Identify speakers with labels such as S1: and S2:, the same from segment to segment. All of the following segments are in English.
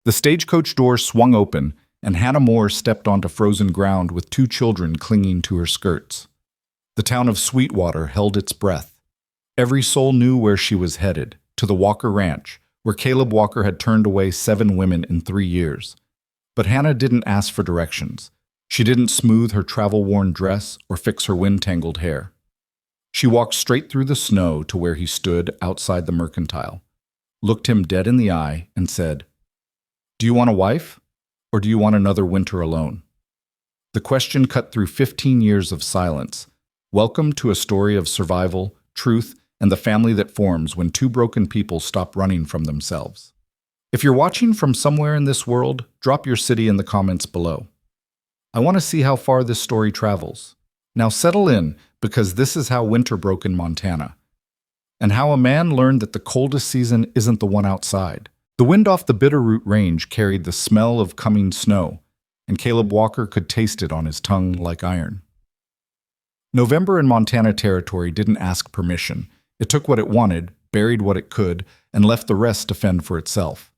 S1: The stagecoach door swung open, and Hannah Moore stepped onto frozen ground with two children clinging to her skirts. The town of Sweetwater held its breath. Every soul knew where she was headed, to the Walker Ranch, where Caleb Walker had turned away 7 women in 3 years. But Hannah didn't ask for directions. She didn't smooth her travel-worn dress or fix her wind-tangled hair. She walked straight through the snow to where he stood outside the mercantile, looked him dead in the eye, and said, "Do you want a wife, or do you want another winter alone?" The question cut through 15 years of silence. Welcome to a story of survival, truth, and the family that forms when two broken people stop running from themselves. If you're watching from somewhere in this world, drop your city in the comments below. I want to see how far this story travels. Now settle in, because this is how winter broke in Montana, and how a man learned that the coldest season isn't the one outside. The wind off the Bitterroot Range carried the smell of coming snow, and Caleb Walker could taste it on his tongue like iron. November in Montana Territory didn't ask permission. It took what it wanted, buried what it could, and left the rest to fend for itself.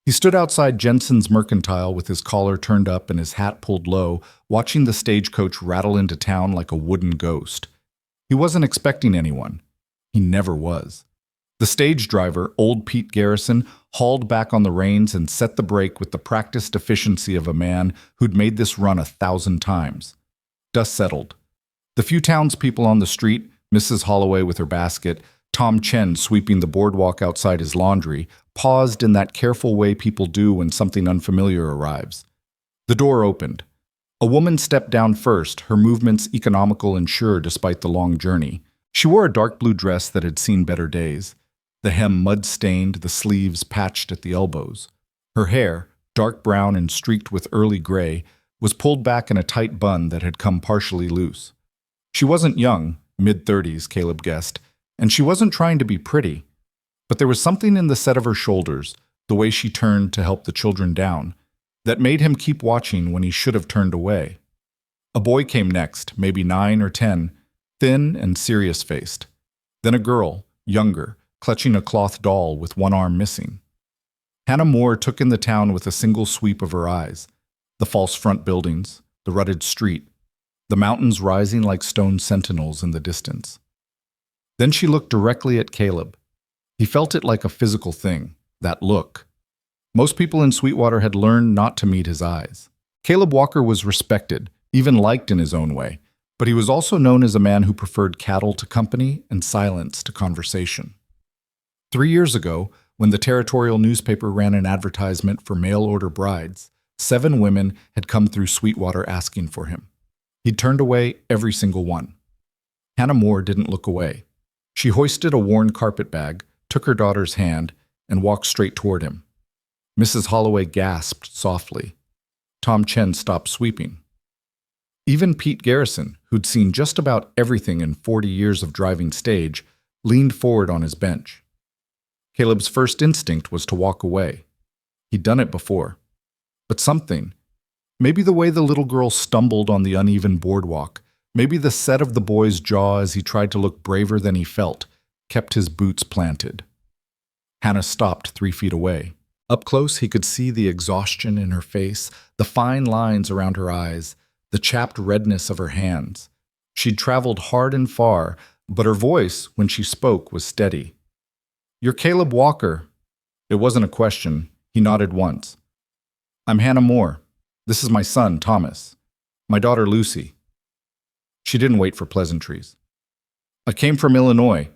S1: He stood outside Jensen's mercantile with his collar turned up and his hat pulled low, watching the stagecoach rattle into town like a wooden ghost. He wasn't expecting anyone. He never was. The stage driver, old Pete Garrison, hauled back on the reins and set the brake with the practiced efficiency of a man who'd made this run 1,000 times. Dust settled. The few townspeople on the street, Mrs. Holloway with her basket, Tom Chen sweeping the boardwalk outside his laundry, paused in that careful way people do when something unfamiliar arrives. The door opened. A woman stepped down first, her movements economical and sure despite the long journey. She wore a dark blue dress that had seen better days, the hem mud-stained, the sleeves patched at the elbows. Her hair, dark brown and streaked with early gray, was pulled back in a tight bun that had come partially loose. She wasn't young, mid-30s, Caleb guessed, and she wasn't trying to be pretty. But there was something in the set of her shoulders, the way she turned to help the children down, that made him keep watching when he should have turned away. A boy came next, maybe 9 or 10, thin and serious-faced. Then a girl, younger, clutching a cloth doll with one arm missing. Hannah Moore took in the town with a single sweep of her eyes. The false front buildings, the rutted street, the mountains rising like stone sentinels in the distance. Then she looked directly at Caleb. He felt it like a physical thing, that look. Most people in Sweetwater had learned not to meet his eyes. Caleb Walker was respected, even liked in his own way, but he was also known as a man who preferred cattle to company and silence to conversation. 3 years ago, when the territorial newspaper ran an advertisement for mail-order brides, 7 women had come through Sweetwater asking for him. He'd turned away every single one. Hannah Moore didn't look away. She hoisted a worn carpet bag, took her daughter's hand, and walked straight toward him. Mrs. Holloway gasped softly. Tom Chen stopped sweeping. Even Pete Garrison, who'd seen just about everything in 40 years of driving stage, leaned forward on his bench. Caleb's first instinct was to walk away. He'd done it before. But something, maybe the way the little girl stumbled on the uneven boardwalk, maybe the set of the boy's jaw as he tried to look braver than he felt, kept his boots planted. Hannah stopped 3 feet away. Up close, he could see the exhaustion in her face, the fine lines around her eyes, the chapped redness of her hands. She'd traveled hard and far, but her voice, when she spoke, was steady. "You're Caleb Walker." It wasn't a question. He nodded once. "I'm Hannah Moore. This is my son, Thomas. My daughter, Lucy." She didn't wait for pleasantries. "I came from Illinois.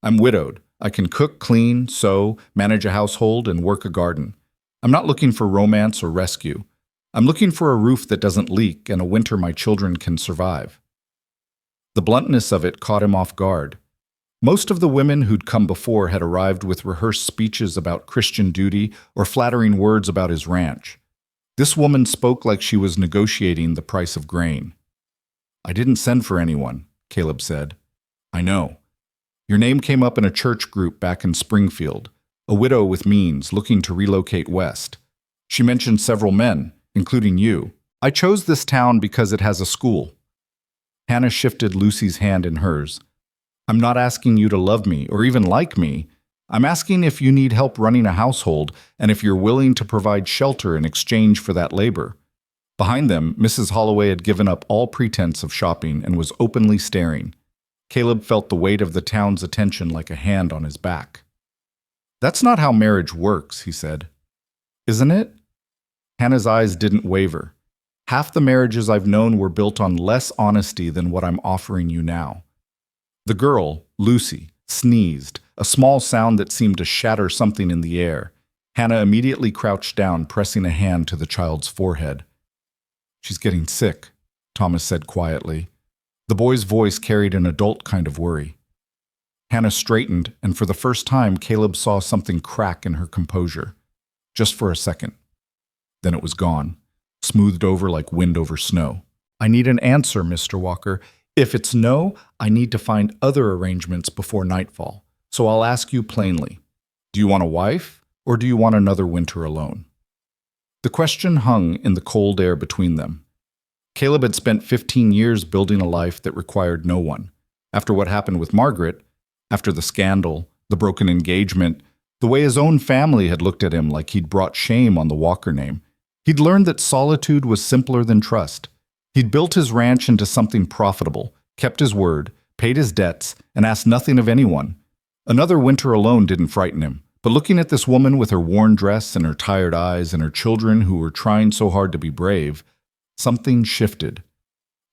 S1: I'm widowed. I can cook, clean, sew, manage a household, and work a garden. I'm not looking for romance or rescue. I'm looking for a roof that doesn't leak and a winter my children can survive." The bluntness of it caught him off guard. Most of the women who'd come before had arrived with rehearsed speeches about Christian duty or flattering words about his ranch. This woman spoke like she was negotiating the price of grain. "I didn't send for anyone," Caleb said. "I know. Your name came up in a church group back in Springfield, a widow with means looking to relocate west. She mentioned several men, including you. I chose this town because it has a school." Hannah shifted Lucy's hand in hers. "I'm not asking you to love me or even like me. I'm asking if you need help running a household and if you're willing to provide shelter in exchange for that labor." Behind them, Mrs. Holloway had given up all pretense of shopping and was openly staring. Caleb felt the weight of the town's attention like a hand on his back. "That's not how marriage works," he said. "Isn't it?" Hannah's eyes didn't waver. "Half the marriages I've known were built on less honesty than what I'm offering you now." The girl, Lucy, sneezed, a small sound that seemed to shatter something in the air. Hannah immediately crouched down, pressing a hand to the child's forehead. "She's getting sick," Thomas said quietly. The boy's voice carried an adult kind of worry. Hannah straightened, and for the first time, Caleb saw something crack in her composure. Just for a second. Then it was gone, smoothed over like wind over snow. "I need an answer, Mr. Walker. If it's no, I need to find other arrangements before nightfall. So I'll ask you plainly. Do you want a wife, or do you want another winter alone?" The question hung in the cold air between them. Caleb had spent 15 years building a life that required no one. After what happened with Margaret, after the scandal, the broken engagement, the way his own family had looked at him like he'd brought shame on the Walker name, he'd learned that solitude was simpler than trust. He'd built his ranch into something profitable, kept his word, paid his debts, and asked nothing of anyone. Another winter alone didn't frighten him, but looking at this woman with her worn dress and her tired eyes and her children who were trying so hard to be brave, something shifted.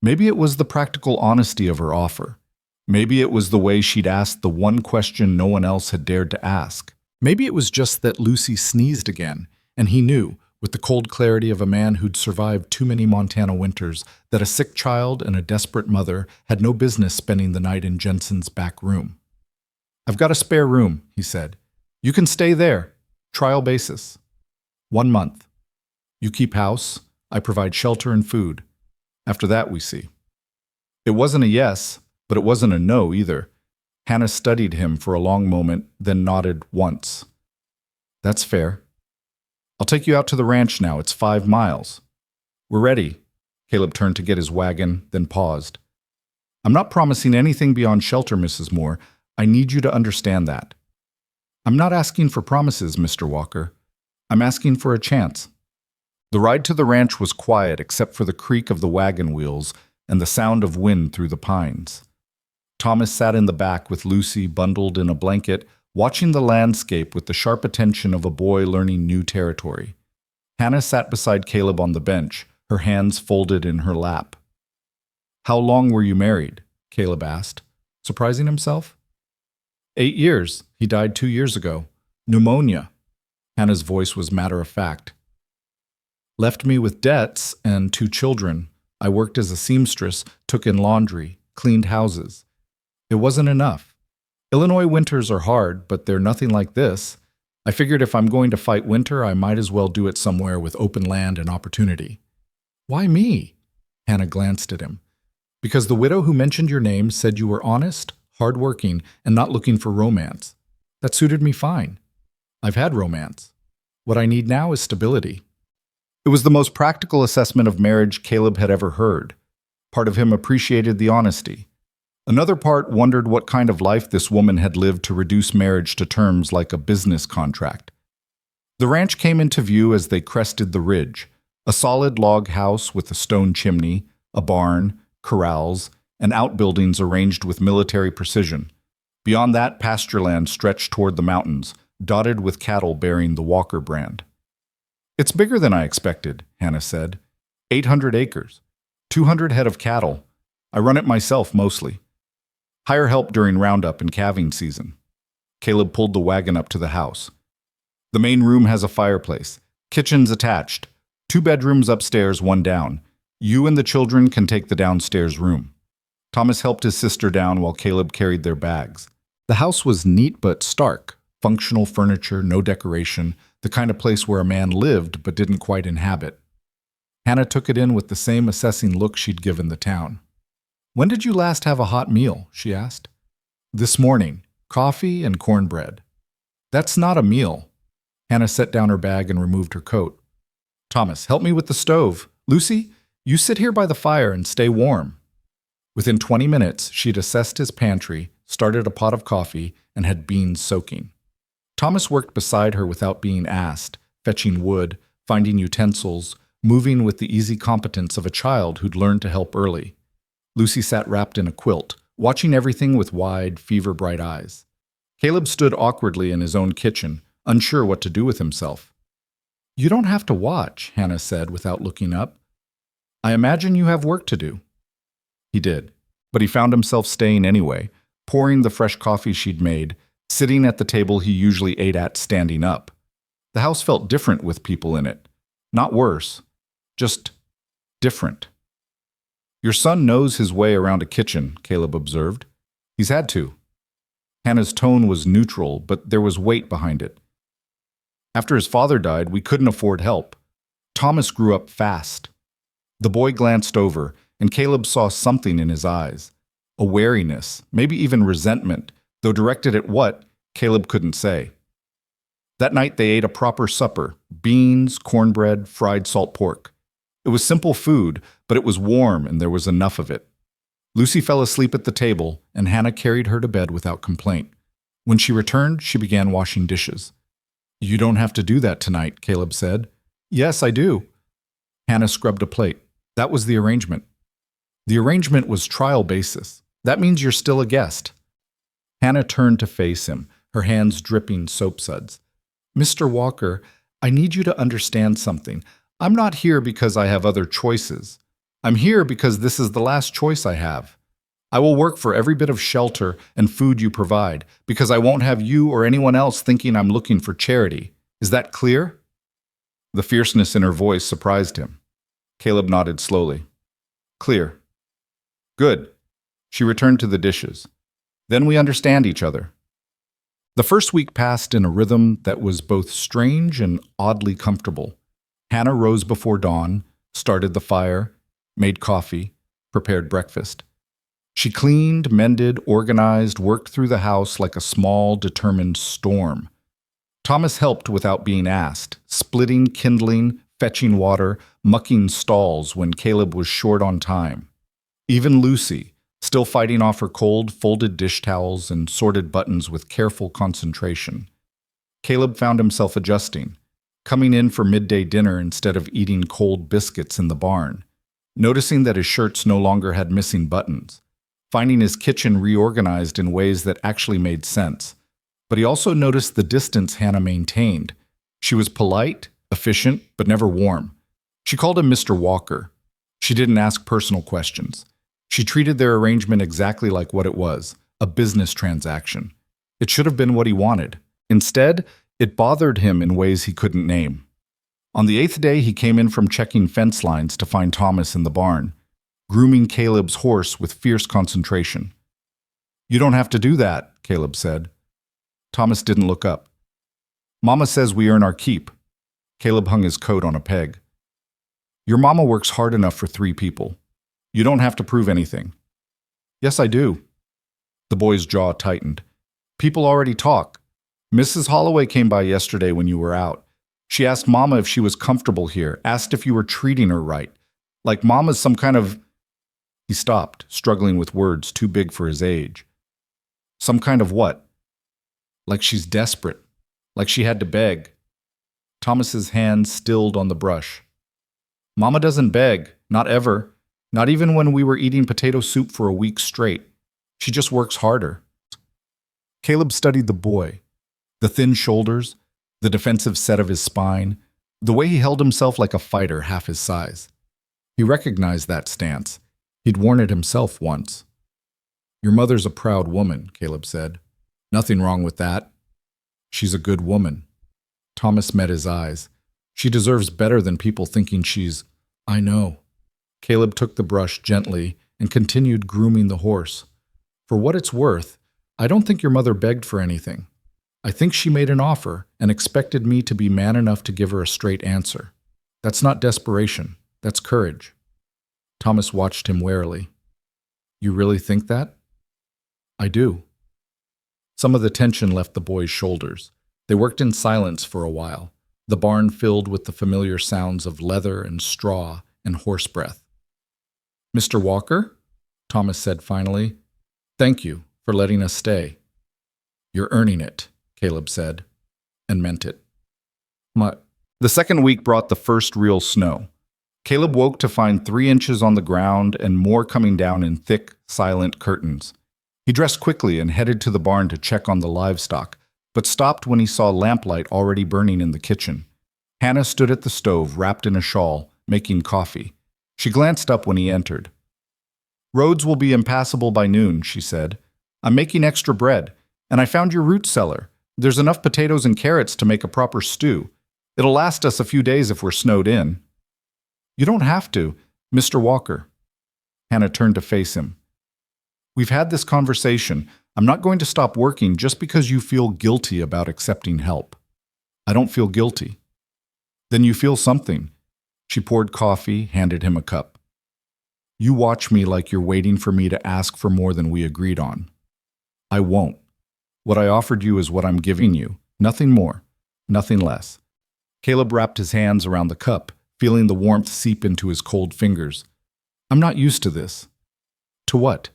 S1: Maybe it was the practical honesty of her offer. Maybe it was the way she'd asked the one question no one else had dared to ask. Maybe it was just that Lucy sneezed again, and he knew, with the cold clarity of a man who'd survived too many Montana winters, that a sick child and a desperate mother had no business spending the night in Jensen's back room. "I've got a spare room," he said. "You can stay there. Trial basis. 1 month. You keep house. I provide shelter and food. After that, we see." It wasn't a yes, but it wasn't a no either. Hannah studied him for a long moment, then nodded once. "That's fair. I'll take you out to the ranch now. It's 5 miles. We're ready." Caleb turned to get his wagon, then paused. "I'm not promising anything beyond shelter, Mrs. Moore. I need you to understand that." "I'm not asking for promises, Mr. Walker. I'm asking for a chance." The ride to the ranch was quiet except for the creak of the wagon wheels and the sound of wind through the pines. Thomas sat in the back with Lucy bundled in a blanket, watching the landscape with the sharp attention of a boy learning new territory. Hannah sat beside Caleb on the bench, her hands folded in her lap. "How long were you married?" Caleb asked, surprising himself. 8 years. He died 2 years ago. Pneumonia." Hannah's voice was matter-of-fact. "Left me with debts and 2 children. I worked as a seamstress, took in laundry, cleaned houses. It wasn't enough. Illinois winters are hard, but they're nothing like this. I figured if I'm going to fight winter, I might as well do it somewhere with open land and opportunity." "Why me?" Hannah glanced at him. "Because the widow who mentioned your name said you were honest, hard-working, and not looking for romance. That suited me fine. I've had romance. What I need now is stability." It was the most practical assessment of marriage Caleb had ever heard. Part of him appreciated the honesty. Another part wondered what kind of life this woman had lived to reduce marriage to terms like a business contract. The ranch came into view as they crested the ridge, a solid log house with a stone chimney, a barn, corrals, and outbuildings arranged with military precision. Beyond that, pasture land stretched toward the mountains, dotted with cattle bearing the Walker brand. "It's bigger than I expected," Hannah said. 800 acres, 200 head of cattle. I run it myself mostly. Hire help during roundup and calving season." Caleb pulled the wagon up to the house. "The main room has a fireplace. Kitchen's attached. 2 bedrooms upstairs, 1 down. You and the children can take the downstairs room." Thomas helped his sister down while Caleb carried their bags. The house was neat but stark. Functional furniture, no decoration, the kind of place where a man lived but didn't quite inhabit. Hannah took it in with the same assessing look she'd given the town. "When did you last have a hot meal?" she asked. "This morning. Coffee and cornbread." "That's not a meal." Hannah set down her bag and removed her coat. "Thomas, help me with the stove. Lucy, you sit here by the fire and stay warm." Within 20 minutes, she'd assessed his pantry, started a pot of coffee, and had beans soaking. Thomas worked beside her without being asked, fetching wood, finding utensils, moving with the easy competence of a child who'd learned to help early. Lucy sat wrapped in a quilt, watching everything with wide, fever-bright eyes. Caleb stood awkwardly in his own kitchen, unsure what to do with himself. "You don't have to watch," Hannah said without looking up. "I imagine you have work to do." He did, but he found himself staying anyway, pouring the fresh coffee she'd made, sitting at the table he usually ate at standing up. The house felt different with people in it. Not worse, just different. "Your son knows his way around a kitchen," Caleb observed. "He's had to." Hannah's tone was neutral, but there was weight behind it. "After his father died, we couldn't afford help. Thomas grew up fast." The boy glanced over, and Caleb saw something in his eyes. A wariness, maybe even resentment, though directed at what, Caleb couldn't say. That night they ate a proper supper: beans, cornbread, fried salt pork. It was simple food, but it was warm and there was enough of it. Lucy fell asleep at the table, and Hannah carried her to bed without complaint. When she returned, she began washing dishes. "You don't have to do that tonight," Caleb said. "Yes, I do." Hannah scrubbed a plate. That was the arrangement. The arrangement was trial basis. That means you're still a guest. Hannah turned to face him, her hands dripping soap suds. "Mr. Walker, I need you to understand something. I'm not here because I have other choices. I'm here because this is the last choice I have. I will work for every bit of shelter and food you provide, because I won't have you or anyone else thinking I'm looking for charity. Is that clear?" The fierceness in her voice surprised him. Caleb nodded slowly. "Clear." "Good." She returned to the dishes. "Then we understand each other." The first week passed in a rhythm that was both strange and oddly comfortable. Hannah rose before dawn, started the fire, made coffee, prepared breakfast. She cleaned, mended, organized, worked through the house like a small, determined storm. Thomas helped without being asked, splitting, kindling, fetching water, mucking stalls when Caleb was short on time. Even Lucy, still fighting off her cold, folded dish towels and sorted buttons with careful concentration. Caleb found himself adjusting, coming in for midday dinner instead of eating cold biscuits in the barn, noticing that his shirts no longer had missing buttons, finding his kitchen reorganized in ways that actually made sense. But he also noticed the distance Hannah maintained. She was polite, efficient, but never warm. She called him Mr. Walker. She didn't ask personal questions. She treated their arrangement exactly like what it was, a business transaction. It should have been what he wanted. Instead, it bothered him in ways he couldn't name. On the 8th day, he came in from checking fence lines to find Thomas in the barn, grooming Caleb's horse with fierce concentration. "You don't have to do that," Caleb said. Thomas didn't look up. "Mama says we earn our keep." Caleb hung his coat on a peg. "Your mama works hard enough for 3 people. You don't have to prove anything." "Yes, I do." The boy's jaw tightened. "People already talk. Mrs. Holloway came by yesterday when you were out. She asked Mama if she was comfortable here, asked if you were treating her right. Like Mama's some kind of—" He stopped, struggling with words too big for his age. "Some kind of what?" "Like she's desperate. Like she had to beg." Thomas's hand stilled on the brush. "Mama doesn't beg, not ever. Not even when we were eating potato soup for a week straight. She just works harder." Caleb studied the boy. The thin shoulders, the defensive set of his spine, the way he held himself like a fighter half his size. He recognized that stance. He'd worn it himself once. "Your mother's a proud woman," Caleb said. "Nothing wrong with that. She's a good woman." Thomas met his eyes. "She deserves better than people thinking she's—" "I know." Caleb took the brush gently and continued grooming the horse. "For what it's worth, I don't think your mother begged for anything. I think she made an offer and expected me to be man enough to give her a straight answer. That's not desperation. That's courage." Thomas watched him warily. "You really think that?" "I do." Some of the tension left the boy's shoulders. They worked in silence for a while, the barn filled with the familiar sounds of leather and straw and horse breath. "Mr. Walker," Thomas said finally, "thank you for letting us stay." "You're earning it," Caleb said. and meant it. The second week brought the first real snow. Caleb woke to find 3 inches on the ground and more coming down in thick, silent curtains. He dressed quickly and headed to the barn to check on the livestock, but stopped when he saw lamplight already burning in the kitchen. Hannah stood at the stove, wrapped in a shawl, making coffee. She glanced up when he entered. "Roads will be impassable by noon," she said. "I'm making extra bread, and I found your root cellar. There's enough potatoes and carrots to make a proper stew. It'll last us a few days if we're snowed in." "You don't have to, Mr. Walker." Hannah turned to face him. "We've had this conversation. I'm not going to stop working just because you feel guilty about accepting help." "I don't feel guilty." "Then you feel something." She poured coffee, handed him a cup. "You watch me like you're waiting for me to ask for more than we agreed on. I won't. What I offered you is what I'm giving you. Nothing more, nothing less." Caleb wrapped his hands around the cup, feeling the warmth seep into his cold fingers. "I'm not used to this." "To what?"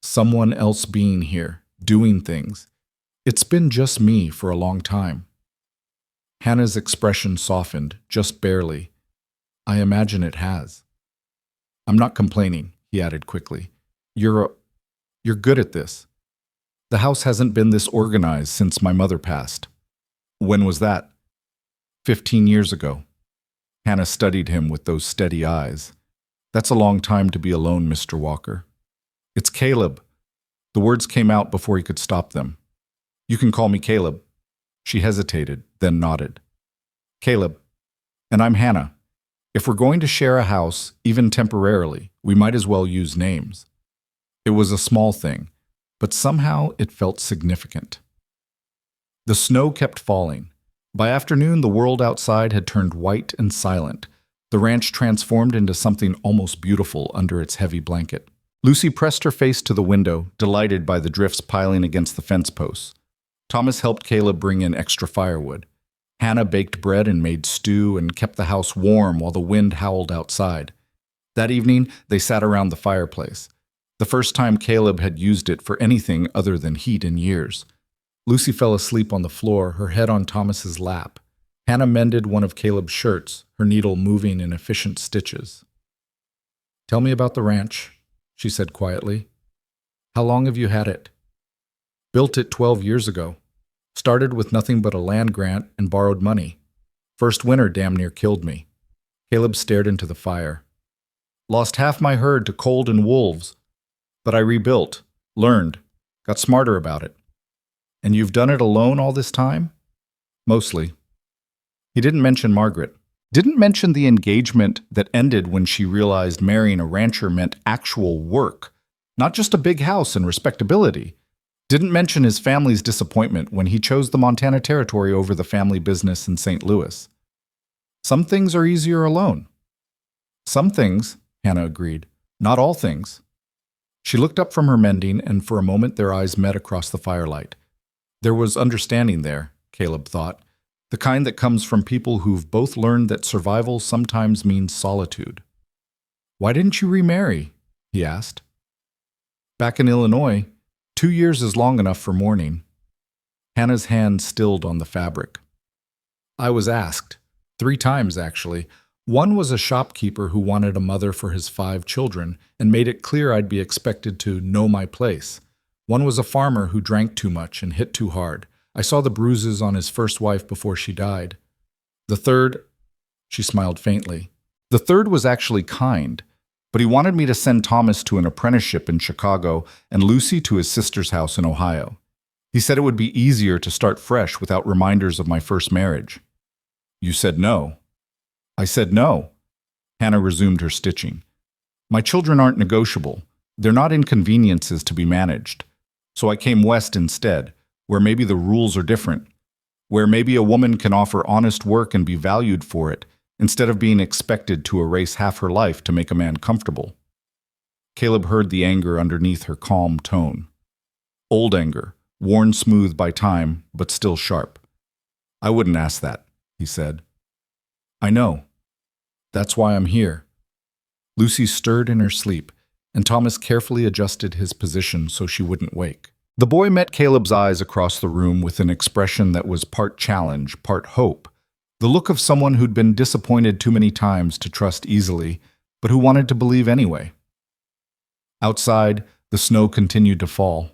S1: "Someone else being here, doing things. It's been just me for a long time." Hannah's expression softened, just barely. "I imagine it has." "I'm not complaining," he added quickly. You're good at this. The house hasn't been this organized since my mother passed." "When was that?" 15 years ago. Hannah studied him with those steady eyes. "That's a long time to be alone, Mr. Walker." "It's Caleb." The words came out before he could stop them. "You can call me Caleb." She hesitated, then nodded. "Caleb. And I'm Hannah. If we're going to share a house, even temporarily, we might as well use names." It was a small thing, but somehow it felt significant. The snow kept falling. By afternoon, the world outside had turned white and silent. The ranch transformed into something almost beautiful under its heavy blanket. Lucy pressed her face to the window, delighted by the drifts piling against the fence posts. Thomas helped Caleb bring in extra firewood. Hannah baked bread and made stew and kept the house warm while the wind howled outside. That evening, they sat around the fireplace. The first time Caleb had used it for anything other than heat in years. Lucy fell asleep on the floor, her head on Thomas's lap. Hannah mended one of Caleb's shirts, her needle moving in efficient stitches. "Tell me about the ranch," she said quietly. "How long have you had it?" "Built it 12 years ago. Started with nothing but a land grant and borrowed money. First winter damn near killed me." Caleb stared into the fire. "Lost half my herd to cold and wolves. But I rebuilt, learned, got smarter about it." "And you've done it alone all this time?" "Mostly." He didn't mention Margaret. Didn't mention the engagement that ended when she realized marrying a rancher meant actual work, not just a big house and respectability. Didn't mention his family's disappointment when he chose the Montana Territory over the family business in St. Louis. Some things are easier alone. "Some things," Hannah agreed. "Not all things." She looked up from her mending, and for a moment their eyes met across the firelight. There was understanding there, Caleb thought, the kind that comes from people who've both learned that survival sometimes means solitude. "Why didn't you remarry?" he asked. "Back in Illinois, 2 years is long enough for mourning." Hannah's hand stilled on the fabric. "I was asked. 3 times, actually. One was a shopkeeper who wanted a mother for his 5 children and made it clear I'd be expected to know my place. One was a farmer who drank too much and hit too hard. I saw the bruises on his first wife before she died. The third," she smiled faintly, "the third was actually kind, but he wanted me to send Thomas to an apprenticeship in Chicago and Lucy to his sister's house in Ohio. He said it would be easier to start fresh without reminders of my first marriage." "You said no." "I said no." Hannah resumed her stitching. "My children aren't negotiable. They're not inconveniences to be managed. So I came west instead, where maybe the rules are different, where maybe a woman can offer honest work and be valued for it, instead of being expected to erase half her life to make a man comfortable." Caleb heard the anger underneath her calm tone. Old anger, worn smooth by time, but still sharp. "I wouldn't ask that," he said. "I know. That's why I'm here." Lucy stirred in her sleep, and Thomas carefully adjusted his position so she wouldn't wake. The boy met Caleb's eyes across the room with an expression that was part challenge, part hope. The look of someone who'd been disappointed too many times to trust easily, but who wanted to believe anyway. Outside, the snow continued to fall.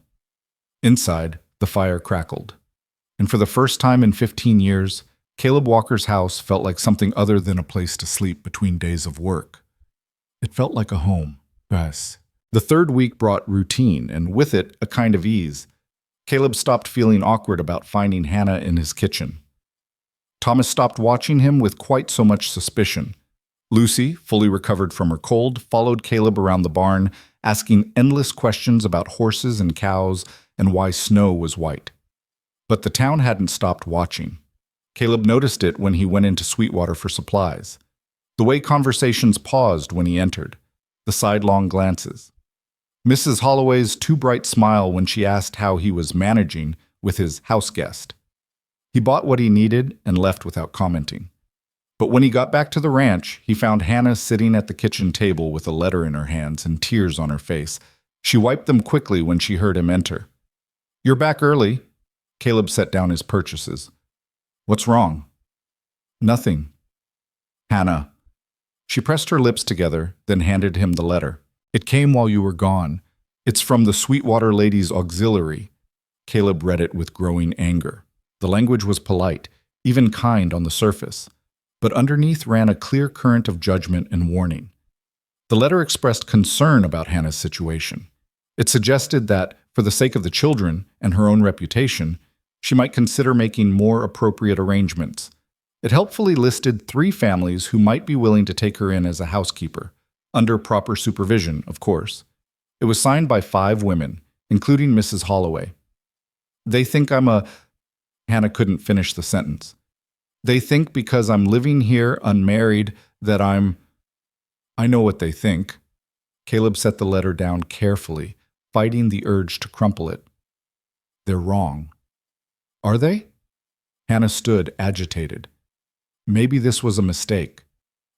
S1: Inside, the fire crackled. And for the first time in 15 years, Caleb Walker's house felt like something other than a place to sleep between days of work. It felt like a home. Yes. The third week brought routine, and with it, a kind of ease. Caleb stopped feeling awkward about finding Hannah in his kitchen. Thomas stopped watching him with quite so much suspicion. Lucy, fully recovered from her cold, followed Caleb around the barn, asking endless questions about horses and cows and why snow was white. But the town hadn't stopped watching. Caleb noticed it when he went into Sweetwater for supplies. The way conversations paused when he entered, the sidelong glances. Mrs. Holloway's too bright smile when she asked how he was managing with his house guest. He bought what he needed and left without commenting. But when he got back to the ranch, he found Hannah sitting at the kitchen table with a letter in her hands and tears on her face. She wiped them quickly when she heard him enter. "You're back early." Caleb set down his purchases. "What's wrong?" "Nothing." "Hannah." She pressed her lips together, then handed him the letter. "It came while you were gone. It's from the Sweetwater Ladies' Auxiliary." Caleb read it with growing anger. The language was polite, even kind on the surface, but underneath ran a clear current of judgment and warning. The letter expressed concern about Hannah's situation. It suggested that, for the sake of the children and her own reputation, she might consider making more appropriate arrangements. It helpfully listed 3 families who might be willing to take her in as a housekeeper, under proper supervision, of course. It was signed by 5 women, including Mrs. Holloway. "They think I'm a..." Hannah couldn't finish the sentence. "They think because I'm living here unmarried that I'm..." "I know what they think." Caleb set the letter down carefully, fighting the urge to crumple it. "They're wrong." "Are they?" Hannah stood, agitated. "Maybe this was a mistake.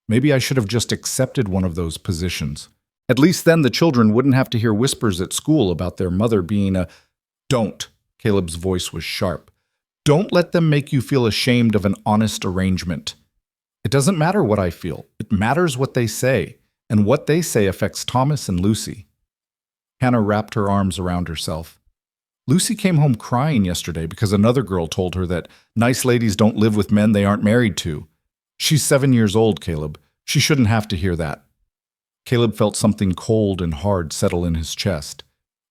S1: Maybe I should have just accepted one of those positions. At least then the children wouldn't have to hear whispers at school about their mother being a..." "Don't." Caleb's voice was sharp. "Don't let them make you feel ashamed of an honest arrangement. It doesn't matter what I feel. It matters what they say, and what they say affects Thomas and Lucy." Hannah wrapped her arms around herself. "Lucy came home crying yesterday because another girl told her that nice ladies don't live with men they aren't married to. She's 7 years old, Caleb. She shouldn't have to hear that." Caleb felt something cold and hard settle in his chest.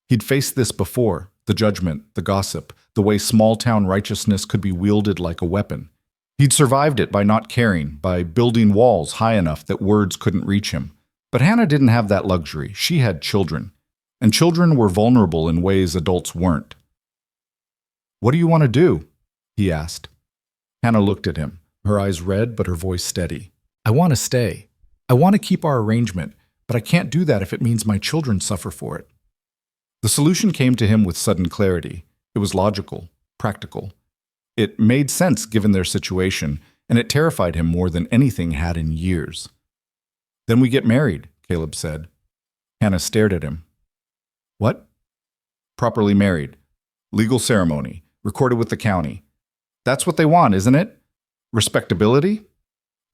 S1: He'd faced this before, the judgment, the gossip, the way small-town righteousness could be wielded like a weapon. He'd survived it by not caring, by building walls high enough that words couldn't reach him. But Hannah didn't have that luxury. She had children. And children were vulnerable in ways adults weren't. "What do you want to do?" he asked. Hannah looked at him, her eyes red but her voice steady. "I want to stay. I want to keep our arrangement, but I can't do that if it means my children suffer for it." The solution came to him with sudden clarity. It was logical, practical. It made sense given their situation, and it terrified him more than anything had in years. "Then we get married," Caleb said. Hannah stared at him. "What?" "Properly married. Legal ceremony, recorded with the county. That's what they want, isn't it? Respectability?"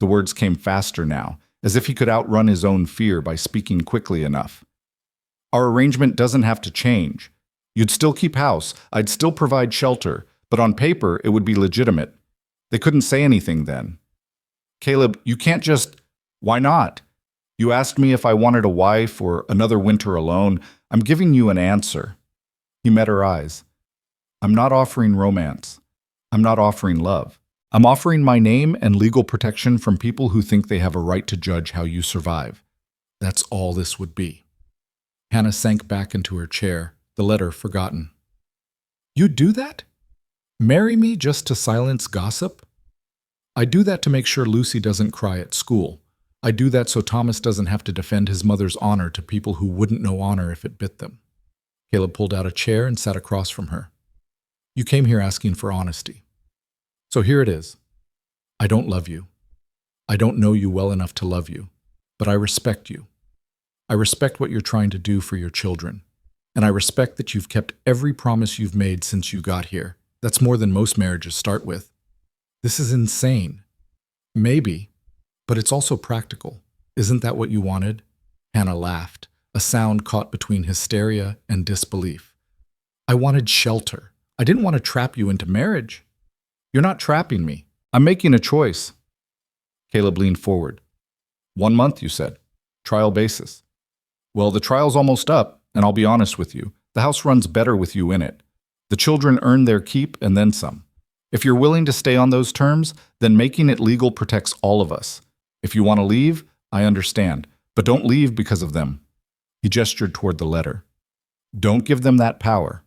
S1: The words came faster now, as if he could outrun his own fear by speaking quickly enough. "Our arrangement doesn't have to change. You'd still keep house, I'd still provide shelter, but on paper it would be legitimate. They couldn't say anything then." "Caleb, you can't just..." "Why not? You asked me if I wanted a wife or another winter alone. I'm giving you an answer." He met her eyes. "I'm not offering romance. I'm not offering love. I'm offering my name and legal protection from people who think they have a right to judge how you survive. That's all this would be." Hannah sank back into her chair, the letter forgotten. "You'd do that? Marry me just to silence gossip?" "I do that to make sure Lucy doesn't cry at school. I do that so Thomas doesn't have to defend his mother's honor to people who wouldn't know honor if it bit them." Caleb pulled out a chair and sat across from her. "You came here asking for honesty. So here it is. I don't love you. I don't know you well enough to love you, but I respect you. I respect what you're trying to do for your children. and I respect that you've kept every promise you've made since you got here. That's more than most marriages start with. This is insane. Maybe, but it's also practical. Isn't that what you wanted? Hannah laughed, a sound caught between hysteria and disbelief. I wanted shelter. I didn't want to trap you into marriage. You're not trapping me. I'm making a choice. Caleb leaned forward. 1 month, you said. Trial basis. Well, the trial's almost up, and I'll be honest with you. The house runs better with you in it. The children earn their keep and then some. If you're willing to stay on those terms, then making it legal protects all of us. If you want to leave, I understand, but don't leave because of them. He gestured toward the letter. Don't give them that power.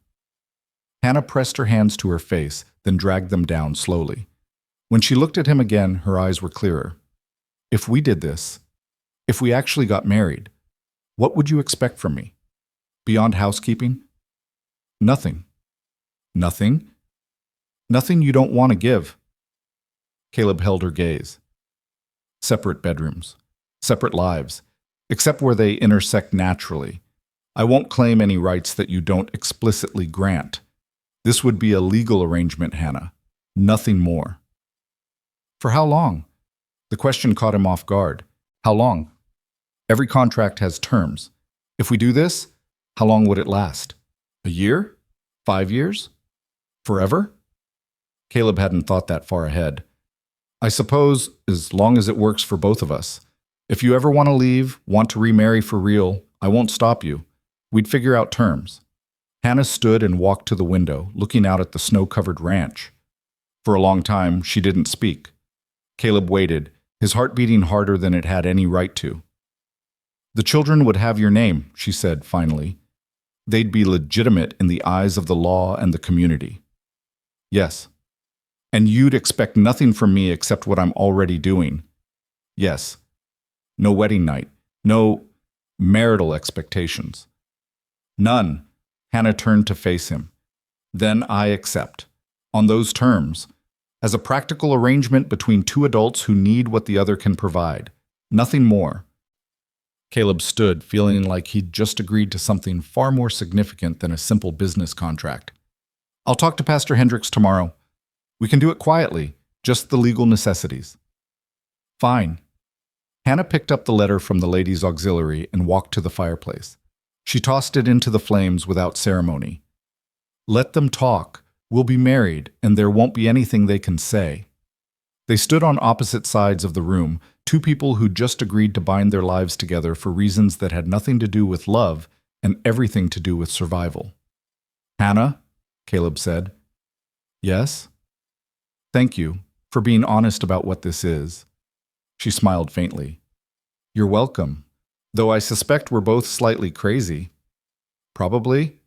S1: Hannah pressed her hands to her face, then dragged them down slowly. When she looked at him again, her eyes were clearer. If we did this, if we actually got married, what would you expect from me? Beyond housekeeping? Nothing. Nothing? Nothing you don't want to give. Caleb held her gaze. Separate bedrooms, separate lives, except where they intersect naturally. I won't claim any rights that you don't explicitly grant. This would be a legal arrangement, Hannah. Nothing more. For how long? The question caught him off guard. How long? Every contract has terms. If we do this, how long would it last? A year? 5 years? Forever? Caleb hadn't thought that far ahead. I suppose, as long as it works for both of us. If you ever want to leave, want to remarry for real, I won't stop you. We'd figure out terms. Hannah stood and walked to the window, looking out at the snow-covered ranch. For a long time, she didn't speak. Caleb waited, his heart beating harder than it had any right to. The children would have your name, she said finally. They'd be legitimate in the eyes of the law and the community. Yes. And you'd expect nothing from me except what I'm already doing. Yes. No wedding night. No marital expectations. None. Hannah turned to face him. Then I accept. On those terms. As a practical arrangement between two adults who need what the other can provide. Nothing more. Caleb stood, feeling like he'd just agreed to something far more significant than a simple business contract. I'll talk to Pastor Hendricks tomorrow. We can do it quietly, just the legal necessities. Fine. Hannah picked up the letter from the ladies' auxiliary and walked to the fireplace. She tossed it into the flames without ceremony. Let them talk. We'll be married, and there won't be anything they can say. They stood on opposite sides of the room, two people who just agreed to bind their lives together for reasons that had nothing to do with love and everything to do with survival. Hannah, Caleb said. Yes? Thank you for being honest about what this is. She smiled faintly. You're welcome, though I suspect we're both slightly crazy. Probably.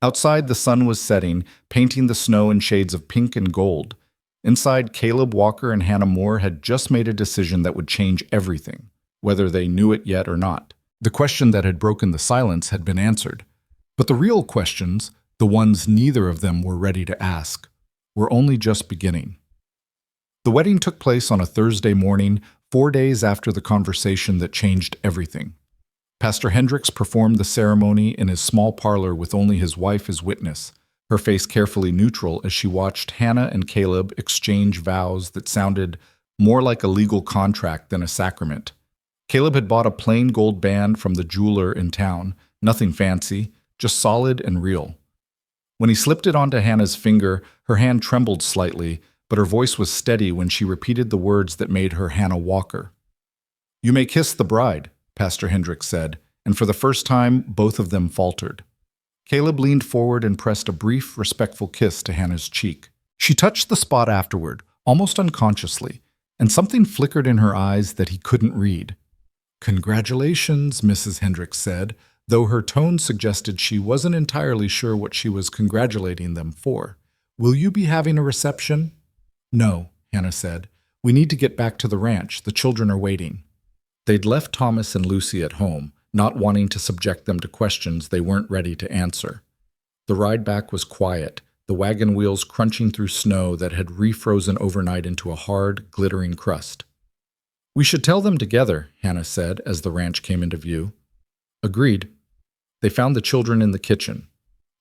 S1: Outside, the sun was setting, painting the snow in shades of pink and gold. Inside, Caleb Walker and Hannah Moore had just made a decision that would change everything, whether they knew it yet or not. The question that had broken the silence had been answered. But the real questions, the ones neither of them were ready to ask, were only just beginning. The wedding took place on a Thursday morning, 4 days after the conversation that changed everything. Pastor Hendricks performed the ceremony in his small parlor with only his wife as witness, her face carefully neutral as she watched Hannah and Caleb exchange vows that sounded more like a legal contract than a sacrament. Caleb had bought a plain gold band from the jeweler in town, nothing fancy, just solid and real. When he slipped it onto Hannah's finger, her hand trembled slightly, but her voice was steady when she repeated the words that made her Hannah Walker. You may kiss the bride, Pastor Hendricks said, and for the first time, both of them faltered. Caleb leaned forward and pressed a brief, respectful kiss to Hannah's cheek. She touched the spot afterward, almost unconsciously, and something flickered in her eyes that he couldn't read. Congratulations, Mrs. Hendricks said, though her tone suggested she wasn't entirely sure what she was congratulating them for. Will you be having a reception? No, Hannah said. We need to get back to the ranch. The children are waiting. They'd left Thomas and Lucy at home, not wanting to subject them to questions they weren't ready to answer. The ride back was quiet, the wagon wheels crunching through snow that had refrozen overnight into a hard, glittering crust. We should tell them together, Hannah said as the ranch came into view. Agreed. They found the children in the kitchen.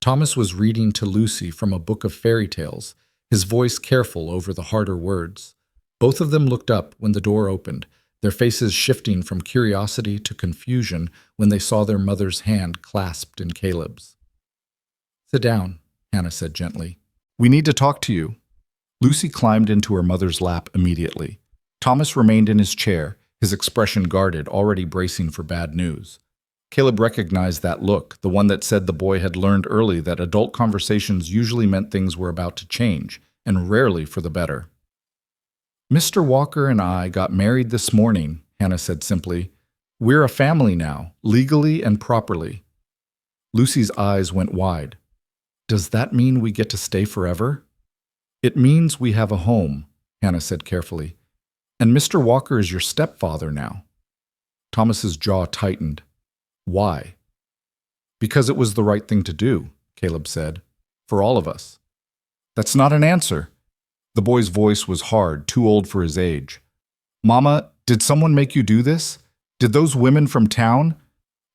S1: Thomas was reading to Lucy from a book of fairy tales, his voice careful over the harder words. Both of them looked up when the door opened, their faces shifting from curiosity to confusion when they saw their mother's hand clasped in Caleb's. "Sit down," Hannah said gently. "We need to talk to you." Lucy climbed into her mother's lap immediately. Thomas remained in his chair, his expression guarded, already bracing for bad news. Caleb recognized that look, the one that said the boy had learned early that adult conversations usually meant things were about to change, and rarely for the better. "Mr. Walker and I got married this morning," Hannah said simply. "We're a family now, legally and properly." Lucy's eyes went wide. "Does that mean we get to stay forever?" "It means we have a home," Hannah said carefully. "And Mr. Walker is your stepfather now." Thomas's jaw tightened. "Why?" "Because it was the right thing to do," Caleb said. "For all of us." "That's not an answer." The boy's voice was hard, too old for his age. "Mama, did someone make you do this? Did those women from town?"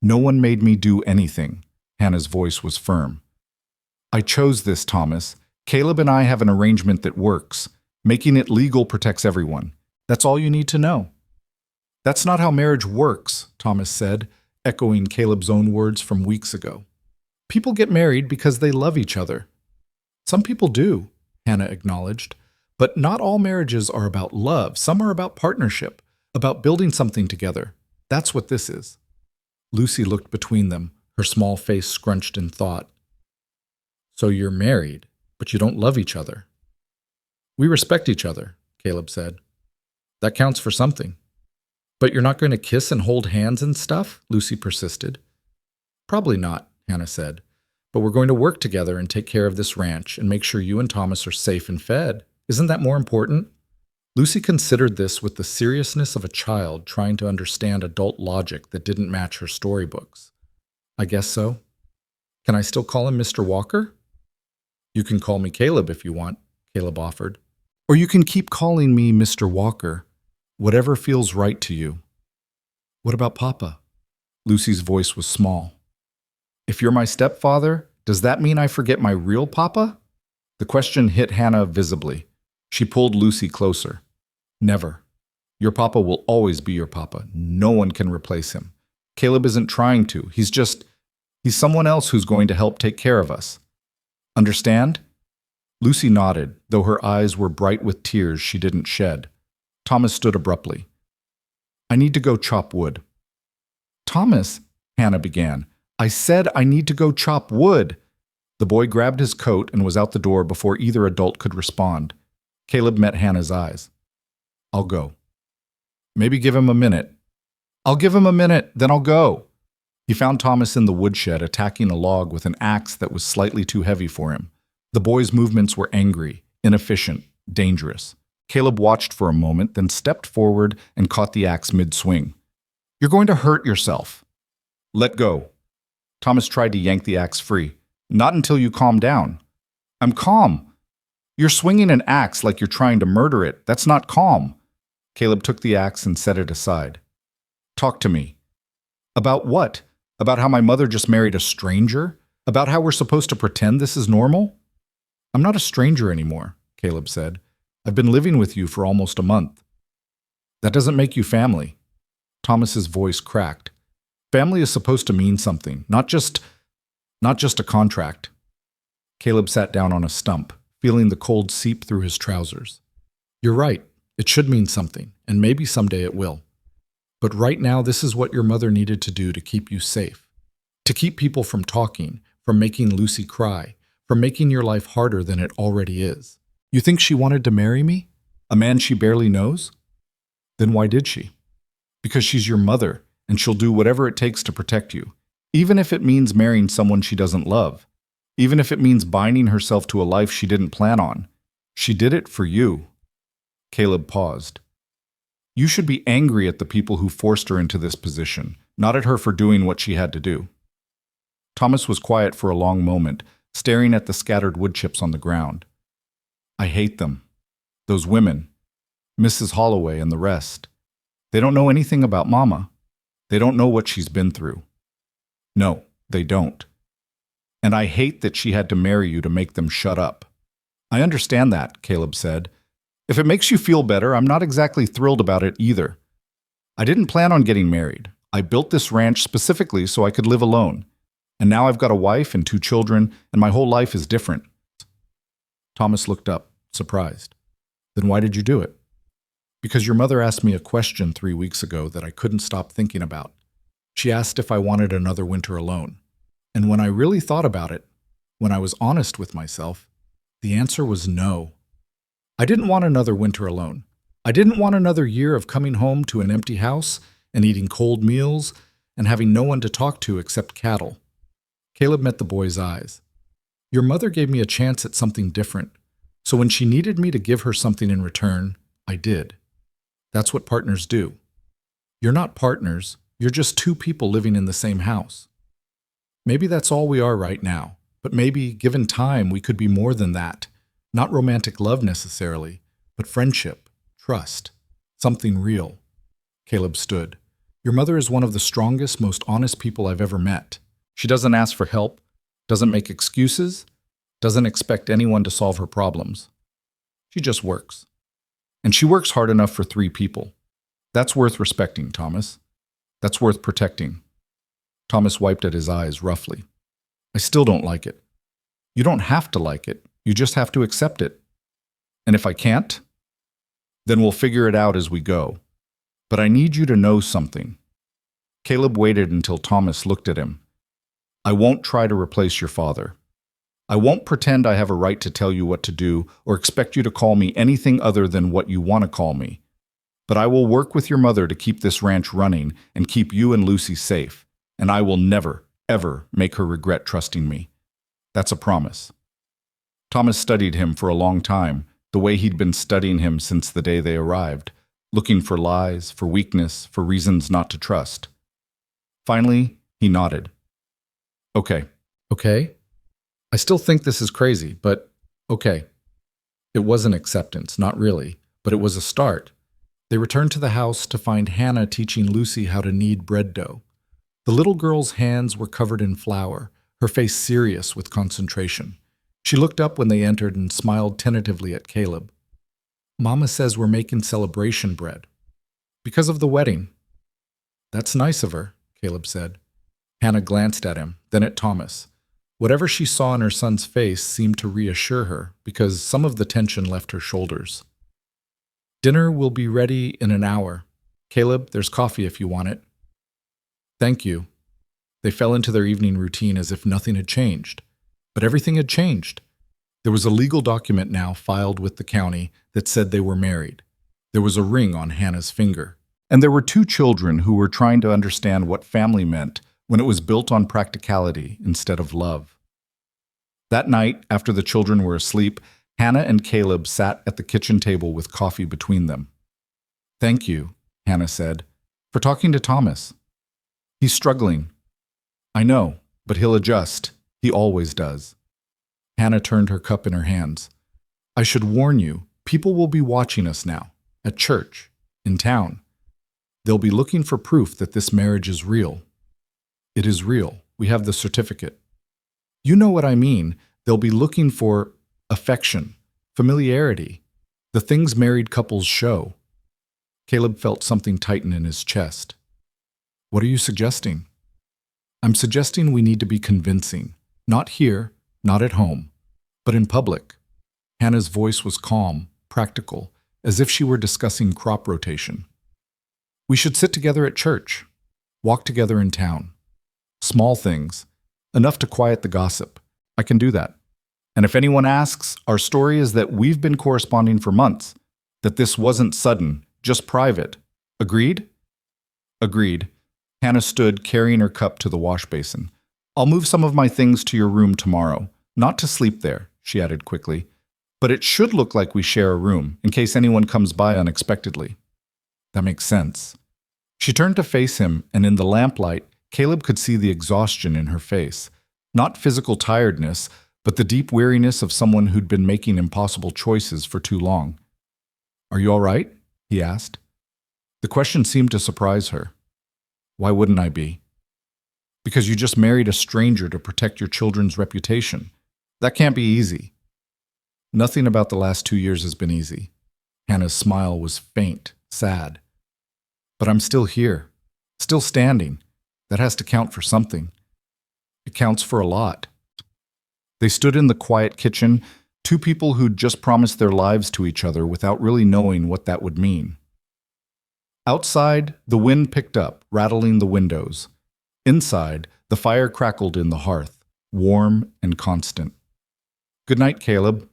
S1: "No one made me do anything." Hannah's voice was firm. "I chose this, Thomas. Caleb and I have an arrangement that works. Making it legal protects everyone. That's all you need to know." "That's not how marriage works," Thomas said, echoing Caleb's own words from weeks ago. "People get married because they love each other." "Some people do," Hannah acknowledged. "But not all marriages are about love. Some are about partnership, about building something together. That's what this is." Lucy looked between them, her small face scrunched in thought. "So you're married, but you don't love each other." "We respect each other," Caleb said. "That counts for something." "But you're not going to kiss and hold hands and stuff?" Lucy persisted. "Probably not," Hannah said. "But we're going to work together and take care of this ranch and make sure you and Thomas are safe and fed. Isn't that more important?" Lucy considered this with the seriousness of a child trying to understand adult logic that didn't match her storybooks. "I guess so." "Can I still call him Mr. Walker?" "You can call me Caleb if you want," Caleb offered. "Or you can keep calling me Mr. Walker. Whatever feels right to you." "What about Papa?" Lucy's voice was small. "If you're my stepfather, does that mean I forget my real Papa?" The question hit Hannah visibly. She pulled Lucy closer. "Never. Your Papa will always be your Papa. No one can replace him. Caleb isn't trying to. He's someone else who's going to help take care of us. Understand?" Lucy nodded, though her eyes were bright with tears she didn't shed. Thomas stood abruptly. "I need to go chop wood." "Thomas," Hannah began, "I said I need to go chop wood." The boy grabbed his coat and was out the door before either adult could respond. Caleb met Hannah's eyes. "I'll go." "Maybe give him a minute." "I'll give him a minute, then I'll go." He found Thomas in the woodshed attacking a log with an axe that was slightly too heavy for him. The boy's movements were angry, inefficient, dangerous. Caleb watched for a moment, then stepped forward and caught the axe mid-swing. "You're going to hurt yourself." "Let go." Thomas tried to yank the axe free. "Not until you calm down." "I'm calm." "You're swinging an axe like you're trying to murder it. That's not calm." Caleb took the axe and set it aside. "Talk to me." "About what? About how my mother just married a stranger? About how we're supposed to pretend this is normal?" "I'm not a stranger anymore," Caleb said. "I've been living with you for almost a month." "That doesn't make you family." Thomas's voice cracked. "Family is supposed to mean something, not just a contract." Caleb sat down on a stump, feeling the cold seep through his trousers. "You're right. It should mean something, and maybe someday it will. But right now, this is what your mother needed to do to keep you safe. To keep people from talking, from making Lucy cry, from making your life harder than it already is. You think she wanted to marry me? A man she barely knows? Then why did she? Because she's your mother, and she'll do whatever it takes to protect you, even if it means marrying someone she doesn't love, even if it means binding herself to a life she didn't plan on. She did it for you." Caleb paused. "You should be angry at the people who forced her into this position, not at her for doing what she had to do." Thomas was quiet for a long moment, staring at the scattered wood chips on the ground. "I hate them. Those women. Mrs. Holloway and the rest. They don't know anything about Mama. They don't know what she's been through." "No," They don't. And I hate that she had to marry you to make them shut up. I understand that, Caleb said. If it makes you feel better, I'm not exactly thrilled about it either. I didn't plan on getting married. I built this ranch specifically so I could live alone. And now I've got a wife and 2 children, and my whole life is different. Thomas looked up, surprised. Then why did you do it? Because your mother asked me a question 3 weeks ago that I couldn't stop thinking about. She asked if I wanted another winter alone. And when I really thought about it, when I was honest with myself, the answer was no. I didn't want another winter alone. I didn't want another year of coming home to an empty house and eating cold meals and having no one to talk to except cattle. Caleb met the boy's eyes. Your mother gave me a chance at something different, so when she needed me to give her something in return, I did. That's what partners do. You're not partners, you're just 2 people living in the same house. Maybe that's all we are right now, but maybe, given time, we could be more than that. Not romantic love necessarily, but friendship, trust, something real. Caleb stood. Your mother is one of the strongest, most honest people I've ever met. She doesn't ask for help, doesn't make excuses, doesn't expect anyone to solve her problems. She just works. And she works hard enough for 3 people. That's worth respecting, Thomas. That's worth protecting. Thomas wiped at his eyes roughly. I still don't like it. You don't have to like it. You just have to accept it. And if I can't, then we'll figure it out as we go. But I need you to know something. Caleb waited until Thomas looked at him. I won't try to replace your father. I won't pretend I have a right to tell you what to do or expect you to call me anything other than what you want to call me. But I will work with your mother to keep this ranch running and keep you and Lucy safe. And I will never, ever make her regret trusting me. That's a promise. Thomas studied him for a long time, the way he'd been studying him since the day they arrived, looking for lies, for weakness, for reasons not to trust. Finally, he nodded. Okay. Okay? I still think this is crazy, but okay. It was an acceptance, not really, but it was a start. They returned to the house to find Hannah teaching Lucy how to knead bread dough. The little girl's hands were covered in flour, her face serious with concentration. She looked up when they entered and smiled tentatively at Caleb. Mama says we're making celebration bread. Because of the wedding. That's nice of her, Caleb said. Hannah glanced at him, then at Thomas. Whatever she saw in her son's face seemed to reassure her, because some of the tension left her shoulders. Dinner will be ready in an hour. Caleb, there's coffee if you want it. Thank you. They fell into their evening routine as if nothing had changed. But everything had changed. There was a legal document now filed with the county that said they were married. There was a ring on Hannah's finger. And there were 2 children who were trying to understand what family meant when it was built on practicality instead of love. That night, after the children were asleep, Hannah and Caleb sat at the kitchen table with coffee between them. Thank you, Hannah said, for talking to Thomas. He's struggling. I know, but he'll adjust. He always does. Hannah turned her cup in her hands. I should warn you, people will be watching us now, at church, in town. They'll be looking for proof that this marriage is real. It is real. We have the certificate. You know what I mean. They'll be looking for affection, familiarity, the things married couples show. Caleb felt something tighten in his chest. What are you suggesting? I'm suggesting we need to be convincing. Not here, not at home, but in public. Hannah's voice was calm, practical, as if she were discussing crop rotation. We should sit together at church, walk together in town. Small things, enough to quiet the gossip. I can do that. And if anyone asks, our story is that we've been corresponding for months, that this wasn't sudden, just private. Agreed? Agreed. Hannah stood, carrying her cup to the wash basin. I'll move some of my things to your room tomorrow. Not to sleep there, she added quickly. But it should look like we share a room, in case anyone comes by unexpectedly. That makes sense. She turned to face him, and in the lamplight, Caleb could see the exhaustion in her face. Not physical tiredness, but the deep weariness of someone who'd been making impossible choices for too long. Are you all right? He asked. The question seemed to surprise her. Why wouldn't I be? because you just married a stranger to protect your children's reputation. That can't be easy. Nothing about the last 2 years has been easy. Hannah's smile was faint, sad. But I'm still here, still standing. That has to count for something. It counts for a lot. They stood in the quiet kitchen, two people who'd just promised their lives to each other without really knowing what that would mean. Outside, the wind picked up, rattling the windows. Inside, the fire crackled in the hearth, warm and constant. "Good night, Caleb."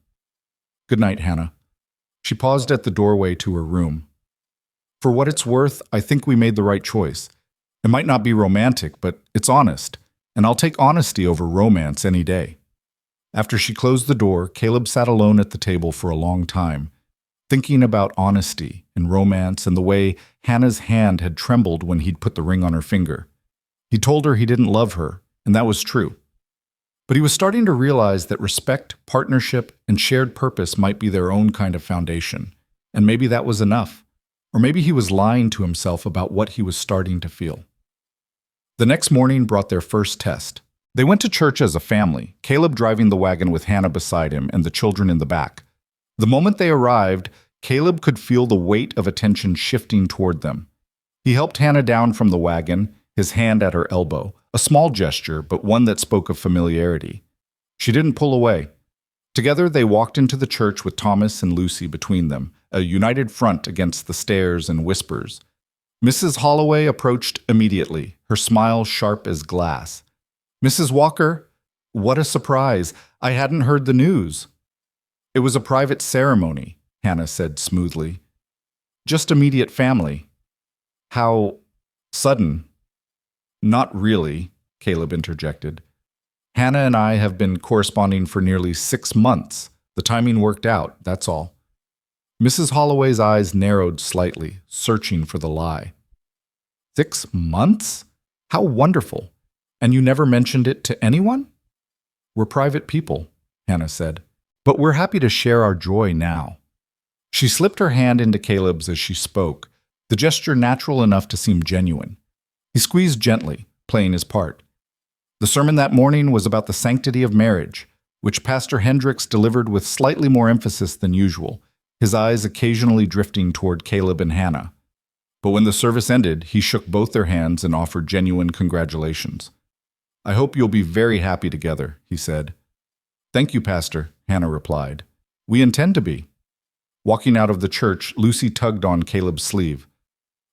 S1: "Good night, Hannah." She paused at the doorway to her room. "For what it's worth, I think we made the right choice. It might not be romantic, but it's honest, and I'll take honesty over romance any day." After she closed the door, Caleb sat alone at the table for a long time, thinking about honesty and romance and the way Hannah's hand had trembled when he'd put the ring on her finger. He told her he didn't love her, and that was true. But he was starting to realize that respect, partnership, and shared purpose might be their own kind of foundation, and maybe that was enough. Or maybe he was lying to himself about what he was starting to feel. The next morning brought their first test. They went to church as a family, Caleb driving the wagon with Hannah beside him and the children in the back. The moment they arrived, Caleb could feel the weight of attention shifting toward them. He helped Hannah down from the wagon, his hand at her elbow, a small gesture, but one that spoke of familiarity. She didn't pull away. Together they walked into the church with Thomas and Lucy between them, a united front against the stares and whispers. Mrs. Holloway approached immediately, her smile sharp as glass. "Mrs. Walker, what a surprise! I hadn't heard the news." "It was a private ceremony," Hannah said smoothly. "Just immediate family." "How sudden?" "Not really," Caleb interjected. "Hannah and I have been corresponding for nearly 6 months. The timing worked out, that's all." Mrs. Holloway's eyes narrowed slightly, searching for the lie. 6 months? How wonderful! And you never mentioned it to anyone? "We're private people," Hannah said, "but we're happy to share our joy now." She slipped her hand into Caleb's as she spoke, the gesture natural enough to seem genuine. He squeezed gently, playing his part. The sermon that morning was about the sanctity of marriage, which Pastor Hendricks delivered with slightly more emphasis than usual, his eyes occasionally drifting toward Caleb and Hannah. But when the service ended, he shook both their hands and offered genuine congratulations. "I hope you'll be very happy together," he said. "Thank you, Pastor," Hannah replied. "We intend to be." Walking out of the church, Lucy tugged on Caleb's sleeve.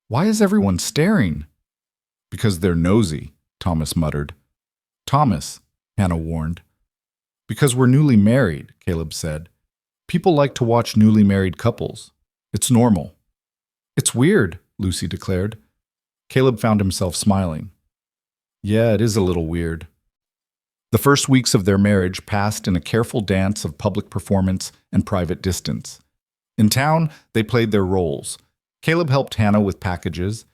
S1: "Why is everyone staring?" "Because they're nosy," Thomas muttered. "Thomas," Hannah warned. "Because we're newly married," Caleb said. "People like to watch newly married couples. It's normal." "It's weird," Lucy declared. Caleb found himself smiling. "Yeah, it is a little weird." The first weeks of their marriage passed in a careful dance of public performance and private distance. In town, they played their roles. Caleb helped Hannah with packages.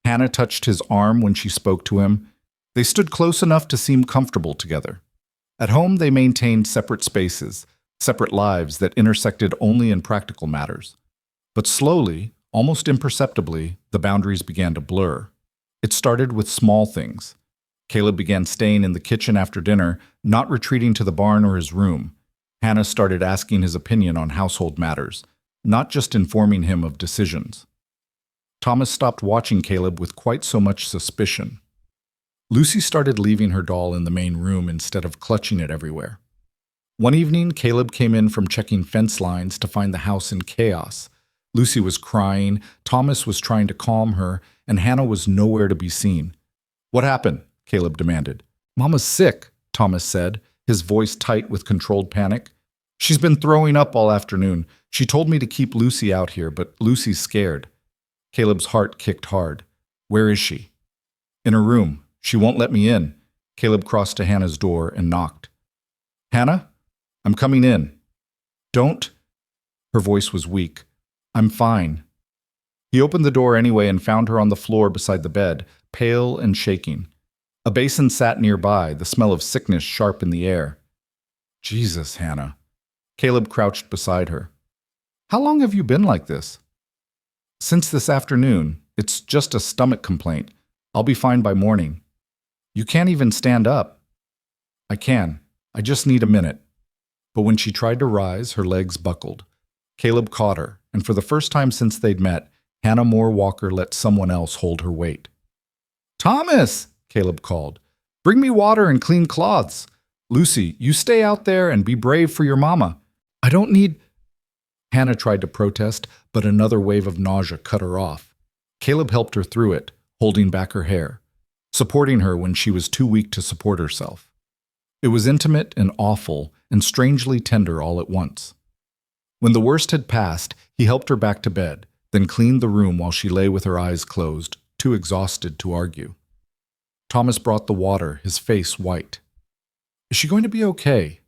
S1: Hannah touched his arm when she spoke to him. They stood close enough to seem comfortable together. At home, they maintained separate spaces, separate lives that intersected only in practical matters. But slowly, almost imperceptibly, the boundaries began to blur. It started with small things. Caleb began staying in the kitchen after dinner, not retreating to the barn or his room. Hannah started asking his opinion on household matters, not just informing him of decisions. Thomas stopped watching Caleb with quite so much suspicion. Lucy started leaving her doll in the main room instead of clutching it everywhere. One evening, Caleb came in from checking fence lines to find the house in chaos. Lucy was crying, Thomas was trying to calm her, and Hannah was nowhere to be seen. "What happened?" Caleb demanded. "Mama's sick," Thomas said, his voice tight with controlled panic. "She's been throwing up all afternoon. She told me to keep Lucy out here, but Lucy's scared." Caleb's heart kicked hard. "Where is she?" "In her room. She won't let me in." Caleb crossed to Hannah's door and knocked. "Hannah? I'm coming in." "Don't." Her voice was weak. "I'm fine." He opened the door anyway and found her on the floor beside the bed, pale and shaking. A basin sat nearby, the smell of sickness sharp in the air. "Jesus, Hannah." Caleb crouched beside her. "How long have you been like this?" "Since this afternoon. It's just a stomach complaint. I'll be fine by morning." You can't even stand up. I can. I just need a minute. But when she tried to rise, her legs buckled. Caleb caught her, and for the first time since they'd met, Hannah Moore Walker let someone else hold her weight. Thomas, Caleb called. Bring me water and clean cloths. Lucy, you stay out there and be brave for your mama. I don't need... Hannah tried to protest, but another wave of nausea cut her off. Caleb helped her through it, holding back her hair, supporting her when she was too weak to support herself. It was intimate and awful and strangely tender all at once. When the worst had passed, he helped her back to bed, then cleaned the room while she lay with her eyes closed, too exhausted to argue. Thomas brought the water, his face white. Is she going to be okay?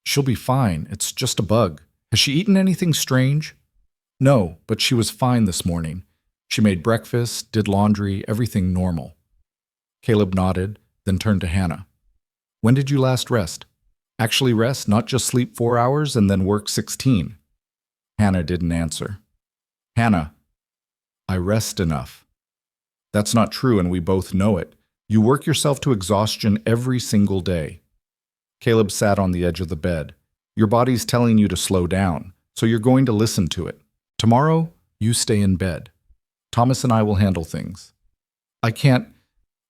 S1: She'll be fine. It's just a bug. Has she eaten anything strange? No, but she was fine this morning. She made breakfast, did laundry, everything normal. Caleb nodded, then turned to Hannah. When did you last rest? Actually rest, not just sleep 4 hours and then work 16. Hannah didn't answer. Hannah, I rest enough. That's not true, and we both know it. You work yourself to exhaustion every single day. Caleb sat on the edge of the bed. Your body's telling you to slow down, so you're going to listen to it. Tomorrow, you stay in bed. Thomas and I will handle things. I can't.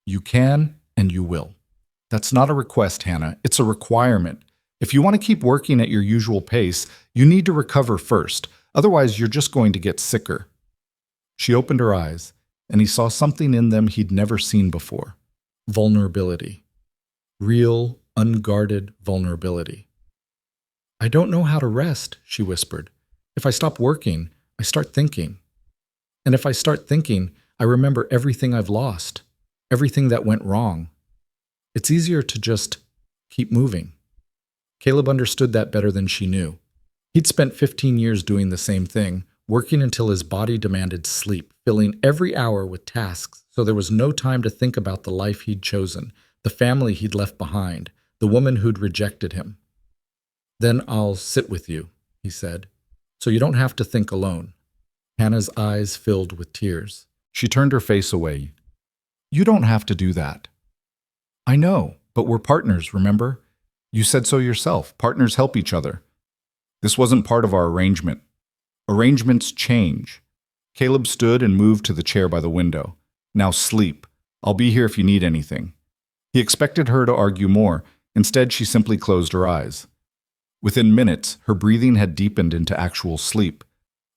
S1: You can, and you will. That's not a request, Hannah. It's a requirement. If you want to keep working at your usual pace, you need to recover first. Otherwise, you're just going to get sicker. She opened her eyes, and he saw something in them he'd never seen before. Vulnerability. Real, unguarded vulnerability. I don't know how to rest, she whispered. If I stop working, I start thinking. And if I start thinking, I remember everything I've lost, everything that went wrong. It's easier to just keep moving. Caleb understood that better than she knew. He'd spent 15 years doing the same thing, working until his body demanded sleep, filling every hour with tasks so there was no time to think about the life he'd chosen, the family he'd left behind, the woman who'd rejected him. Then I'll sit with you, he said, so you don't have to think alone. Hannah's eyes filled with tears. She turned her face away. You don't have to do that. I know, but we're partners, remember? You said so yourself. Partners help each other. This wasn't part of our arrangement. Arrangements change. Caleb stood and moved to the chair by the window. Now sleep. I'll be here if you need anything. He expected her to argue more. Instead, she simply closed her eyes. Within minutes, her breathing had deepened into actual sleep.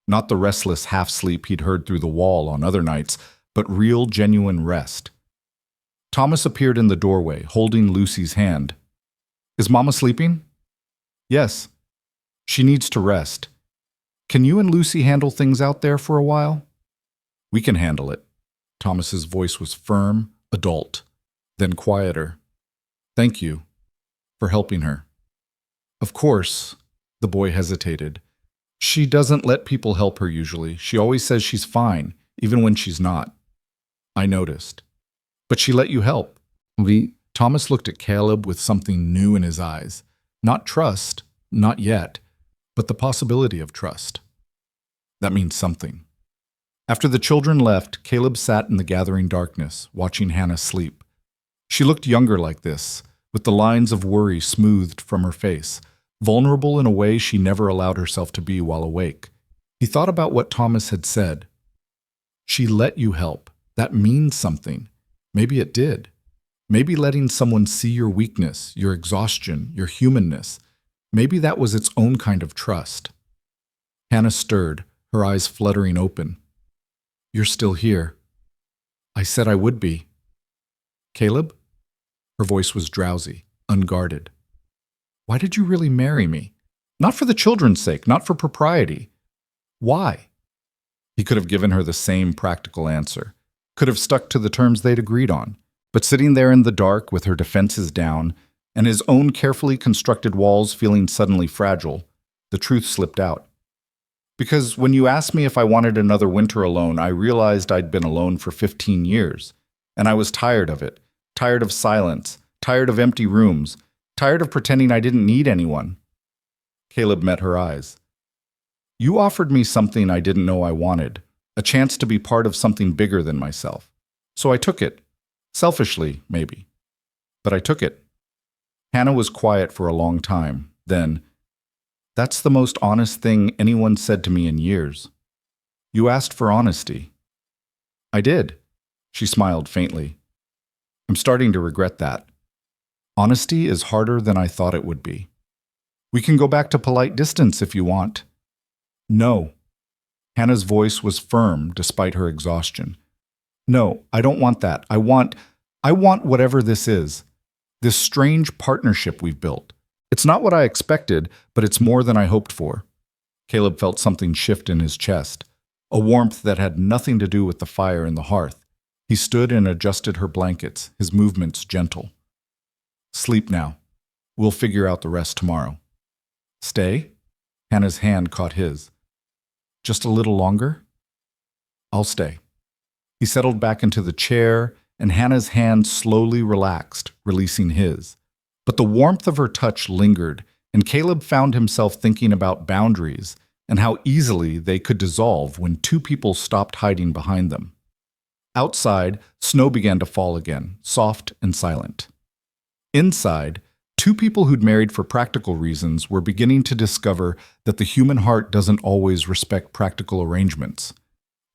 S1: Not the restless half-sleep he'd heard through the wall on other nights, but real, genuine rest. Thomas appeared in the doorway, holding Lucy's hand. Is Mama sleeping? Yes. She needs to rest. Can you and Lucy handle things out there for a while? We can handle it. Thomas's voice was firm, adult, then quieter. Thank you for helping her. Of course, the boy hesitated. She doesn't let people help her usually. She always says she's fine, even when she's not. I noticed. But she let you help. Thomas looked at Caleb with something new in his eyes. Not trust, not yet, but the possibility of trust. That means something. After the children left, Caleb sat in the gathering darkness, watching Hannah sleep. She looked younger like this, with the lines of worry smoothed from her face, vulnerable in a way she never allowed herself to be while awake. He thought about what Thomas had said. She let you help. That means something. Maybe it did. Maybe letting someone see your weakness, your exhaustion, your humanness. Maybe that was its own kind of trust. Hannah stirred, her eyes fluttering open. You're still here. I said I would be. Caleb? Her voice was drowsy, unguarded. Why did you really marry me? Not for the children's sake, not for propriety. Why? He could have given her the same practical answer, could have stuck to the terms they'd agreed on, but sitting there in the dark with her defenses down and his own carefully constructed walls feeling suddenly fragile, the truth slipped out. Because when you asked me if I wanted another winter alone, I realized I'd been alone for 15 years, and I was tired of it, tired of silence, tired of empty rooms, tired of pretending I didn't need anyone. Caleb met her eyes. You offered me something I didn't know I wanted, a chance to be part of something bigger than myself. So I took it. Selfishly, maybe. but I took it. Hannah was quiet for a long time. Then, "That's the most honest thing anyone said to me in years. You asked for honesty." "I did." She smiled faintly. "I'm starting to regret that. Honesty is harder than I thought it would be. We can go back to polite distance if you want." "No." Hannah's voice was firm despite her exhaustion. "No, I don't want that. I want whatever this is. This strange partnership we've built. It's not what I expected, but it's more than I hoped for." Caleb felt something shift in his chest, a warmth that had nothing to do with the fire in the hearth. He stood and adjusted her blankets, his movements gentle. "Sleep now. We'll figure out the rest tomorrow." "Stay?" Hannah's hand caught his. "Just a little longer?" "I'll stay." He settled back into the chair, and Hannah's hand slowly relaxed, releasing his. But the warmth of her touch lingered, and Caleb found himself thinking about boundaries and how easily they could dissolve when two people stopped hiding behind them. Outside, snow began to fall again, soft and silent. Inside, two people who'd married for practical reasons were beginning to discover that the human heart doesn't always respect practical arrangements.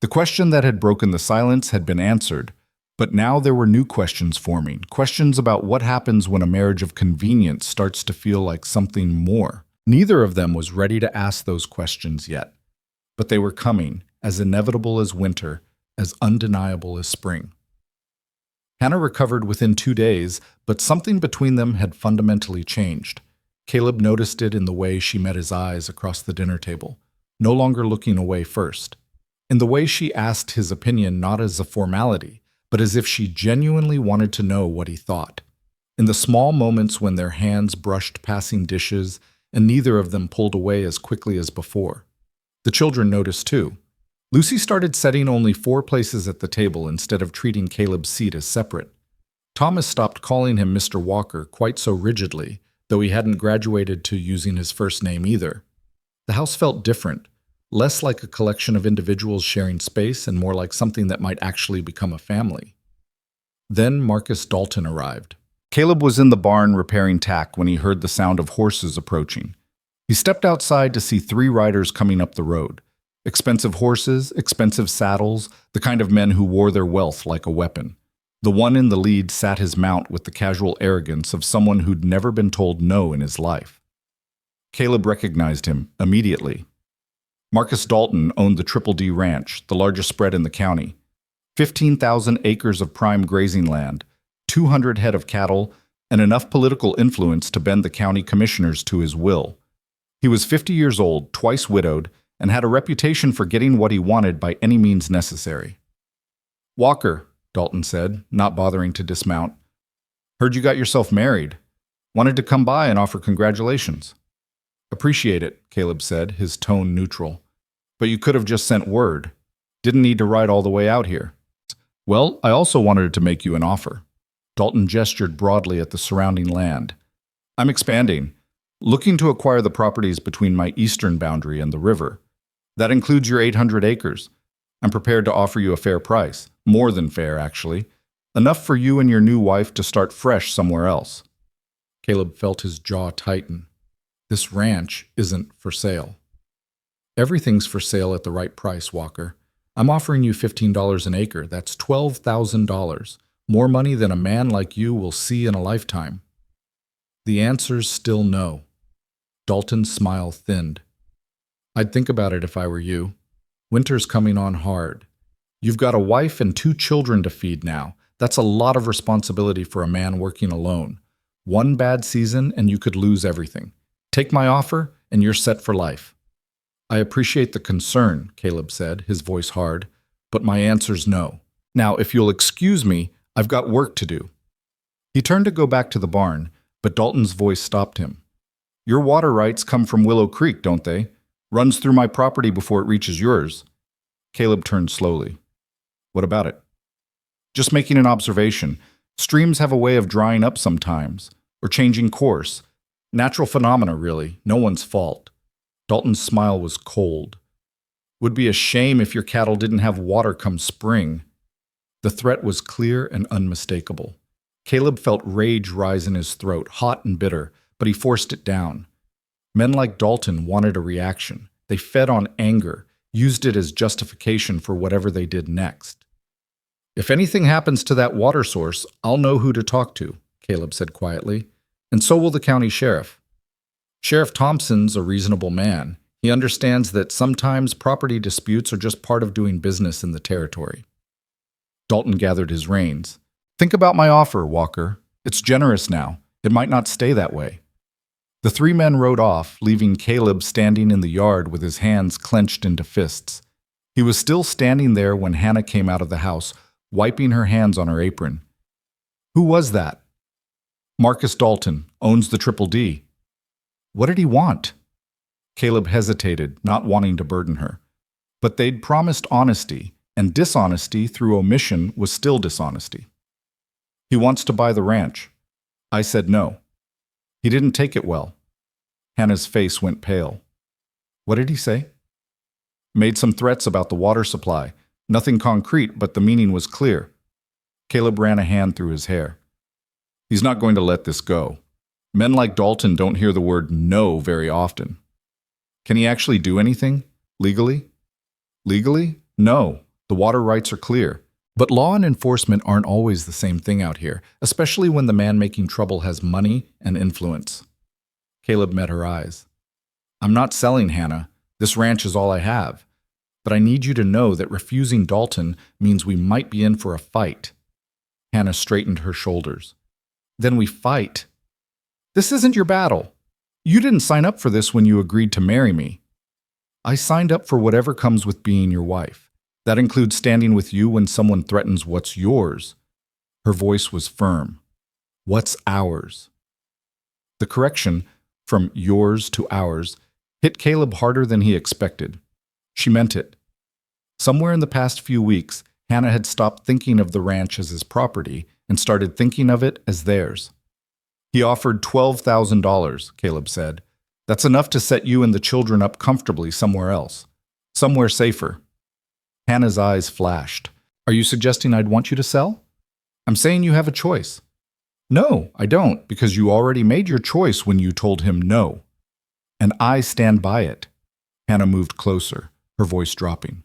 S1: The question that had broken the silence had been answered, but now there were new questions forming, questions about what happens when a marriage of convenience starts to feel like something more. Neither of them was ready to ask those questions yet, but they were coming, as inevitable as winter, as undeniable as spring. Hannah recovered within 2 days, but something between them had fundamentally changed. Caleb noticed it in the way she met his eyes across the dinner table, no longer looking away first. In the way she asked his opinion not as a formality, but as if she genuinely wanted to know what he thought. In the small moments when their hands brushed passing dishes and neither of them pulled away as quickly as before. The children noticed too. Lucy started setting only 4 places at the table instead of treating Caleb's seat as separate. Thomas stopped calling him Mr. Walker quite so rigidly, though he hadn't graduated to using his first name either. The house felt different, less like a collection of individuals sharing space and more like something that might actually become a family. Then Marcus Dalton arrived. Caleb was in the barn repairing tack when he heard the sound of horses approaching. He stepped outside to see 3 riders coming up the road. Expensive horses, expensive saddles, the kind of men who wore their wealth like a weapon. The one in the lead sat his mount with the casual arrogance of someone who'd never been told no in his life. Caleb recognized him immediately. Marcus Dalton owned the Triple D Ranch, the largest spread in the county. 15,000 acres of prime grazing land, 200 head of cattle, and enough political influence to bend the county commissioners to his will. He was 50 years old, twice widowed, and had a reputation for getting what he wanted by any means necessary. "Walker," Dalton said, not bothering to dismount. "Heard you got yourself married. Wanted to come by and offer congratulations." "Appreciate it," Caleb said, his tone neutral. "But you could have just sent word. Didn't need to ride all the way out here." "Well, I also wanted to make you an offer." Dalton gestured broadly at the surrounding land. "I'm expanding, looking to acquire the properties between my eastern boundary and the river. That includes your 800 acres. I'm prepared to offer you a fair price. More than fair, actually. Enough for you and your new wife to start fresh somewhere else." Caleb felt his jaw tighten. This ranch isn't for sale. "Everything's for sale at the right price, Walker. I'm offering you $15 an acre. That's $12,000. More money than a man like you will see in a lifetime." The answer's still no. Dalton's smile thinned. "I'd think about it if I were you. Winter's coming on hard. You've got a wife and 2 children to feed now. That's a lot of responsibility for a man working alone. One bad season and you could lose everything. Take my offer and you're set for life." "I appreciate the concern," Caleb said, his voice hard, "but my answer's no. Now, if you'll excuse me, I've got work to do." He turned to go back to the barn, but Dalton's voice stopped him. "Your water rights come from Willow Creek, don't they? Runs through my property before it reaches yours." Caleb turned slowly. "What about it?" "Just making an observation. Streams have a way of drying up sometimes, or changing course. Natural phenomena, really. No one's fault." Dalton's smile was cold. "Would be a shame if your cattle didn't have water come spring." The threat was clear and unmistakable. Caleb felt rage rise in his throat, hot and bitter, but he forced it down. Men like Dalton wanted a reaction. They fed on anger, used it as justification for whatever they did next. "If anything happens to that water source, I'll know who to talk to," Caleb said quietly, "and so will the county sheriff. Sheriff Thompson's a reasonable man. He understands that sometimes property disputes are just part of doing business in the territory." Dalton gathered his reins. "Think about my offer, Walker. It's generous now. It might not stay that way." The three men rode off, leaving Caleb standing in the yard with his hands clenched into fists. He was still standing there when Hannah came out of the house, wiping her hands on her apron. "Who was that?" "Marcus Dalton, owns the Triple D." "What did he want?" Caleb hesitated, not wanting to burden her. But they'd promised honesty, and dishonesty through omission was still dishonesty. "He wants to buy the ranch." I said no. "He didn't take it well." Hannah's face went pale. "What did he say?" "Made some threats about the water supply. Nothing concrete, but the meaning was clear." Caleb ran a hand through his hair. "He's not going to let this go. Men like Dalton don't hear the word no very often." "Can he actually do anything? Legally?" "Legally? No. The water rights are clear. But law and enforcement aren't always the same thing out here, especially when the man making trouble has money and influence." Caleb met her eyes. "I'm not selling, Hannah. This ranch is all I have. But I need you to know that refusing Dalton means we might be in for a fight." Hannah straightened her shoulders. "Then we fight." "This isn't your battle. You didn't sign up for this when you agreed to marry me." "I signed up for whatever comes with being your wife. That includes standing with you when someone threatens what's yours." Her voice was firm. "What's ours?" The correction, from yours to ours, hit Caleb harder than he expected. She meant it. Somewhere in the past few weeks, Hannah had stopped thinking of the ranch as his property and started thinking of it as theirs. "He offered $12,000, Caleb said. "That's enough to set you and the children up comfortably somewhere else. Somewhere safer." Hannah's eyes flashed. "Are you suggesting I'd want you to sell?" "I'm saying you have a choice." "No, I don't, because you already made your choice when you told him no. And I stand by it." Hannah moved closer, her voice dropping.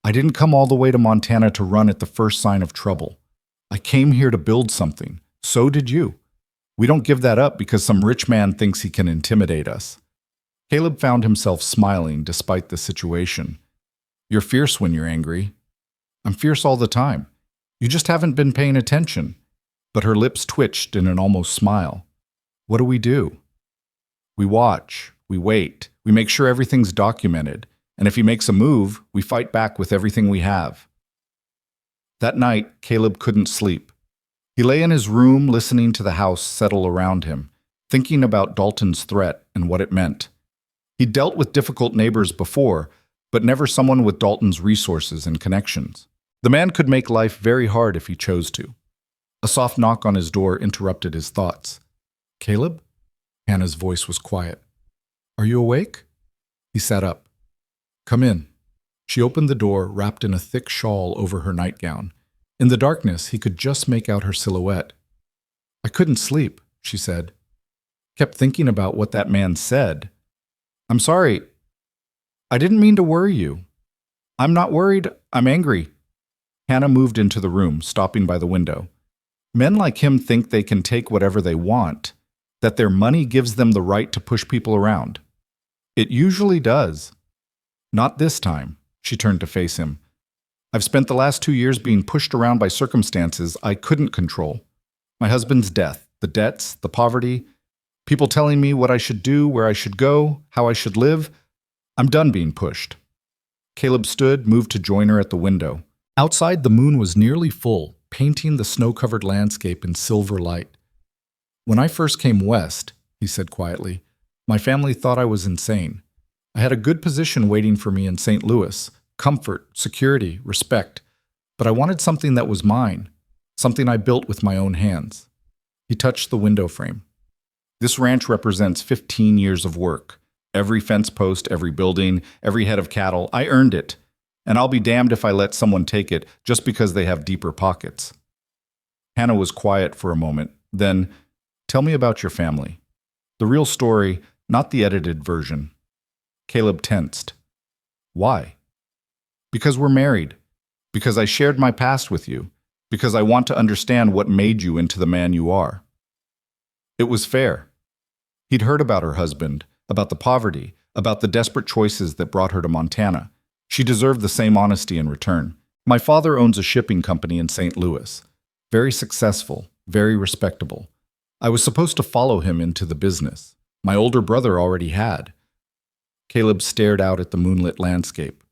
S1: "I didn't come all the way to Montana to run at the first sign of trouble. I came here to build something. So did you. We don't give that up because some rich man thinks he can intimidate us." Caleb found himself smiling despite the situation. "You're fierce when you're angry." "I'm fierce all the time. You just haven't been paying attention." But her lips twitched in an almost smile. "What do? We watch, we wait, we make sure everything's documented, and if he makes a move, we fight back with everything we have." That night, Caleb couldn't sleep. He lay in his room listening to the house settle around him, thinking about Dalton's threat and what it meant. He'd dealt with difficult neighbors before, but never someone with Dalton's resources and connections. The man could make life very hard if he chose to. A soft knock on his door interrupted his thoughts. "Caleb?" Hannah's voice was quiet. "Are you awake?" He sat up. "Come in." She opened the door, wrapped in a thick shawl over her nightgown. In the darkness, he could just make out her silhouette. "I couldn't sleep," she said. "Kept thinking about what that man said. I'm sorry. I didn't mean to worry you." "I'm not worried. I'm angry." Hannah moved into the room, stopping by the window. "Men like him think they can take whatever they want, that their money gives them the right to push people around. It usually does. Not this time." She turned to face him. "I've spent the last 2 years being pushed around by circumstances I couldn't control. My husband's death, the debts, the poverty, people telling me what I should do, where I should go, how I should live. I'm done being pushed." Caleb stood, moved to join her at the window. Outside, the moon was nearly full, painting the snow-covered landscape in silver light. "When I first came west," he said quietly, "my family thought I was insane. I had a good position waiting for me in St. Louis, comfort, security, respect, but I wanted something that was mine, something I built with my own hands." He touched the window frame. "This ranch represents 15 years of work. Every fence post, every building, every head of cattle, I earned it. And I'll be damned if I let someone take it just because they have deeper pockets." Hannah was quiet for a moment. Then, tell me about your family. The real story, not the edited version. Caleb tensed. Why? Because we're married. Because I shared my past with you. Because I want to understand what made you into the man you are. It was fair. He'd heard about her husband, about the poverty, about the desperate choices that brought her to Montana. She deserved the same honesty in return. My father owns a shipping company in St. Louis. Very successful, very respectable. I was supposed to follow him into the business. My older brother already had. Caleb stared out at the moonlit landscape.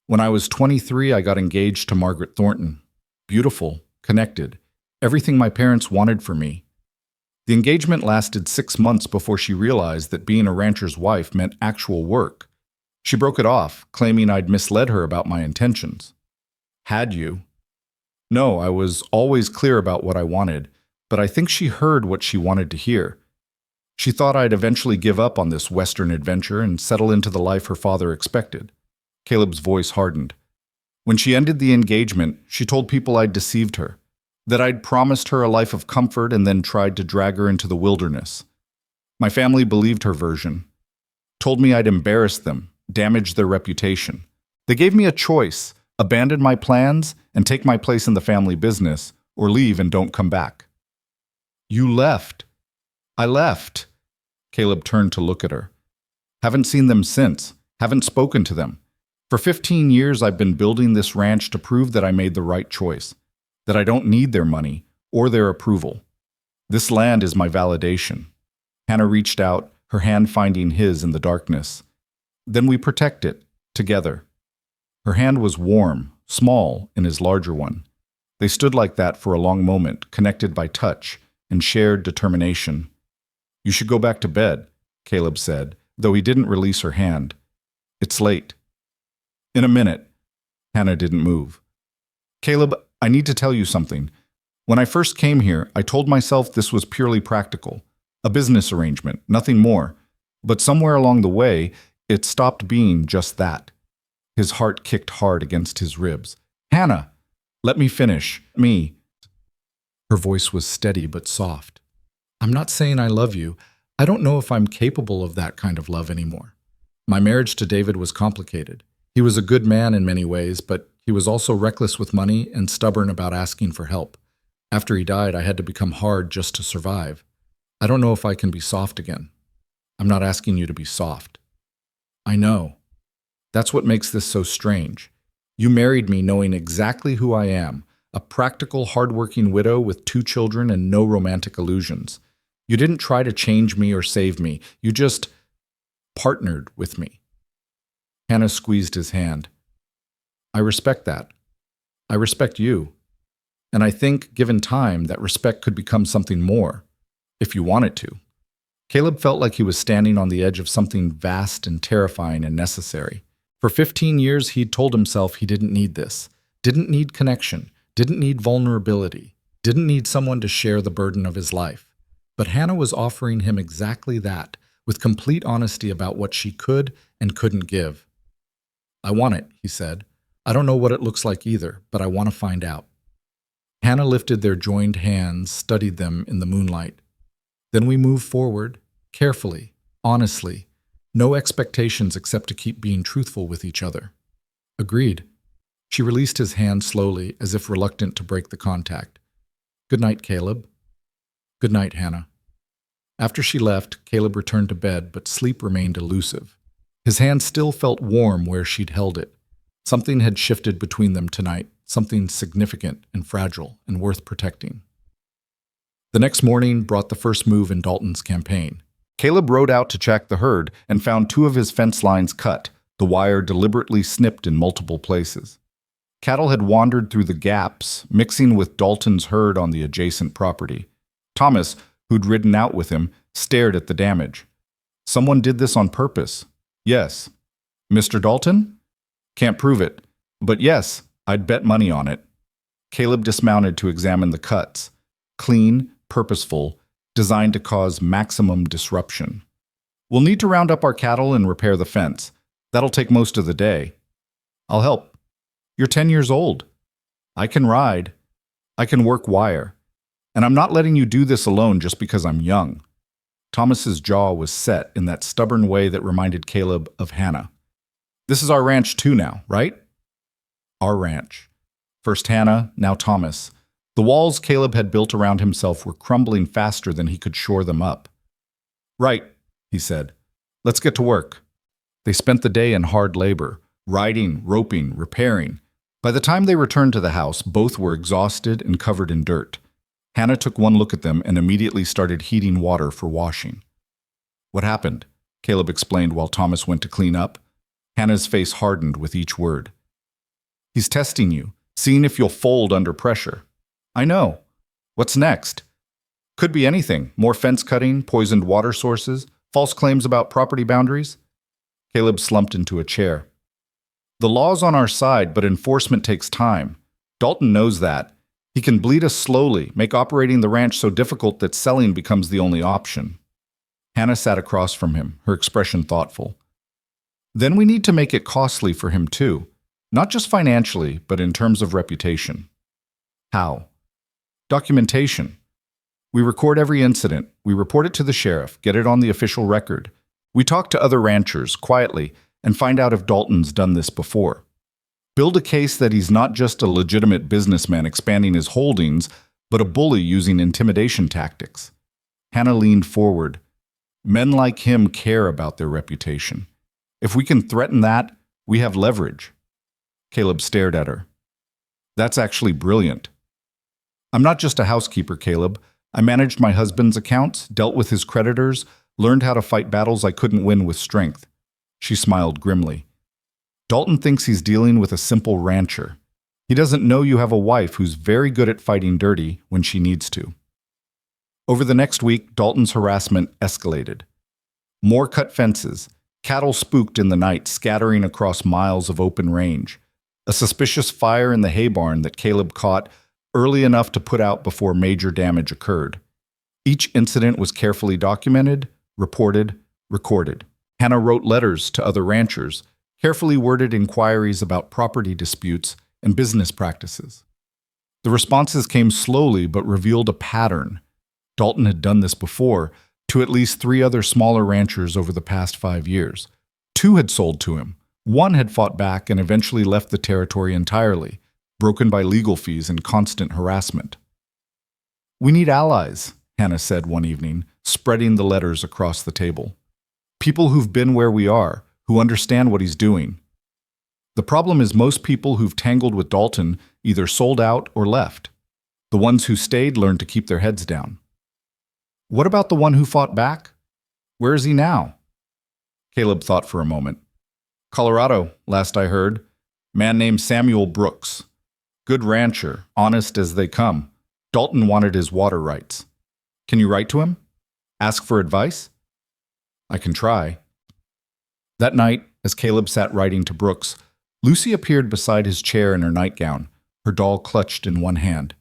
S1: When I was 23, I got engaged to Margaret Thornton. Beautiful, connected, everything my parents wanted for me. The engagement lasted 6 months before she realized that being a rancher's wife meant actual work. She broke it off, claiming I'd misled her about my intentions. Had you? No, I was always clear about what I wanted, but I think she heard what she wanted to hear. She thought I'd eventually give up on this Western adventure and settle into the life her father expected. Caleb's voice hardened. When she ended the engagement, she told people I'd deceived her, that I'd promised her a life of comfort and then tried to drag her into the wilderness. My family believed her version, told me I'd embarrassed them, damaged their reputation. They gave me a choice: abandon my plans and take my place in the family business, or leave and don't come back. You left. I left. Caleb turned to look at her. Haven't seen them since, haven't spoken to them. For 15 years, I've been building this ranch to prove that I made the right choice, that I don't need their money or their approval. This land is my validation. Hannah reached out, her hand finding his in the darkness. Then we protect it, together. Her hand was warm, small in his larger one. They stood like that for a long moment, connected by touch and shared determination. You should go back to bed, Caleb said, though he didn't release her hand. It's late. In a minute. Hannah didn't move. Caleb, I need to tell you something. When I first came here, I told myself this was purely practical, a business arrangement, nothing more. But somewhere along the way, it stopped being just that. His heart kicked hard against his ribs. Hannah, let me finish. Me. Her voice was steady but soft. I'm not saying I love you. I don't know if I'm capable of that kind of love anymore. My marriage to David was complicated. He was a good man in many ways, but he was also reckless with money and stubborn about asking for help. After he died, I had to become hard just to survive. I don't know if I can be soft again. I'm not asking you to be soft. I know. That's what makes this so strange. You married me knowing exactly who I am, a practical, hardworking widow with 2 children and no romantic illusions. You didn't try to change me or save me. You just partnered with me. Hannah squeezed his hand. I respect that. I respect you. And I think, given time, that respect could become something more, if you want it to. Caleb felt like he was standing on the edge of something vast and terrifying and necessary. For 15 years, he'd told himself he didn't need this, didn't need connection, didn't need vulnerability, didn't need someone to share the burden of his life. But Hannah was offering him exactly that, with complete honesty about what she could and couldn't give. I want it, he said. I don't know what it looks like either, but I want to find out. Hannah lifted their joined hands, studied them in the moonlight. Then we moved forward, carefully, honestly, no expectations except to keep being truthful with each other. Agreed. She released his hand slowly, as if reluctant to break the contact. Good night, Caleb. Good night, Hannah. After she left, Caleb returned to bed, but sleep remained elusive. His hand still felt warm where she'd held it. Something had shifted between them tonight, something significant and fragile and worth protecting. The next morning brought the first move in Dalton's campaign. Caleb rode out to check the herd and found 2 of his fence lines cut, the wire deliberately snipped in multiple places. Cattle had wandered through the gaps, mixing with Dalton's herd on the adjacent property. Thomas, who'd ridden out with him, stared at the damage. Someone did this on purpose. Yes. Mr. Dalton? Can't prove it. But yes, I'd bet money on it. Caleb dismounted to examine the cuts. Clean, purposeful, designed to cause maximum disruption. We'll need to round up our cattle and repair the fence. That'll take most of the day. I'll help. You're 10 years old. I can ride. I can work wire. And I'm not letting you do this alone just because I'm young. Thomas's jaw was set in that stubborn way that reminded Caleb of Hannah. This is our ranch too now, right? Our ranch. First Hannah, now Thomas. The walls Caleb had built around himself were crumbling faster than he could shore them up. Right, he said. Let's get to work. They spent the day in hard labor, riding, roping, repairing. By the time they returned to the house, both were exhausted and covered in dirt. Hannah took one look at them and immediately started heating water for washing. What happened? Caleb explained while Thomas went to clean up. Hannah's face hardened with each word. He's testing you, seeing if you'll fold under pressure. I know. What's next? Could be anything. More fence cutting, poisoned water sources, false claims about property boundaries. Caleb slumped into a chair. The law's on our side, but enforcement takes time. Dalton knows that. He can bleed us slowly, make operating the ranch so difficult that selling becomes the only option. Hannah sat across from him, her expression thoughtful. Then we need to make it costly for him too, not just financially, but in terms of reputation. How? Documentation. We record every incident, we report it to the sheriff, get it on the official record. We talk to other ranchers, quietly, and find out if Dalton's done this before. Build a case that he's not just a legitimate businessman expanding his holdings, but a bully using intimidation tactics. Hannah leaned forward. Men like him care about their reputation. If we can threaten that, we have leverage. Caleb stared at her. That's actually brilliant. I'm not just a housekeeper, Caleb. I managed my husband's accounts, dealt with his creditors, learned how to fight battles I couldn't win with strength. She smiled grimly. Dalton thinks he's dealing with a simple rancher. He doesn't know you have a wife who's very good at fighting dirty when she needs to. Over the next week, Dalton's harassment escalated. More cut fences, cattle spooked in the night scattering across miles of open range, a suspicious fire in the hay barn that Caleb caught early enough to put out before major damage occurred. Each incident was carefully documented, reported, recorded. Hannah wrote letters to other ranchers, carefully worded inquiries about property disputes and business practices. The responses came slowly but revealed a pattern. Dalton had done this before to at least 3 other smaller ranchers over the past 5 years. 2 had sold to him. 1 had fought back and eventually left the territory entirely, broken by legal fees and constant harassment. We need allies, Hannah said one evening, spreading the letters across the table. People who've been where we are, who understand what he's doing. The problem is most people who've tangled with Dalton either sold out or left. The ones who stayed learned to keep their heads down. What about the one who fought back? Where is he now? Caleb thought for a moment. Colorado, last I heard. Man named Samuel Brooks. Good rancher, honest as they come. Dalton wanted his water rights. Can you write to him? Ask for advice? I can try. That night, as Caleb sat writing to Brooks, Lucy appeared beside his chair in her nightgown, her doll clutched in one hand.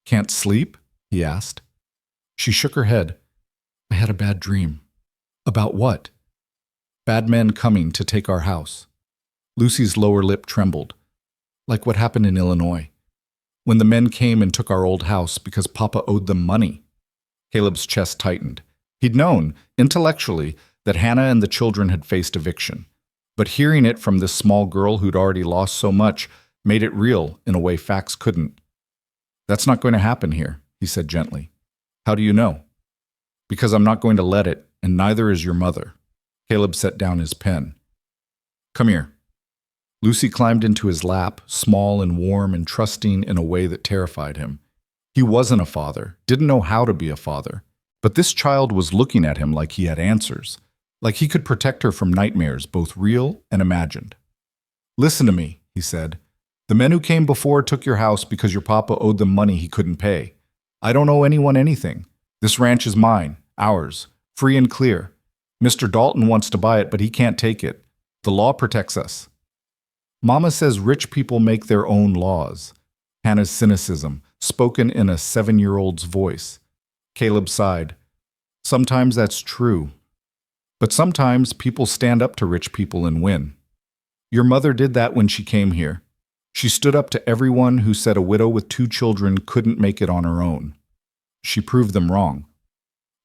S1: Can't sleep? He asked. She shook her head. I had a bad dream. About what? Bad men coming to take our house. Lucy's lower lip trembled. Like what happened in Illinois. When the men came and took our old house because Papa owed them money. Caleb's chest tightened. He'd known, intellectually, that Hannah and the children had faced eviction. But hearing it from this small girl who'd already lost so much made it real in a way facts couldn't. That's not going to happen here, he said gently. How do you know? Because I'm not going to let it, and neither is your mother. Caleb set down his pen. Come here. Lucy climbed into his lap, small and warm and trusting in a way that terrified him. He wasn't a father, didn't know how to be a father. But this child was looking at him like he had answers, like he could protect her from nightmares, both real and imagined. Listen to me, he said. The men who came before took your house because your papa owed them money he couldn't pay. I don't owe anyone anything. This ranch is mine, ours, free and clear. Mr. Dalton wants to buy it, but he can't take it. The law protects us. Mama says rich people make their own laws. Hannah's cynicism, spoken in a 7-year-old's voice. Caleb sighed. Sometimes that's true. But sometimes people stand up to rich people and win. Your mother did that when she came here. She stood up to everyone who said a widow with 2 children couldn't make it on her own. She proved them wrong.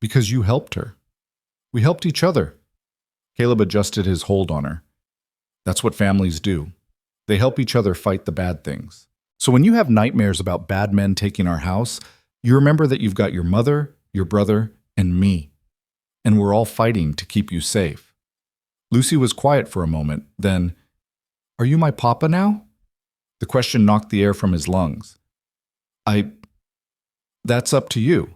S1: Because you helped her. We helped each other. Caleb adjusted his hold on her. That's what families do. They help each other fight the bad things. So when you have nightmares about bad men taking our house, you remember that you've got your mother, your brother, and me. And we're all fighting to keep you safe. Lucy was quiet for a moment, then, "Are you my papa now?" The question knocked the air from his lungs. That's up to you.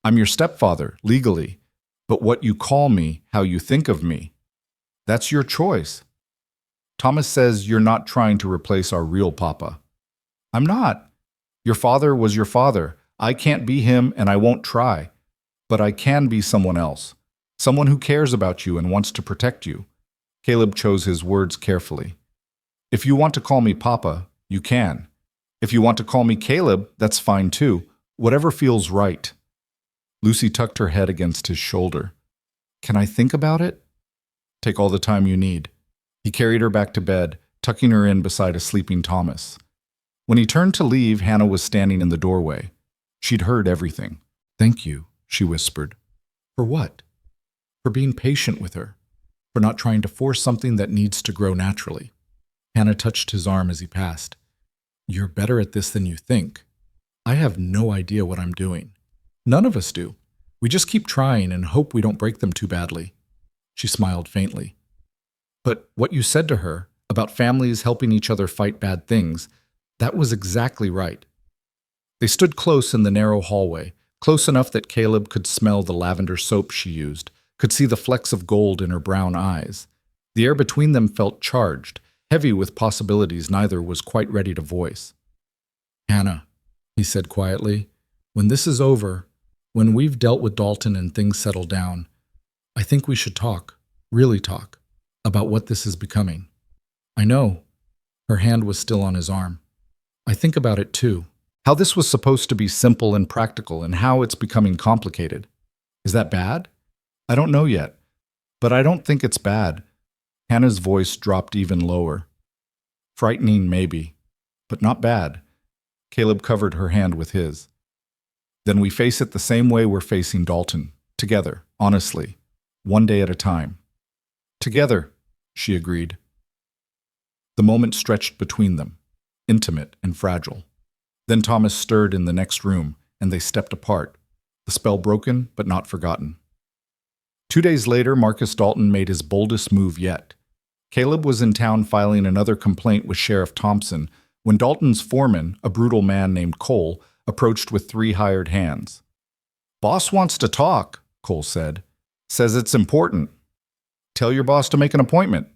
S1: I'm your stepfather, legally, but what you call me, how you think of me, that's your choice. Thomas says you're not trying to replace our real papa. I'm not. Your father was your father. I can't be him and I won't try. But I can be someone else. Someone who cares about you and wants to protect you. Caleb chose his words carefully. If you want to call me Papa, you can. If you want to call me Caleb, that's fine too. Whatever feels right. Lucy tucked her head against his shoulder. Can I think about it? Take all the time you need. He carried her back to bed, tucking her in beside a sleeping Thomas. When he turned to leave, Hannah was standing in the doorway. She'd heard everything. Thank you, she whispered. For what? For being patient with her. For not trying to force something that needs to grow naturally. Hannah touched his arm as he passed. You're better at this than you think. I have no idea what I'm doing. None of us do. We just keep trying and hope we don't break them too badly. She smiled faintly. But what you said to her about families helping each other fight bad things, that was exactly right. They stood close in the narrow hallway, close enough that Caleb could smell the lavender soap she used, could see the flecks of gold in her brown eyes. The air between them felt charged, heavy with possibilities neither was quite ready to voice. Hannah, he said quietly, when this is over, when we've dealt with Dalton and things settle down, I think we should talk, really talk, about what this is becoming. I know. Her hand was still on his arm. I think about it too. How this was supposed to be simple and practical and how it's becoming complicated. Is that bad? I don't know yet, but I don't think it's bad. Hannah's voice dropped even lower. Frightening, maybe, but not bad. Caleb covered her hand with his. Then we face it the same way we're facing Dalton, together, honestly, one day at a time. Together, she agreed. The moment stretched between them, intimate and fragile. Then Thomas stirred in the next room, and they stepped apart, the spell broken but not forgotten. 2 days later, Marcus Dalton made his boldest move yet. Caleb was in town filing another complaint with Sheriff Thompson when Dalton's foreman, a brutal man named Cole, approached with 3 hired hands. Boss wants to talk, Cole said. Says it's important. Tell your boss to make an appointment.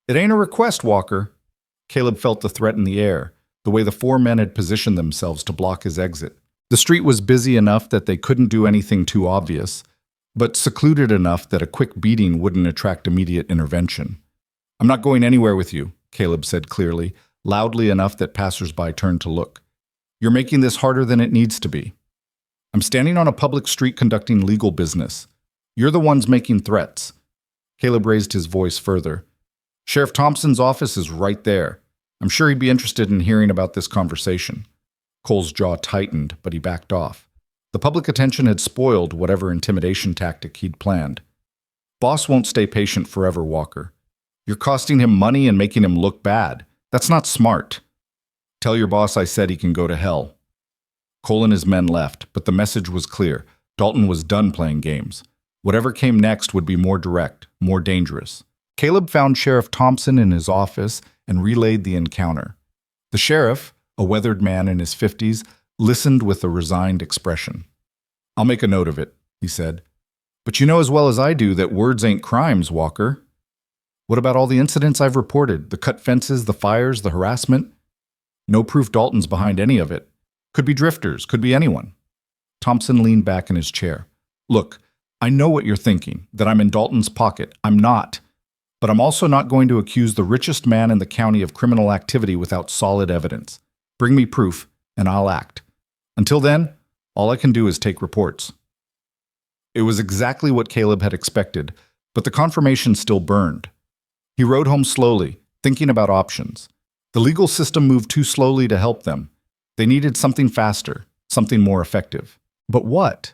S1: It ain't a request, Walker. Caleb felt the threat in the air, the way the 4 men had positioned themselves to block his exit. The street was busy enough that they couldn't do anything too obvious, but secluded enough that a quick beating wouldn't attract immediate intervention. I'm not going anywhere with you, Caleb said clearly, loudly enough that passers-by turned to look. You're making this harder than it needs to be. I'm standing on a public street conducting legal business. You're the ones making threats. Caleb raised his voice further. Sheriff Thompson's office is right there. I'm sure he'd be interested in hearing about this conversation. Cole's jaw tightened, but he backed off. The public attention had spoiled whatever intimidation tactic he'd planned. Boss won't stay patient forever, Walker. You're costing him money and making him look bad. That's not smart. Tell your boss I said he can go to hell. Cole and his men left, but the message was clear. Dalton was done playing games. Whatever came next would be more direct, more dangerous. Caleb found Sheriff Thompson in his office and relayed the encounter. The sheriff, a weathered man in his 50s, listened with a resigned expression. I'll make a note of it, he said. But you know as well as I do that words ain't crimes, Walker. What about all the incidents I've reported? The cut fences, the fires, the harassment? No proof Dalton's behind any of it. Could be drifters, could be anyone. Thompson leaned back in his chair. Look, I know what you're thinking, that I'm in Dalton's pocket. I'm not. But I'm also not going to accuse the richest man in the county of criminal activity without solid evidence. Bring me proof, and I'll act. Until then, all I can do is take reports. It was exactly what Caleb had expected, but the confirmation still burned. He rode home slowly, thinking about options. The legal system moved too slowly to help them. They needed something faster, something more effective. But what?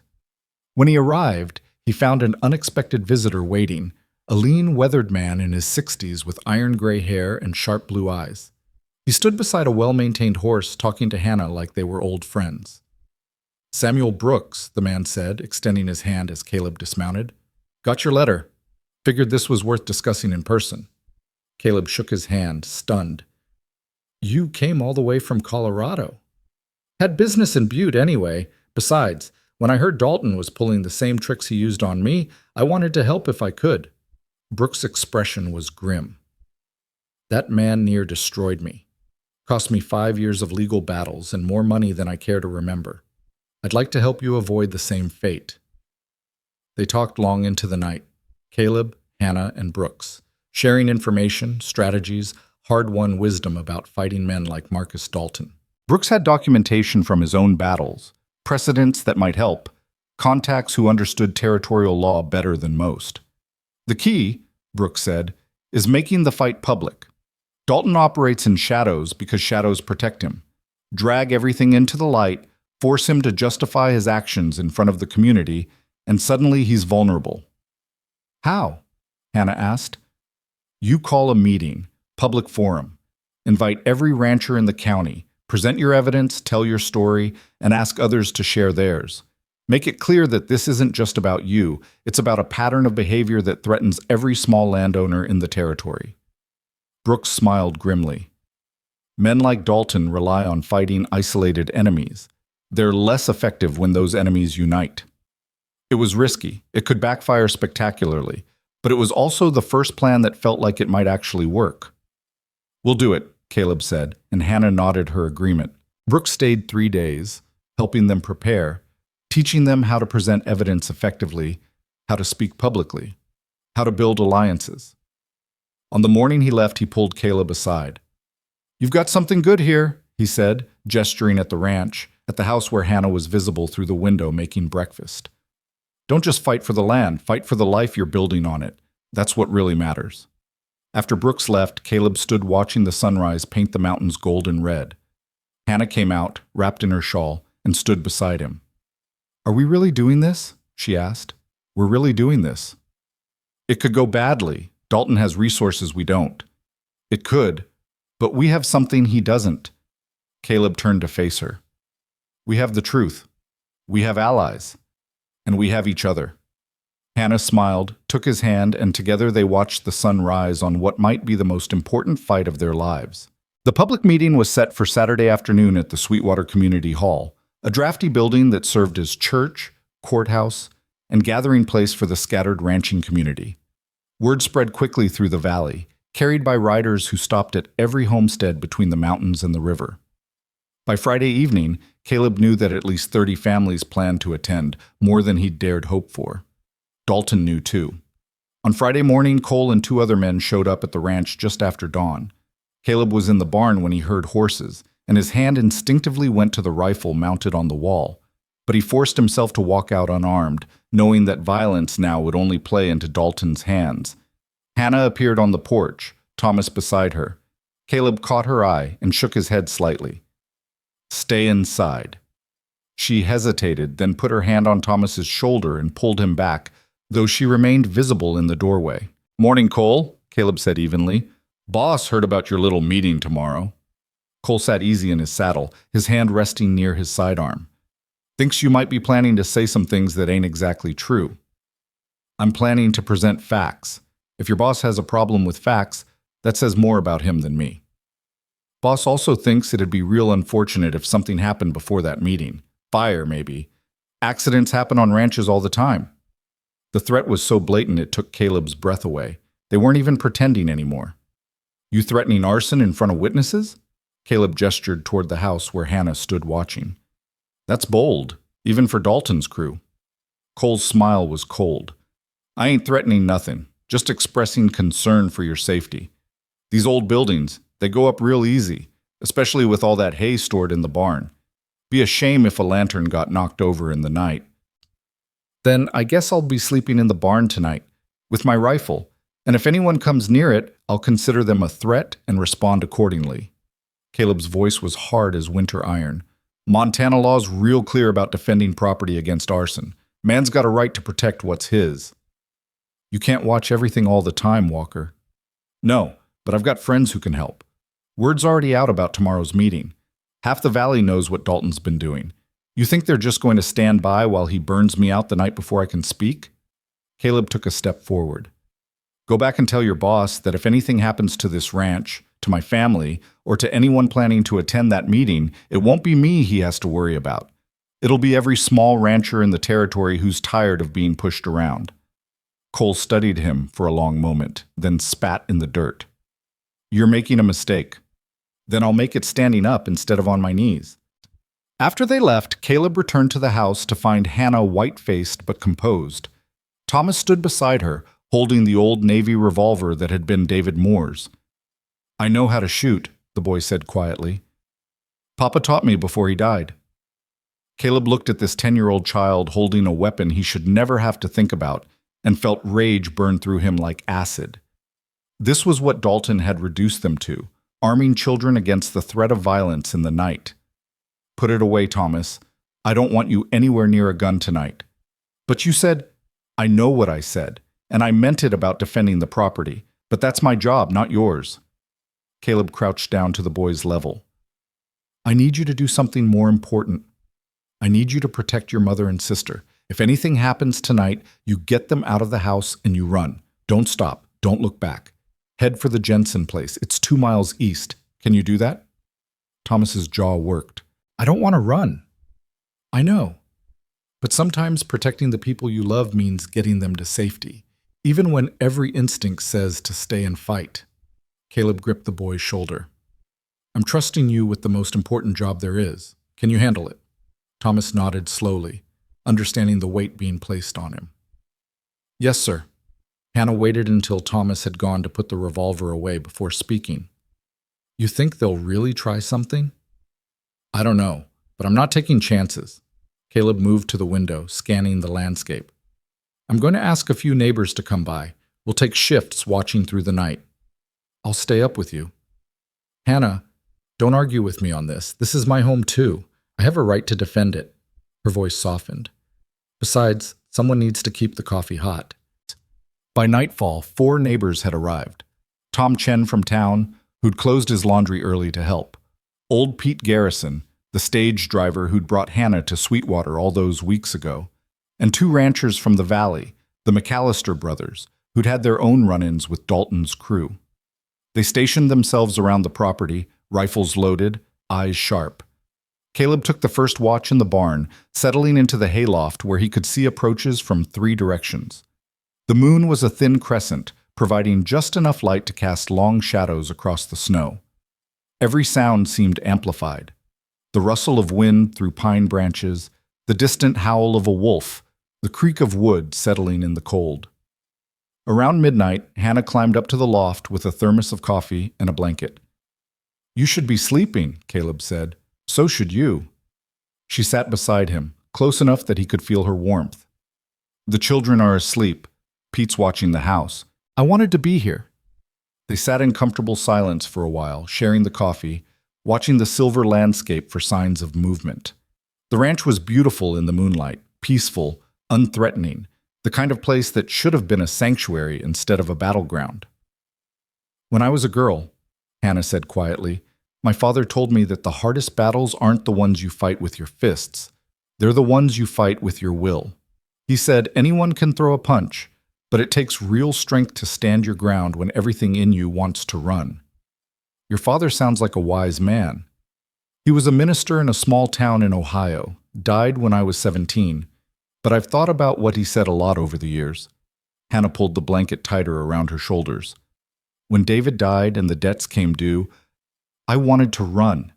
S1: When he arrived, he found an unexpected visitor waiting, a lean, weathered man in his 60s with iron gray hair and sharp blue eyes. He stood beside a well-maintained horse, talking to Hannah like they were old friends. "Samuel Brooks," the man said, extending his hand as Caleb dismounted. "Got your letter. Figured this was worth discussing in person." Caleb shook his hand, stunned. "You came all the way from Colorado." "Had business in Butte anyway. Besides, when I heard Dalton was pulling the same tricks he used on me, I wanted to help if I could." Brooks' expression was grim. "That man near destroyed me. Cost me 5 years of legal battles and more money than I care to remember. I'd like to help you avoid the same fate." They talked long into the night, Caleb, Hannah, and Brooks, sharing information, strategies, hard-won wisdom about fighting men like Marcus Dalton. Brooks had documentation from his own battles, precedents that might help, contacts who understood territorial law better than most. "The key," Brooks said, "is making the fight public. Dalton operates in shadows because shadows protect him. Drag everything into the light, force him to justify his actions in front of the community, and suddenly he's vulnerable." "How?" Hannah asked. "You call a meeting, public forum. Invite every rancher in the county, present your evidence, tell your story, and ask others to share theirs. Make it clear that this isn't just about you, it's about a pattern of behavior that threatens every small landowner in the territory." Brooks smiled grimly. "Men like Dalton rely on fighting isolated enemies. They're less effective when those enemies unite." It was risky. It could backfire spectacularly, but it was also the first plan that felt like it might actually work. "We'll do it," Caleb said, and Hannah nodded her agreement. Brooks stayed 3 days, helping them prepare, teaching them how to present evidence effectively, how to speak publicly, how to build alliances. On the morning he left, he pulled Caleb aside. "You've got something good here," he said, gesturing at the ranch, at the house where Hannah was visible through the window making breakfast. "Don't just fight for the land, fight for the life you're building on it. That's what really matters." After Brooks left, Caleb stood watching the sunrise paint the mountains golden red. Hannah came out, wrapped in her shawl, and stood beside him. "Are we really doing this?" she asked. "We're really doing this." "It could go badly. Dalton has resources we don't." "It could, but we have something he doesn't." Caleb turned to face her. "We have the truth. We have allies. And we have each other." Hannah smiled, took his hand, and together they watched the sun rise on what might be the most important fight of their lives. The public meeting was set for Saturday afternoon at the Sweetwater Community Hall, a drafty building that served as church, courthouse, and gathering place for the scattered ranching community. Word spread quickly through the valley, carried by riders who stopped at every homestead between the mountains and the river. By Friday evening, Caleb knew that at least 30 families planned to attend, more than he'd dared hope for. Dalton knew too. On Friday morning, Cole and 2 other men showed up at the ranch just after dawn. Caleb was in the barn when he heard horses, and his hand instinctively went to the rifle mounted on the wall. But he forced himself to walk out unarmed, knowing that violence now would only play into Dalton's hands. Hannah appeared on the porch, Thomas beside her. Caleb caught her eye and shook his head slightly. "Stay inside." She hesitated, then put her hand on Thomas's shoulder and pulled him back, though she remained visible in the doorway. "Morning, Cole," Caleb said evenly. "Boss heard about your little meeting tomorrow." Cole sat easy in his saddle, his hand resting near his sidearm. "Thinks you might be planning to say some things that ain't exactly true." "I'm planning to present facts. If your boss has a problem with facts, that says more about him than me." "Boss also thinks it'd be real unfortunate if something happened before that meeting. Fire, maybe. Accidents happen on ranches all the time." The threat was so blatant it took Caleb's breath away. They weren't even pretending anymore. "You threatening arson in front of witnesses?" Caleb gestured toward the house where Hannah stood watching. "That's bold, even for Dalton's crew." Cole's smile was cold. "I ain't threatening nothing, just expressing concern for your safety. These old buildings, they go up real easy, especially with all that hay stored in the barn. Be a shame if a lantern got knocked over in the night." "Then I guess I'll be sleeping in the barn tonight, with my rifle, and if anyone comes near it, I'll consider them a threat and respond accordingly." Caleb's voice was hard as winter iron. Montana law's real clear about defending property against arson. Man's got a right to protect what's his. You can't watch everything all the time, Walker. No, but I've got friends who can help. Word's already out about tomorrow's meeting. Half the valley knows what Dalton's been doing. You think they're just going to stand by while he burns me out the night before I can speak? Caleb took a step forward. Go back and tell your boss that if anything happens to this ranch, to my family, or to anyone planning to attend that meeting, it won't be me he has to worry about. It'll be every small rancher in the territory who's tired of being pushed around. Cole studied him for a long moment, then spat in the dirt. You're making a mistake. Then I'll make it standing up instead of on my knees. After they left, Caleb returned to the house to find Hannah white-faced but composed. Thomas stood beside her, holding the old Navy revolver that had been David Moore's. I know how to shoot, the boy said quietly. Papa taught me before he died. Caleb looked at this 10-year-old child holding a weapon he should never have to think about and felt rage burn through him like acid. This was what Dalton had reduced them to, arming children against the threat of violence in the night. Put it away, Thomas. I don't want you anywhere near a gun tonight. But you said, I know what I said, and I meant it about defending the property, but that's my job, not yours. Caleb crouched down to the boy's level. I need you to do something more important. I need you to protect your mother and sister. If anything happens tonight, you get them out of the house and you run. Don't stop. Don't look back. Head for the Jensen place. It's 2 miles east. Can you do that? Thomas's jaw worked. I don't want to run. I know. But sometimes protecting the people you love means getting them to safety, even when every instinct says to stay and fight. Caleb gripped the boy's shoulder. I'm trusting you with the most important job there is. Can you handle it? Thomas nodded slowly, understanding the weight being placed on him. Yes, sir. Hannah waited until Thomas had gone to put the revolver away before speaking. You think they'll really try something? I don't know, but I'm not taking chances. Caleb moved to the window, scanning the landscape. I'm going to ask a few neighbors to come by. We'll take shifts watching through the night. I'll stay up with you. Hannah, don't argue with me on this. This is my home too. I have a right to defend it. Her voice softened. Besides, someone needs to keep the coffee hot. By nightfall, 4 neighbors had arrived. Tom Chen from town, who'd closed his laundry early to help. Old Pete Garrison, the stage driver who'd brought Hannah to Sweetwater all those weeks ago. And 2 ranchers from the valley, the McAllister brothers, who'd had their own run-ins with Dalton's crew. They stationed themselves around the property, rifles loaded, eyes sharp. Caleb took the first watch in the barn, settling into the hayloft where he could see approaches from 3 directions. The moon was a thin crescent, providing just enough light to cast long shadows across the snow. Every sound seemed amplified. The rustle of wind through pine branches, the distant howl of a wolf, the creak of wood settling in the cold. Around midnight, Hannah climbed up to the loft with a thermos of coffee and a blanket. You should be sleeping, Caleb said. So should you. She sat beside him, close enough that he could feel her warmth. The children are asleep. Pete's watching the house. I wanted to be here. They sat in comfortable silence for a while, sharing the coffee, watching the silver landscape for signs of movement. The ranch was beautiful in the moonlight, peaceful, unthreatening, the kind of place that should have been a sanctuary instead of a battleground. When I was a girl, Hannah said quietly, my father told me that the hardest battles aren't the ones you fight with your fists. They're the ones you fight with your will. He said anyone can throw a punch, but it takes real strength to stand your ground when everything in you wants to run. Your father sounds like a wise man. He was a minister in a small town in Ohio, died when I was 17, but I've thought about what he said a lot over the years. Hannah pulled the blanket tighter around her shoulders. When David died and the debts came due, I wanted to run.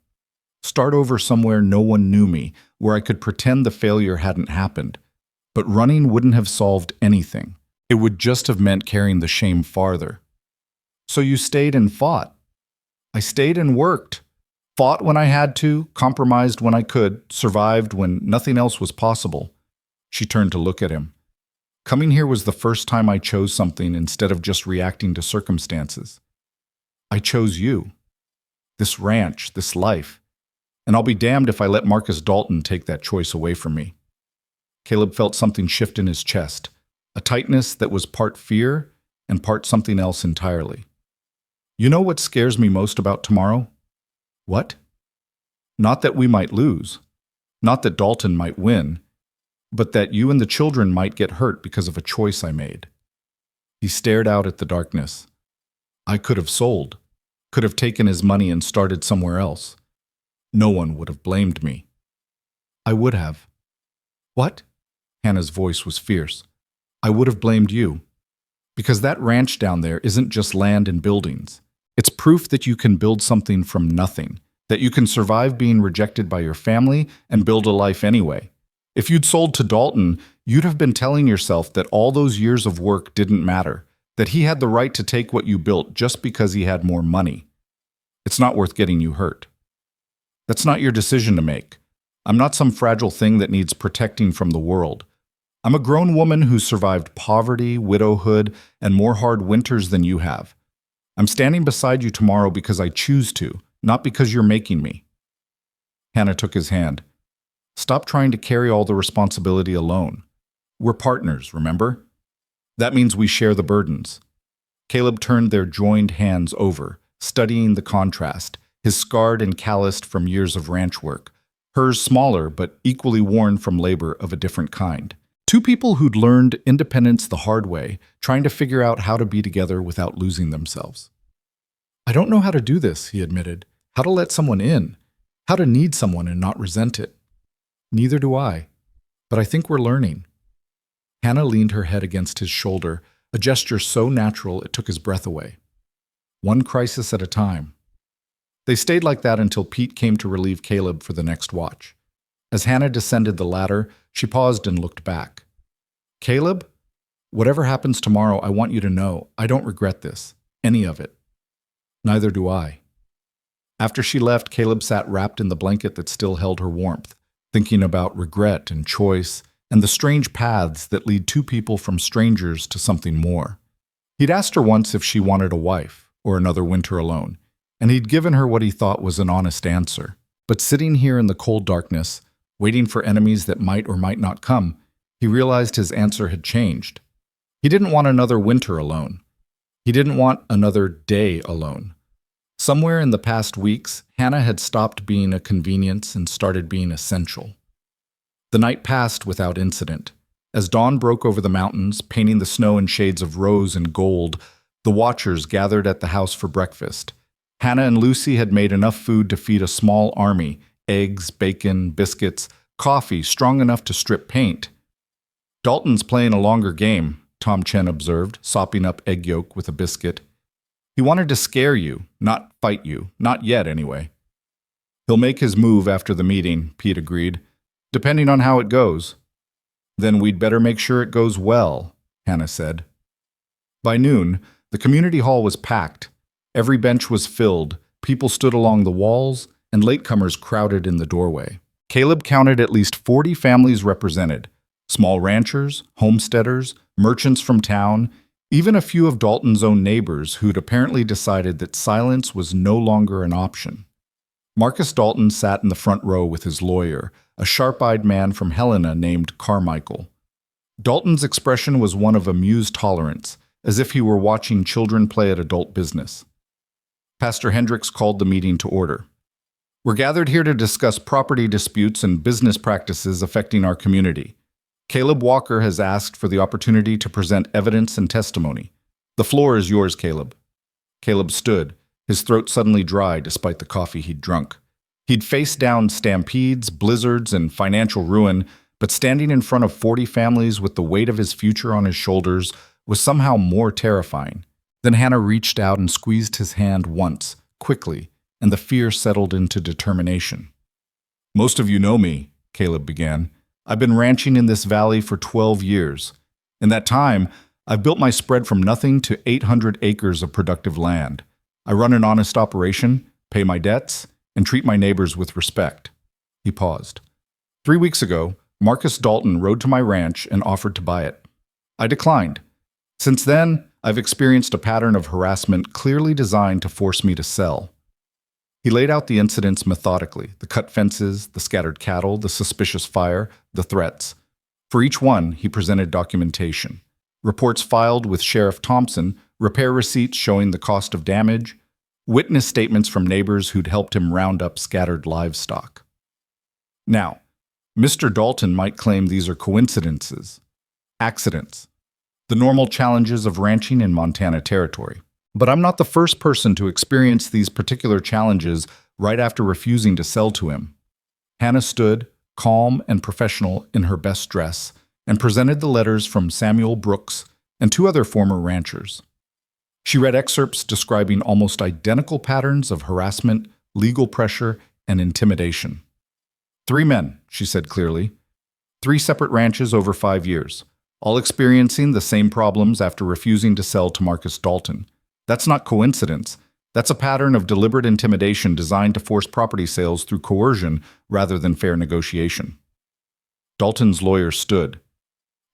S1: Start over somewhere no one knew me, where I could pretend the failure hadn't happened. But running wouldn't have solved anything. It would just have meant carrying the shame farther. So you stayed and fought. I stayed and worked. Fought when I had to, compromised when I could, survived when nothing else was possible. She turned to look at him. Coming here was the first time I chose something instead of just reacting to circumstances. I chose you. this ranch, this life. And I'll be damned if I let Marcus Dalton take that choice away from me. Caleb felt something shift in his chest, a tightness that was part fear and part something else entirely. You know what scares me most about tomorrow? What? Not that we might lose, not that Dalton might win, but that you and the children might get hurt because of a choice I made. He stared out at the darkness. I could have sold, could have taken his money and started somewhere else. No one would have blamed me. I would have. What? Hannah's voice was fierce. I would have blamed you. Because that ranch down there isn't just land and buildings. It's proof that you can build something from nothing, that you can survive being rejected by your family and build a life anyway. If you'd sold to Dalton, you'd have been telling yourself that all those years of work didn't matter, that he had the right to take what you built just because he had more money. It's not worth getting you hurt. That's not your decision to make. I'm not some fragile thing that needs protecting from the world. I'm a grown woman who survived poverty, widowhood, and more hard winters than you have. I'm standing beside you tomorrow because I choose to, not because you're making me. Hannah took his hand. Stop trying to carry all the responsibility alone. We're partners, remember? That means we share the burdens. Caleb turned their joined hands over, studying the contrast, his scarred and calloused from years of ranch work, hers smaller but equally worn from labor of a different kind. Two people who'd learned independence the hard way, trying to figure out how to be together without losing themselves. I don't know how to do this, he admitted. How to let someone in. How to need someone and not resent it. Neither do I. But I think we're learning. Hannah leaned her head against his shoulder, a gesture so natural it took his breath away. One crisis at a time. They stayed like that until Pete came to relieve Caleb for the next watch. As Hannah descended the ladder, she paused and looked back. Caleb, whatever happens tomorrow, I want you to know I don't regret this, any of it. Neither do I. After she left, Caleb sat wrapped in the blanket that still held her warmth, thinking about regret and choice and the strange paths that lead two people from strangers to something more. He'd asked her once if she wanted a wife or another winter alone, and he'd given her what he thought was an honest answer. But sitting here in the cold darkness, waiting for enemies that might or might not come, he realized his answer had changed. He didn't want another winter alone. He didn't want another day alone. Somewhere in the past weeks, Hannah had stopped being a convenience and started being essential. The night passed without incident. As dawn broke over the mountains, painting the snow in shades of rose and gold, the watchers gathered at the house for breakfast. Hannah and Lucy had made enough food to feed a small army: eggs, bacon, biscuits, coffee strong enough to strip paint. Dalton's playing a longer game, Tom Chen observed, sopping up egg yolk with a biscuit. He wanted to scare you, not fight you, not yet anyway. He'll make his move after the meeting, Pete agreed, depending on how it goes. Then we'd better make sure it goes well, Hannah said. By noon, the community hall was packed. Every bench was filled, people stood along the walls, and latecomers crowded in the doorway. Caleb counted at least 40 families represented: small ranchers, homesteaders, merchants from town, even a few of Dalton's own neighbors who'd apparently decided that silence was no longer an option. Marcus Dalton sat in the front row with his lawyer, a sharp-eyed man from Helena named Carmichael. Dalton's expression was one of amused tolerance, as if he were watching children play at adult business. Pastor Hendricks called the meeting to order. We're gathered here to discuss property disputes and business practices affecting our community. Caleb Walker has asked for the opportunity to present evidence and testimony. The floor is yours, Caleb. Caleb stood, his throat suddenly dry despite the coffee he'd drunk. He'd faced down stampedes, blizzards, and financial ruin, but standing in front of 40 families with the weight of his future on his shoulders was somehow more terrifying. Then Hannah reached out and squeezed his hand once, quickly, and the fear settled into determination. Most of you know me, Caleb began. I've been ranching in this valley for 12 years. In that time, I've built my spread from nothing to 800 acres of productive land. I run an honest operation, pay my debts, and treat my neighbors with respect. He paused. 3 weeks ago, Marcus Dalton rode to my ranch and offered to buy it. I declined. Since then, I've experienced a pattern of harassment clearly designed to force me to sell. He laid out the incidents methodically: the cut fences, the scattered cattle, the suspicious fire, the threats. For each one, he presented documentation. Reports filed with Sheriff Thompson, repair receipts showing the cost of damage, witness statements from neighbors who'd helped him round up scattered livestock. Now, Mr. Dalton might claim these are coincidences, accidents, the normal challenges of ranching in Montana Territory. But I'm not the first person to experience these particular challenges right after refusing to sell to him. Hannah stood, calm and professional in her best dress, and presented the letters from Samuel Brooks and two other former ranchers. She read excerpts describing almost identical patterns of harassment, legal pressure, and intimidation. 3 men, she said clearly. 3 separate ranches over 5 years, all experiencing the same problems after refusing to sell to Marcus Dalton. That's not coincidence. That's a pattern of deliberate intimidation designed to force property sales through coercion rather than fair negotiation. Dalton's lawyer stood.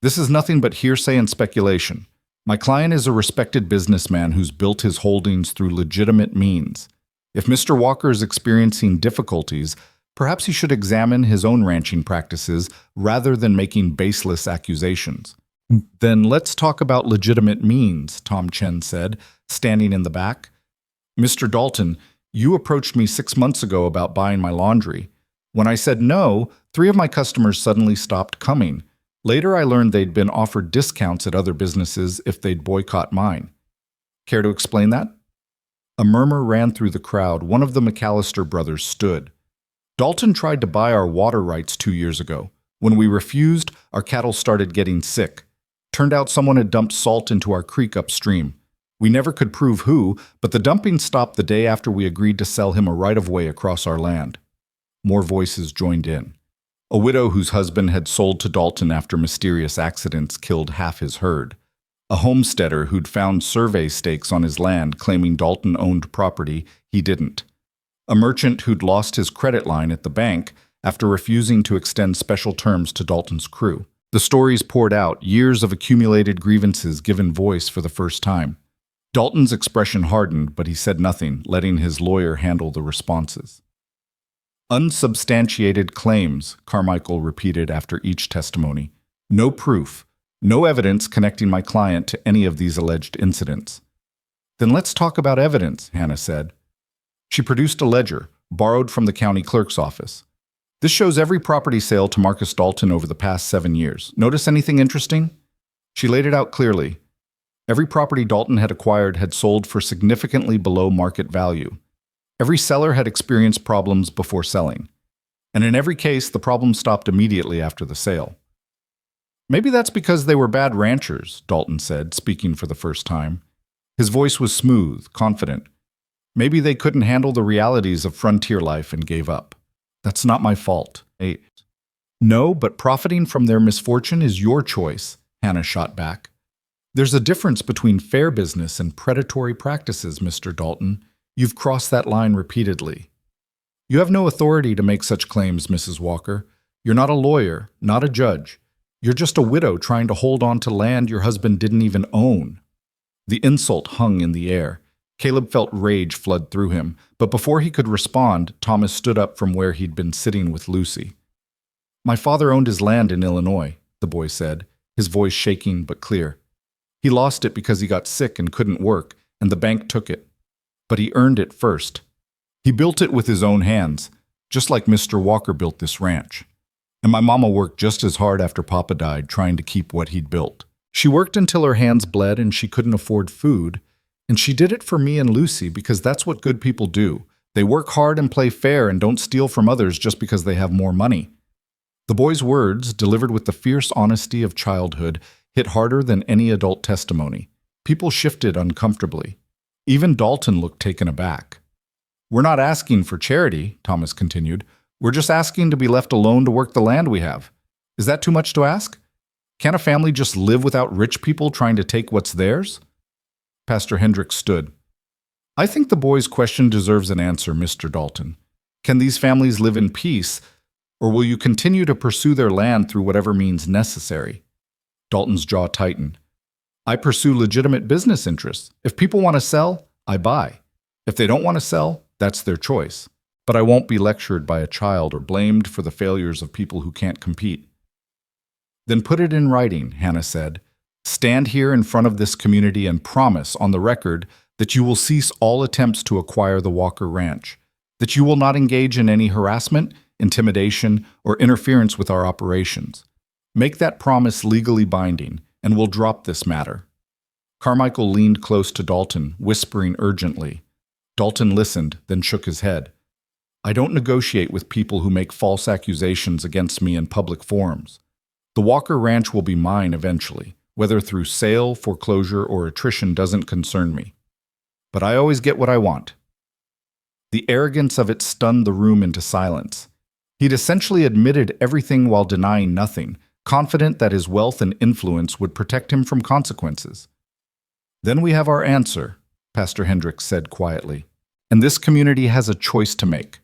S1: This is nothing but hearsay and speculation. My client is a respected businessman who's built his holdings through legitimate means. If Mr. Walker is experiencing difficulties, perhaps he should examine his own ranching practices rather than making baseless accusations. Then let's talk about legitimate means, Tom Chen said, standing in the back. Mr. Dalton, you approached me 6 months ago about buying my laundry. When I said no, 3 of my customers suddenly stopped coming. Later, I learned they'd been offered discounts at other businesses if they'd boycott mine. Care to explain that? A murmur ran through the crowd. One of the McAllister brothers stood. Dalton tried to buy our water rights 2 years ago. When we refused, our cattle started getting sick. Turned out someone had dumped salt into our creek upstream. We never could prove who, but the dumping stopped the day after we agreed to sell him a right-of-way across our land. More voices joined in. A widow whose husband had sold to Dalton after mysterious accidents killed half his herd. A homesteader who'd found survey stakes on his land claiming Dalton owned property he didn't. A merchant who'd lost his credit line at the bank after refusing to extend special terms to Dalton's crew. The stories poured out, years of accumulated grievances given voice for the first time. Dalton's expression hardened, but he said nothing, letting his lawyer handle the responses. Unsubstantiated claims, Carmichael repeated after each testimony. No proof, no evidence connecting my client to any of these alleged incidents. Then let's talk about evidence, Hannah said. She produced a ledger, borrowed from the county clerk's office. This shows every property sale to Marcus Dalton over the past 7 years. Notice anything interesting? She laid it out clearly. Every property Dalton had acquired had sold for significantly below market value. Every seller had experienced problems before selling. And in every case, the problem stopped immediately after the sale. Maybe that's because they were bad ranchers, Dalton said, speaking for the first time. His voice was smooth, confident. Maybe they couldn't handle the realities of frontier life and gave up. That's not my fault. No, but profiting from their misfortune is your choice, Hannah shot back. There's a difference between fair business and predatory practices, Mr. Dalton. You've crossed that line repeatedly. You have no authority to make such claims, Mrs. Walker. You're not a lawyer, not a judge. You're just a widow trying to hold on to land your husband didn't even own. The insult hung in the air. Caleb felt rage flood through him, but before he could respond, Thomas stood up from where he'd been sitting with Lucy. My father owned his land in Illinois, the boy said, his voice shaking but clear. He lost it because he got sick and couldn't work, and the bank took it. But he earned it first. He built it with his own hands, just like Mr. Walker built this ranch. And my mama worked just as hard after Papa died trying to keep what he'd built. She worked until her hands bled and she couldn't afford food, and she did it for me and Lucy because that's what good people do. They work hard and play fair and don't steal from others just because they have more money. The boy's words, delivered with the fierce honesty of childhood, hit harder than any adult testimony. People shifted uncomfortably. Even Dalton looked taken aback. We're not asking for charity, Thomas continued. We're just asking to be left alone to work the land we have. Is that too much to ask? Can't a family just live without rich people trying to take what's theirs? Pastor Hendricks stood. I think the boy's question deserves an answer, Mr. Dalton. Can these families live in peace, or will you continue to pursue their land through whatever means necessary? Dalton's jaw tightened. I pursue legitimate business interests. If people want to sell, I buy. If they don't want to sell, That's their choice. But I won't be lectured by a child or blamed for the failures of people who can't compete. Then put it in writing, Hannah said. Stand here in front of this community and promise on the record that you will cease all attempts to acquire the Walker Ranch, that you will not engage in any harassment, intimidation, or interference with our operations. Make that promise legally binding, and we'll drop this matter. Carmichael leaned close to Dalton, whispering urgently. Dalton listened, then shook his head. I don't negotiate with people who make false accusations against me in public forums. The Walker Ranch will be mine eventually. Whether through sale, foreclosure, or attrition doesn't concern me. But I always get what I want. The arrogance of it stunned the room into silence. He'd essentially admitted everything while denying nothing, confident that his wealth and influence would protect him from consequences. Then we have our answer, Pastor Hendricks said quietly. And this community has a choice to make.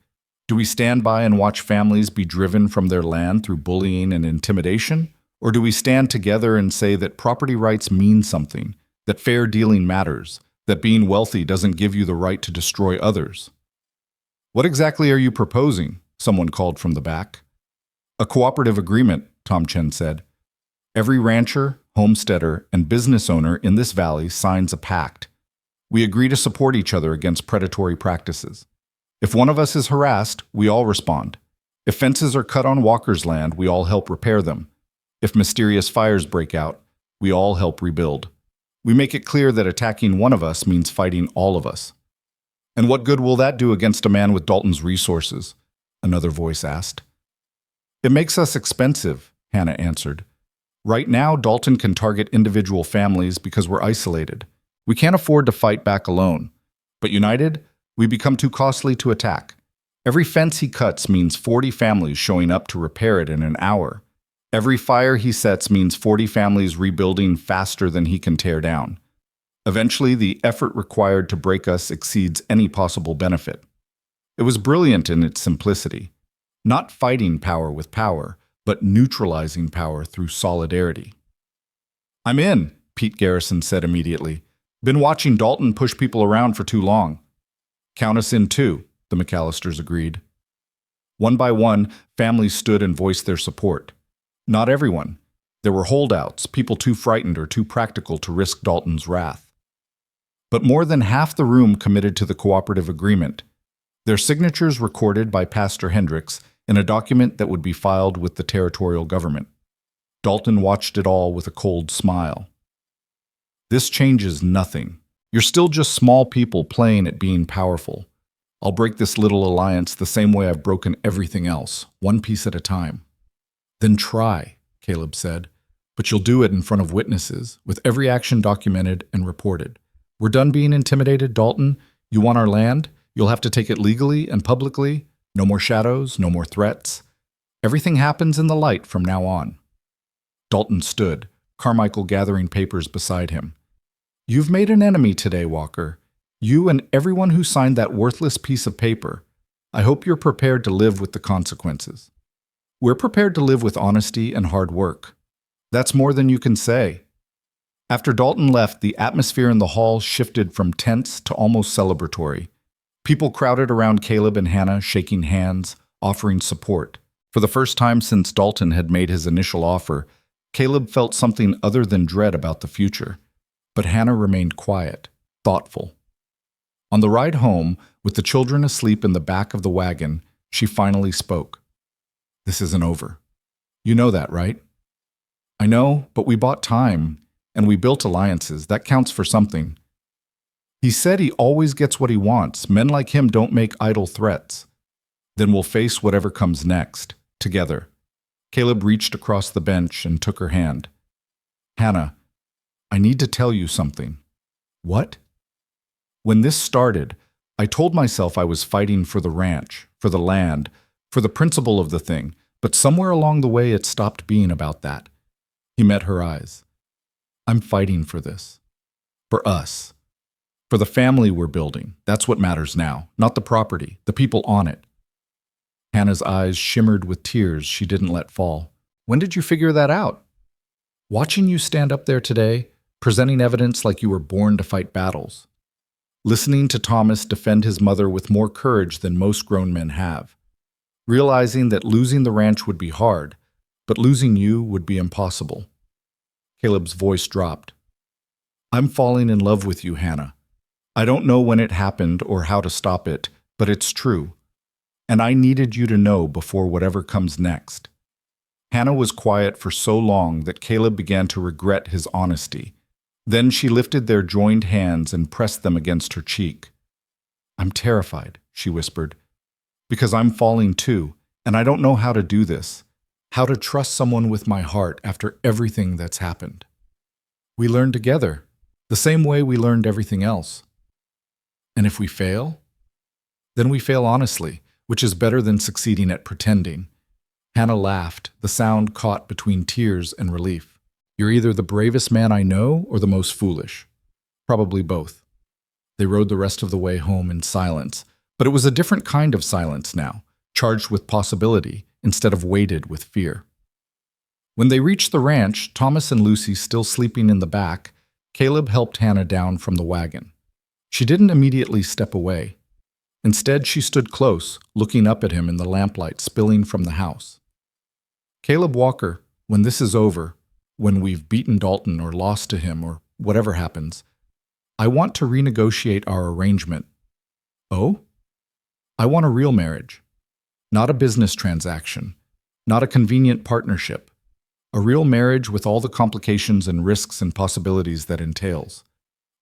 S1: Do we stand by and watch families be driven from their land through bullying and intimidation? Or do we stand together and say that property rights mean something, that fair dealing matters, that being wealthy doesn't give you the right to destroy others? What exactly are you proposing? Someone called from the back. A cooperative agreement, Tom Chen said. Every rancher, homesteader, and business owner in this valley signs a pact. We agree to support each other against predatory practices. If one of us is harassed, we all respond. If fences are cut on Walker's land, we all help repair them. If mysterious fires break out, we all help rebuild. We make it clear that attacking one of us means fighting all of us. And what good will that do against a man with Dalton's resources? Another voice asked. It makes us expensive, Hannah answered. Right now, Dalton can target individual families because we're isolated. We can't afford to fight back alone. But united, we become too costly to attack. Every fence he cuts means 40 families showing up to repair it in an hour. Every fire he sets means 40 families rebuilding faster than he can tear down. Eventually, the effort required to break us exceeds any possible benefit. It was brilliant in its simplicity. Not fighting power with power, but neutralizing power through solidarity. I'm in, Pete Garrison said immediately. Been watching Dalton push people around for too long. Count us in too, the McAllisters agreed. One by one, families stood and voiced their support. Not everyone. There were holdouts, people too frightened or too practical to risk Dalton's wrath. But more than half the room committed to the cooperative agreement, their signatures recorded by Pastor Hendricks in a document that would be filed with the territorial government. Dalton watched it all with a cold smile. This changes nothing. You're still just small people playing at being powerful. I'll break this little alliance the same way I've broken everything else, one piece at a time. Then try, Caleb said, but you'll do it in front of witnesses, with every action documented and reported. We're done being intimidated, Dalton. You want our land? You'll have to take it legally and publicly. No more shadows, no more threats. Everything happens in the light from now on. Dalton stood, Carmichael gathering papers beside him. You've made an enemy today, Walker. You and everyone who signed that worthless piece of paper. I hope you're prepared to live with the consequences. We're prepared to live with honesty and hard work. That's more than you can say. After Dalton left, the atmosphere in the hall shifted from tense to almost celebratory. People crowded around Caleb and Hannah, shaking hands, offering support. For the first time since Dalton had made his initial offer, Caleb felt something other than dread about the future. But Hannah remained quiet, thoughtful. On the ride home, with the children asleep in the back of the wagon, she finally spoke. This isn't over. You know that, right? I know, but we bought time, and we built alliances. That counts for something. He said he always gets what he wants. Men like him don't make idle threats. Then we'll face whatever comes next, together. Caleb reached across the bench and took her hand. Hannah, I need to tell you something. What? When this started, I told myself I was fighting for the ranch, for the land, for the principle of the thing, but somewhere along the way it stopped being about that. He met her eyes. I'm fighting for this. For us. For the family we're building. That's what matters now, not the property, the people on it. Hannah's eyes shimmered with tears she didn't let fall. When did you figure that out? Watching you stand up there today, presenting evidence like you were born to fight battles. listening to Thomas defend his mother with more courage than most grown men have, realizing that losing the ranch would be hard, but losing you would be impossible. Caleb's voice dropped. I'm falling in love with you, Hannah. I don't know when it happened or how to stop it, but it's true. And I needed you to know before whatever comes next. Hannah was quiet for so long that Caleb began to regret his honesty. Then she lifted their joined hands and pressed them against her cheek. I'm terrified, she whispered, because I'm falling too, and I don't know how to do this, how to trust someone with my heart after everything that's happened. We learn together, the same way we learned everything else. And if we fail, then we fail honestly, which is better than succeeding at pretending. Hannah laughed, the sound caught between tears and relief. You're either the bravest man I know or the most foolish. Probably both. They rode the rest of the way home in silence, but it was a different kind of silence now, charged with possibility instead of weighted with fear. When they reached the ranch, Thomas and Lucy still sleeping in the back, Caleb helped Hannah down from the wagon. She didn't immediately step away. Instead, she stood close, looking up at him in the lamplight spilling from the house. Caleb Walker, when this is over, when we've beaten Dalton or lost to him or whatever happens, I want to renegotiate our arrangement. Oh? I want a real marriage. Not a business transaction. Not a convenient partnership. A real marriage with all the complications and risks and possibilities that entails.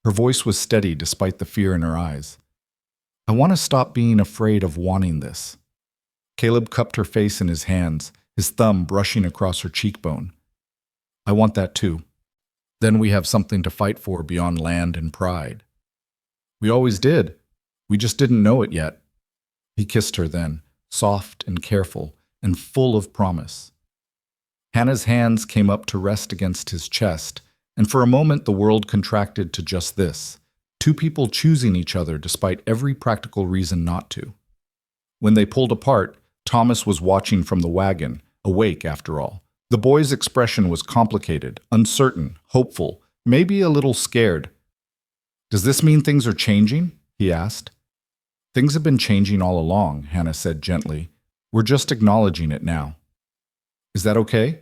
S1: Her voice was steady despite the fear in her eyes. I want to stop being afraid of wanting this. Caleb cupped her face in his hands, his thumb brushing across her cheekbone. I want that too. Then we have something to fight for beyond land and pride. We always did. We just didn't know it yet. He kissed her then, soft and careful and full of promise. Hannah's hands came up to rest against his chest, and for a moment the world contracted to just this, two people choosing each other despite every practical reason not to. When they pulled apart, Thomas was watching from the wagon, awake after all. The boy's expression was complicated, uncertain, hopeful, maybe a little scared. Does this mean things are changing? He asked. Things have been changing all along, Hannah said gently. We're just acknowledging it now. Is that okay?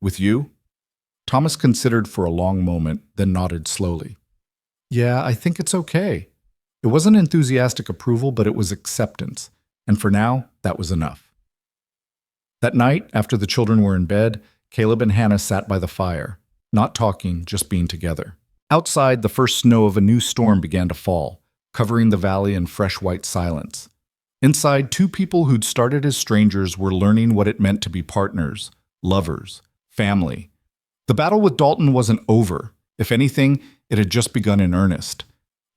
S1: With you? Thomas considered for a long moment, then nodded slowly. Yeah, I think it's okay. It wasn't enthusiastic approval, but it was acceptance. And for now, that was enough. That night, after the children were in bed, Caleb and Hannah sat by the fire, not talking, just being together. Outside, the first snow of a new storm began to fall, covering the valley in fresh white silence. Inside, two people who'd started as strangers were learning what it meant to be partners, lovers, family. The battle with Dalton wasn't over. If anything, it had just begun in earnest.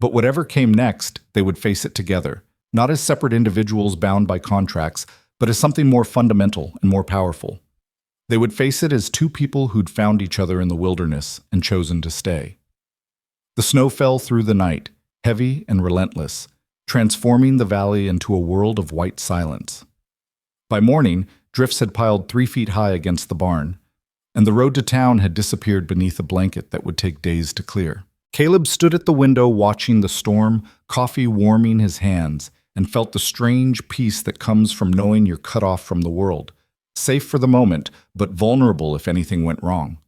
S1: But whatever came next, they would face it together, not as separate individuals bound by contracts, but as something more fundamental and more powerful. They would face it as two people who'd found each other in the wilderness and chosen to stay. The snow fell through the night, heavy and relentless, transforming the valley into a world of white silence. By morning, drifts had piled 3 feet high against the barn, and the road to town had disappeared beneath a blanket that would take days to clear. Caleb stood at the window watching the storm, coffee warming his hands, and felt the strange peace that comes from knowing you're cut off from the world, safe for the moment, but vulnerable if anything went wrong.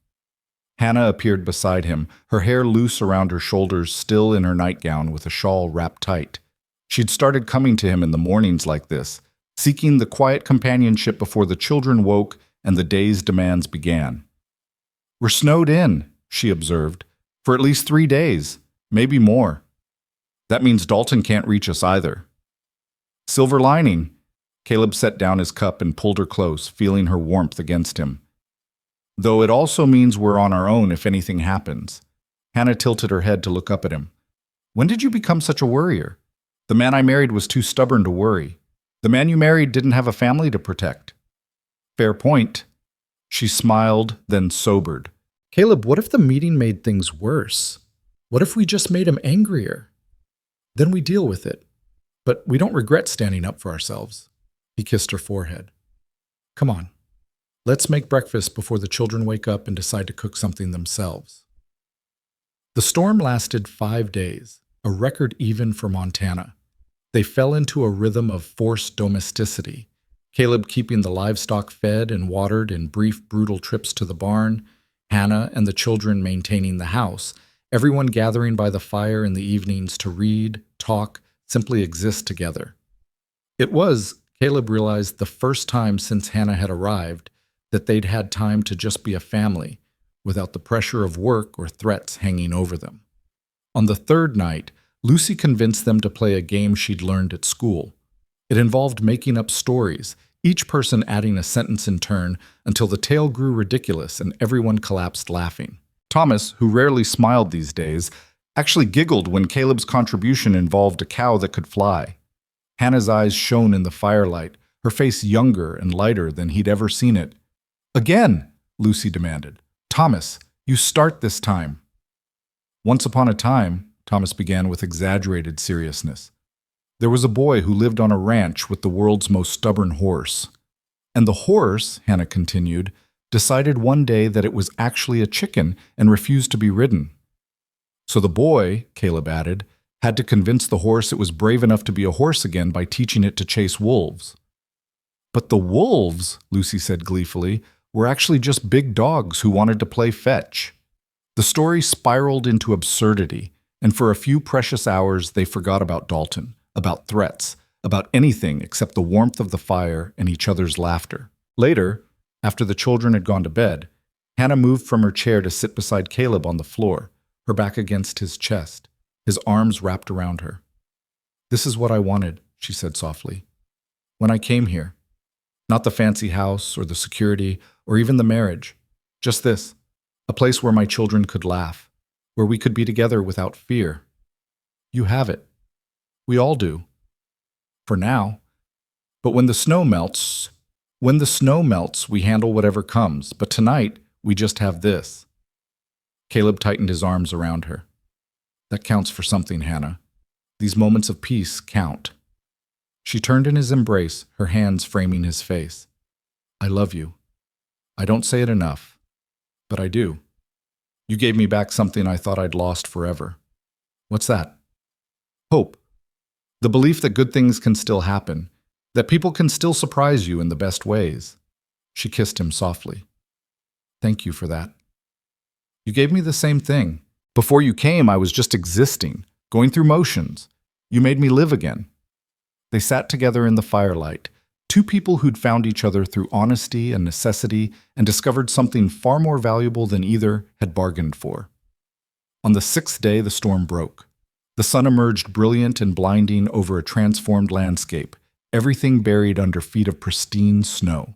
S1: Hannah appeared beside him, her hair loose around her shoulders, still in her nightgown with a shawl wrapped tight. She'd started coming to him in the mornings like this, seeking the quiet companionship before the children woke and the day's demands began. We're snowed in, she observed, for at least 3 days, maybe more. That means Dalton can't reach us either. Silver lining. Caleb set down his cup and pulled her close, feeling her warmth against him. Though it also means we're on our own if anything happens. Hannah tilted her head to look up at him. When did you become such a worrier? The man I married was too stubborn to worry. The man you married didn't have a family to protect. Fair point. She smiled, then sobered. Caleb, what if the meeting made things worse? What if we just made him angrier? Then we deal with it. But we don't regret standing up for ourselves. He kissed her forehead. Come on. Let's make breakfast before the children wake up and decide to cook something themselves. The storm lasted 5 days, a record even for Montana. They fell into a rhythm of forced domesticity, Caleb keeping the livestock fed and watered in brief, brutal trips to the barn, Hannah and the children maintaining the house, everyone gathering by the fire in the evenings to read, talk, simply exist together. It was, Caleb realized, the first time since Hannah had arrived that they'd had time to just be a family, without the pressure of work or threats hanging over them. On the third night, Lucy convinced them to play a game she'd learned at school. It involved making up stories, each person adding a sentence in turn until the tale grew ridiculous and everyone collapsed laughing. Thomas, who rarely smiled these days, actually giggled when Caleb's contribution involved a cow that could fly. Hannah's eyes shone in the firelight, her face younger and lighter than he'd ever seen it. "Again," Lucy demanded. "Thomas, you start this time." "Once upon a time," Thomas began with exaggerated seriousness, "there was a boy who lived on a ranch with the world's most stubborn horse. And the horse," Hannah continued, "decided one day that it was actually a chicken and refused to be ridden. So the boy," Caleb added, "had to convince the horse it was brave enough to be a horse again by teaching it to chase wolves." "But the wolves," Lucy said gleefully, "were actually just big dogs who wanted to play fetch." The story spiraled into absurdity, and for a few precious hours they forgot about Dalton, about threats, about anything except the warmth of the fire and each other's laughter. Later, after the children had gone to bed, Hannah moved from her chair to sit beside Caleb on the floor, her back against his chest, his arms wrapped around her. "This is what I wanted," she said softly, "when I came here. Not the fancy house or the security or even the marriage. Just this, a place where my children could laugh, where we could be together without fear. You have it. We all do. For now. But when the snow melts, we handle whatever comes. But tonight, we just have this." Caleb tightened his arms around her. "That counts for something, Hannah. These moments of peace count." She turned in his embrace, her hands framing his face. "I love you. I don't say it enough, but I do. You gave me back something I thought I'd lost forever." "What's that?" "Hope. The belief that good things can still happen, that people can still surprise you in the best ways." She kissed him softly. "Thank you for that. You gave me the same thing. Before you came, I was just existing, going through motions. You made me live again." They sat together in the firelight, two people who'd found each other through honesty and necessity and discovered something far more valuable than either had bargained for. On the sixth day, the storm broke. The sun emerged brilliant and blinding over a transformed landscape, everything buried under feet of pristine snow.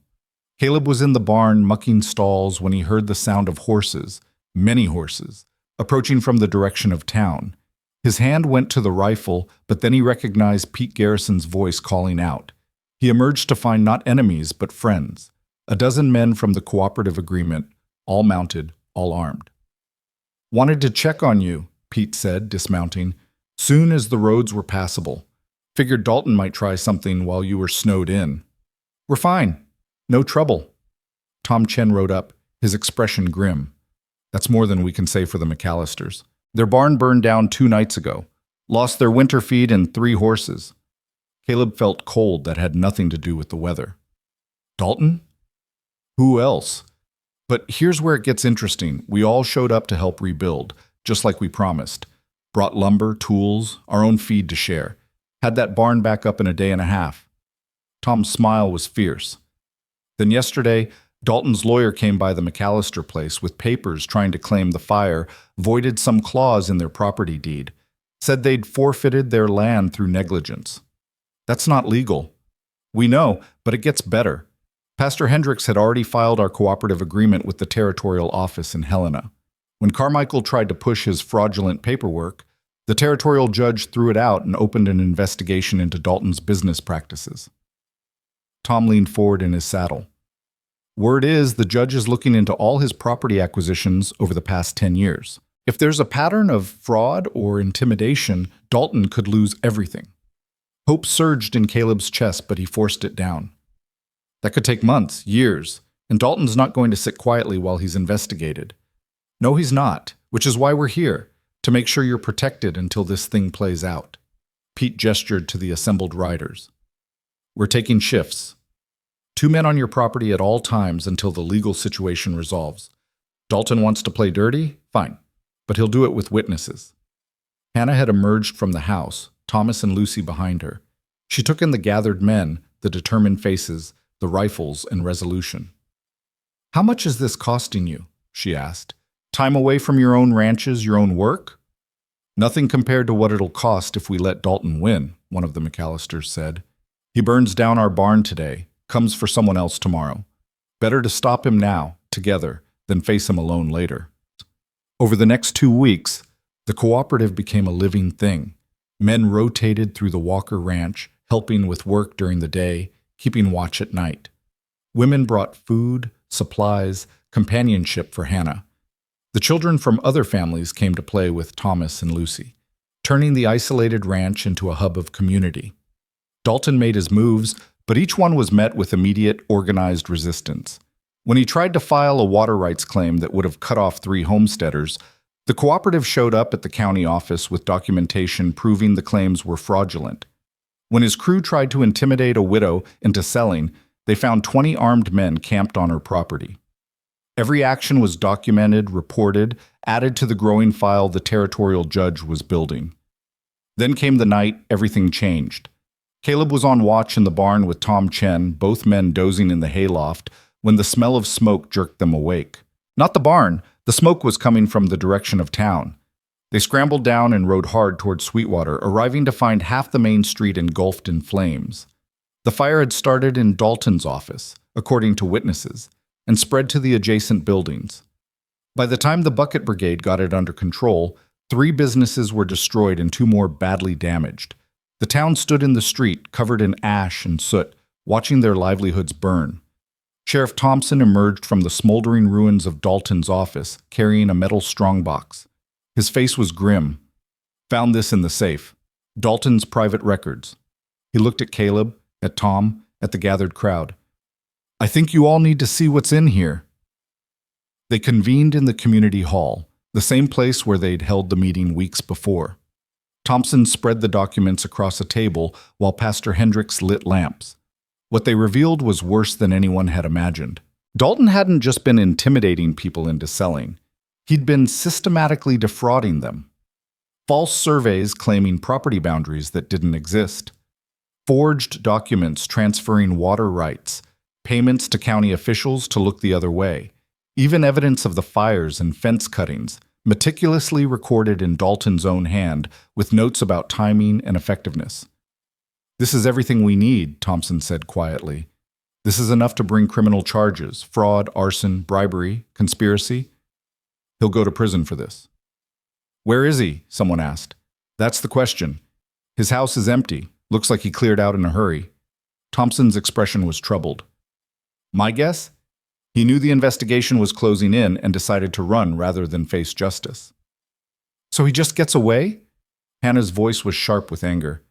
S1: Caleb was in the barn mucking stalls when he heard the sound of horses, many horses, approaching from the direction of town. His hand went to the rifle, but then he recognized Pete Garrison's voice calling out. He emerged to find not enemies, but friends. A dozen men from the cooperative agreement, all mounted, all armed. "Wanted to check on you," Pete said, dismounting, "soon as the roads were passable. Figured Dalton might try something while you were snowed in." "We're fine. No trouble." Tom Chen rode up, his expression grim. "That's more than we can say for the McAllisters. Their barn burned down 2 nights ago. Lost their winter feed and 3 horses." Caleb felt cold that had nothing to do with the weather. "Dalton? Who else? But here's where it gets interesting. We all showed up to help rebuild, just like we promised. Brought lumber, tools, our own feed to share. Had that barn back up in a day and a half." Tom's smile was fierce. "Then yesterday, Dalton's lawyer came by the McAllister place with papers trying to claim the fire, voided some clause in their property deed. Said they'd forfeited their land through negligence. That's not legal. We know, but it gets better. Pastor Hendricks had already filed our cooperative agreement with the territorial office in Helena. When Carmichael tried to push his fraudulent paperwork, the territorial judge threw it out and opened an investigation into Dalton's business practices." Tom leaned forward in his saddle. "Word is the judge is looking into all his property acquisitions over the past 10 years. If there's a pattern of fraud or intimidation, Dalton could lose everything." Hope surged in Caleb's chest, but he forced it down. "That could take months, years, and Dalton's not going to sit quietly while he's investigated." "No, he's not, which is why we're here. to make sure you're protected until this thing plays out. Pete gestured to the assembled riders. We're taking shifts. 2 men on your property at all times until the legal situation resolves. Dalton wants to play dirty? Fine, but he'll do it with witnesses. Hannah had emerged from the house, Thomas and Lucy behind her. She took in the gathered men, the determined faces, the rifles, and resolution. How much is this costing you? She asked. Time away from your own ranches, your own work? Nothing compared to what it'll cost if we let Dalton win, one of the McAllisters said. He burns down our barn today, comes for someone else tomorrow. Better to stop him now, together, than face him alone later. Over the next 2 weeks, the cooperative became a living thing. Men rotated through the Walker Ranch, helping with work during the day, keeping watch at night. Women brought food, supplies, companionship for Hannah. The children from other families came to play with Thomas and Lucy, turning the isolated ranch into a hub of community. Dalton made his moves, but each one was met with immediate, organized resistance. When he tried to file a water rights claim that would have cut off 3 homesteaders, the cooperative showed up at the county office with documentation proving the claims were fraudulent. When his crew tried to intimidate a widow into selling, they found 20 armed men camped on her property. Every action was documented, reported, added to the growing file the territorial judge was building. Then came the night everything changed. Caleb was on watch in the barn with Tom Chen, both men dozing in the hayloft, when the smell of smoke jerked them awake. Not the barn, the smoke was coming from the direction of town. They scrambled down and rode hard toward Sweetwater, arriving to find half the main street engulfed in flames. The fire had started in Dalton's office, according to witnesses, and spread to the adjacent buildings. By the time the bucket brigade got it under control, 3 businesses were destroyed and 2 more badly damaged. The town stood in the street, covered in ash and soot, watching their livelihoods burn. Sheriff Thompson emerged from the smoldering ruins of Dalton's office, carrying a metal strongbox. His face was grim. Found this in the safe. Dalton's private records. He looked at Caleb, at Tom, at the gathered crowd. I think you all need to see what's in here. They convened in the community hall, the same place where they'd held the meeting weeks before. Thompson spread the documents across a table while Pastor Hendricks lit lamps. What they revealed was worse than anyone had imagined. Dalton hadn't just been intimidating people into selling. He'd been systematically defrauding them. False surveys claiming property boundaries that didn't exist. Forged documents transferring water rights. Payments to county officials to look the other way. Even evidence of the fires and fence cuttings, meticulously recorded in Dalton's own hand with notes about timing and effectiveness. This is everything we need, Thompson said quietly. This is enough to bring criminal charges, fraud, arson, bribery, conspiracy. He'll go to prison for this. Where is he? Someone asked. That's the question. His house is empty. Looks like he cleared out in a hurry. Thompson's expression was troubled. My guess? He knew the investigation was closing in and decided to run rather than face justice. So he just gets away? Hannah's voice was sharp with anger.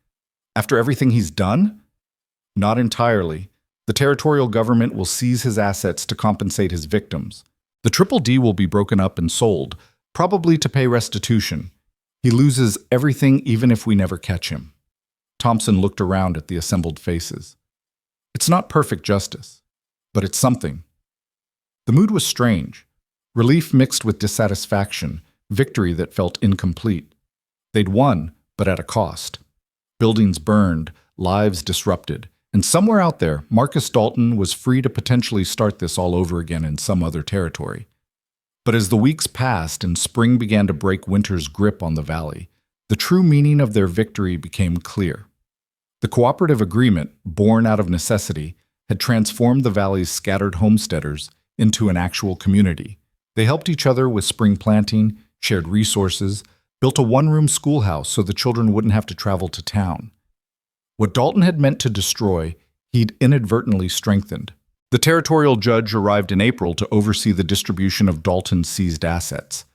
S1: After everything he's done? Not entirely. The territorial government will seize his assets to compensate his victims. The Triple D will be broken up and sold, probably to pay restitution. He loses everything even if we never catch him. Thompson looked around at the assembled faces. It's not perfect justice, but it's something. The mood was strange. Relief mixed with dissatisfaction, victory that felt incomplete. They'd won, but at a cost. Buildings burned, lives disrupted, and somewhere out there, Marcus Dalton was free to potentially start this all over again in some other territory. But as the weeks passed and spring began to break winter's grip on the valley, the true meaning of their victory became clear. The cooperative agreement, born out of necessity, had transformed the valley's scattered homesteaders into an actual community. They helped each other with spring planting, shared resources, built a one-room schoolhouse so the children wouldn't have to travel to town. What Dalton had meant to destroy, he'd inadvertently strengthened. The territorial judge arrived in April to oversee the distribution of Dalton's seized assets.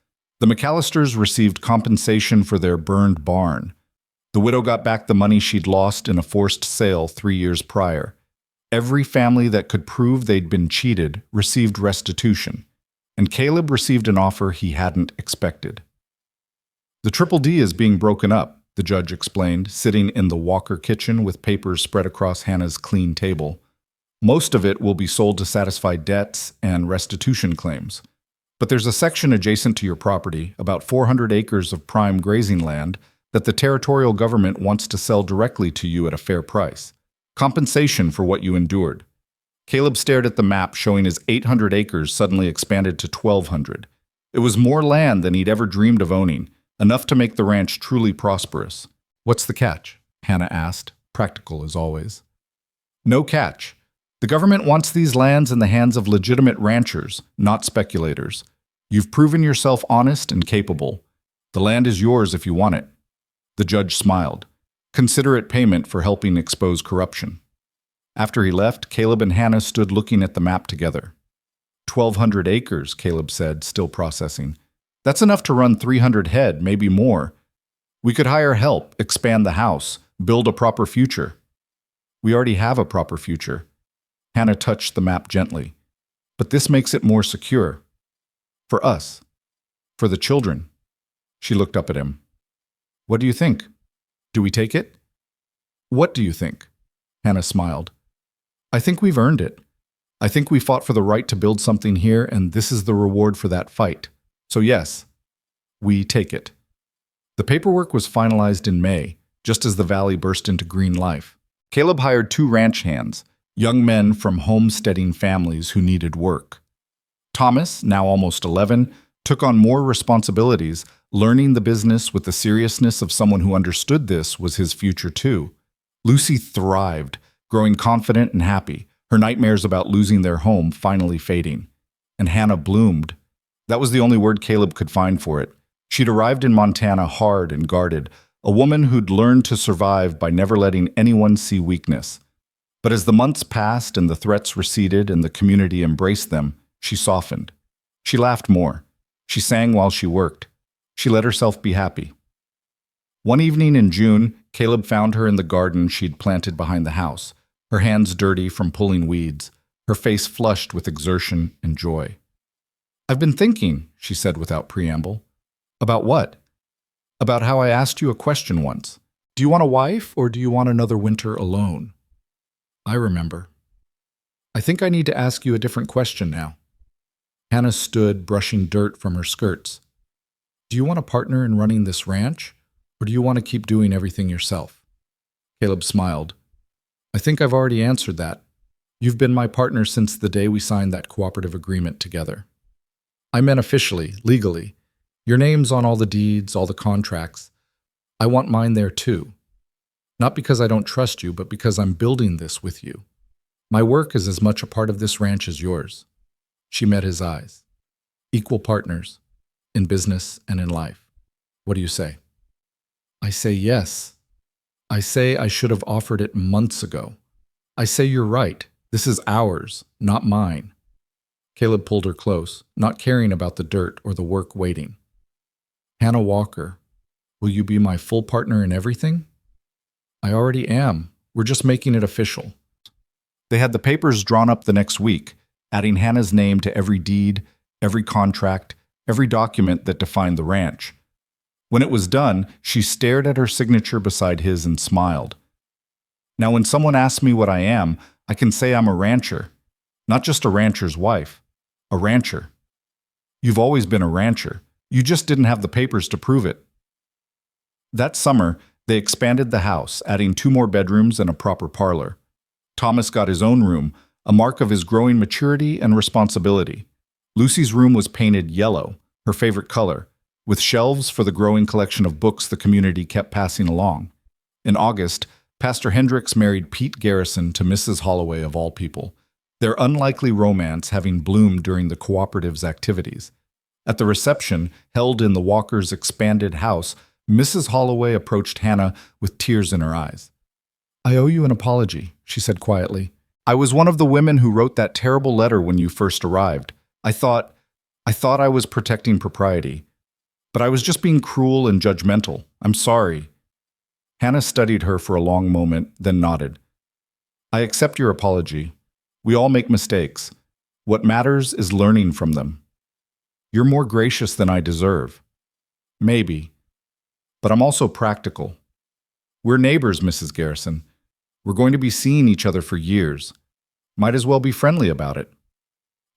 S1: The McAllisters received compensation for their burned barn. The widow got back the money she'd lost in a forced sale 3 years prior. Every family that could prove they'd been cheated received restitution, and Caleb received an offer he hadn't expected. The Triple D is being broken up, the judge explained, sitting in the Walker kitchen with papers spread across Hannah's clean table. Most of it will be sold to satisfy debts and restitution claims. But there's a section adjacent to your property, about 400 acres of prime grazing land, that the territorial government wants to sell directly to you at a fair price. Compensation for what you endured. Caleb stared at the map showing his 800 acres suddenly expanded to 1,200. It was more land than he'd ever dreamed of owning, enough to make the ranch truly prosperous. What's the catch? Hannah asked, practical as always. No catch. The government wants these lands in the hands of legitimate ranchers, not speculators. You've proven yourself honest and capable. The land is yours if you want it. The judge smiled. Consider it payment for helping expose corruption. After he left, Caleb and Hannah stood looking at the map together. 1,200 acres, Caleb said, still processing. That's enough to run 300 head, maybe more. We could hire help, expand the house, build a proper future. We already have a proper future. Hannah touched the map gently. But this makes it more secure. For us. For the children. She looked up at him. What do you think? Do we take it? What do you think? Hannah smiled. I think we've earned it. I think we fought for the right to build something here, and this is the reward for that fight. So yes, we take it. The paperwork was finalized in May, just as the valley burst into green life. Caleb hired 2 ranch hands, young men from homesteading families who needed work. Thomas, now almost 11, took on more responsibilities, learning the business with the seriousness of someone who understood this was his future too. Lucy thrived, growing confident and happy, her nightmares about losing their home finally fading. And Hannah bloomed. That was the only word Caleb could find for it. She'd arrived in Montana hard and guarded, a woman who'd learned to survive by never letting anyone see weakness. But as the months passed and the threats receded and the community embraced them, she softened. She laughed more. She sang while she worked. She let herself be happy. One evening in June, Caleb found her in the garden she'd planted behind the house, her hands dirty from pulling weeds, her face flushed with exertion and joy. I've been thinking, she said without preamble. About what? About how I asked you a question once. Do you want a wife or do you want another winter alone? I remember. I think I need to ask you a different question now. Hannah stood, brushing dirt from her skirts. Do you want a partner in running this ranch, or do you want to keep doing everything yourself? Caleb smiled. I think I've already answered that. You've been my partner since the day we signed that cooperative agreement together. I meant officially, legally. Your name's on all the deeds, all the contracts. I want mine there too. Not because I don't trust you, but because I'm building this with you. My work is as much a part of this ranch as yours. She met his eyes. Equal partners, in business and in life. What do you say? I say yes. I say I should have offered it months ago. I say you're right. This is ours, not mine. Caleb pulled her close, not caring about the dirt or the work waiting. Hannah Walker, will you be my full partner in everything? I already am. We're just making it official. They had the papers drawn up the next week, adding Hannah's name to every deed, every contract, every document that defined the ranch. When it was done, she stared at her signature beside his and smiled. Now when someone asks me what I am, I can say I'm a rancher. Not just a rancher's wife. A rancher. You've always been a rancher. You just didn't have the papers to prove it. That summer, they expanded the house, adding 2 more bedrooms and a proper parlor. Thomas got his own room, a mark of his growing maturity and responsibility. Lucy's room was painted yellow, her favorite color, with shelves for the growing collection of books the community kept passing along. In August, Pastor Hendricks married Pete Garrison to Mrs. Holloway of all people, their unlikely romance having bloomed during the cooperative's activities. At the reception, held in the Walkers' expanded house, Mrs. Holloway approached Hannah with tears in her eyes. I owe you an apology, she said quietly. I was one of the women who wrote that terrible letter when you first arrived. I thought I was protecting propriety. But I was just being cruel and judgmental. I'm sorry. Hannah studied her for a long moment, then nodded. I accept your apology. We all make mistakes. What matters is learning from them. You're more gracious than I deserve. Maybe. But I'm also practical. We're neighbors, Mrs. Garrison. We're going to be seeing each other for years. Might as well be friendly about it."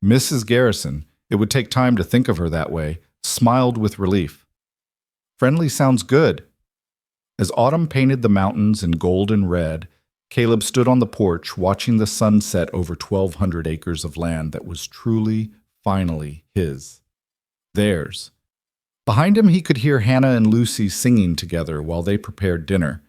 S1: Mrs. Garrison, it would take time to think of her that way, smiled with relief. "Friendly sounds good." As autumn painted the mountains in gold and red, Caleb stood on the porch watching the sun set over 1,200 acres of land that was truly, finally his. Theirs. Behind him he could hear Hannah and Lucy singing together while they prepared dinner.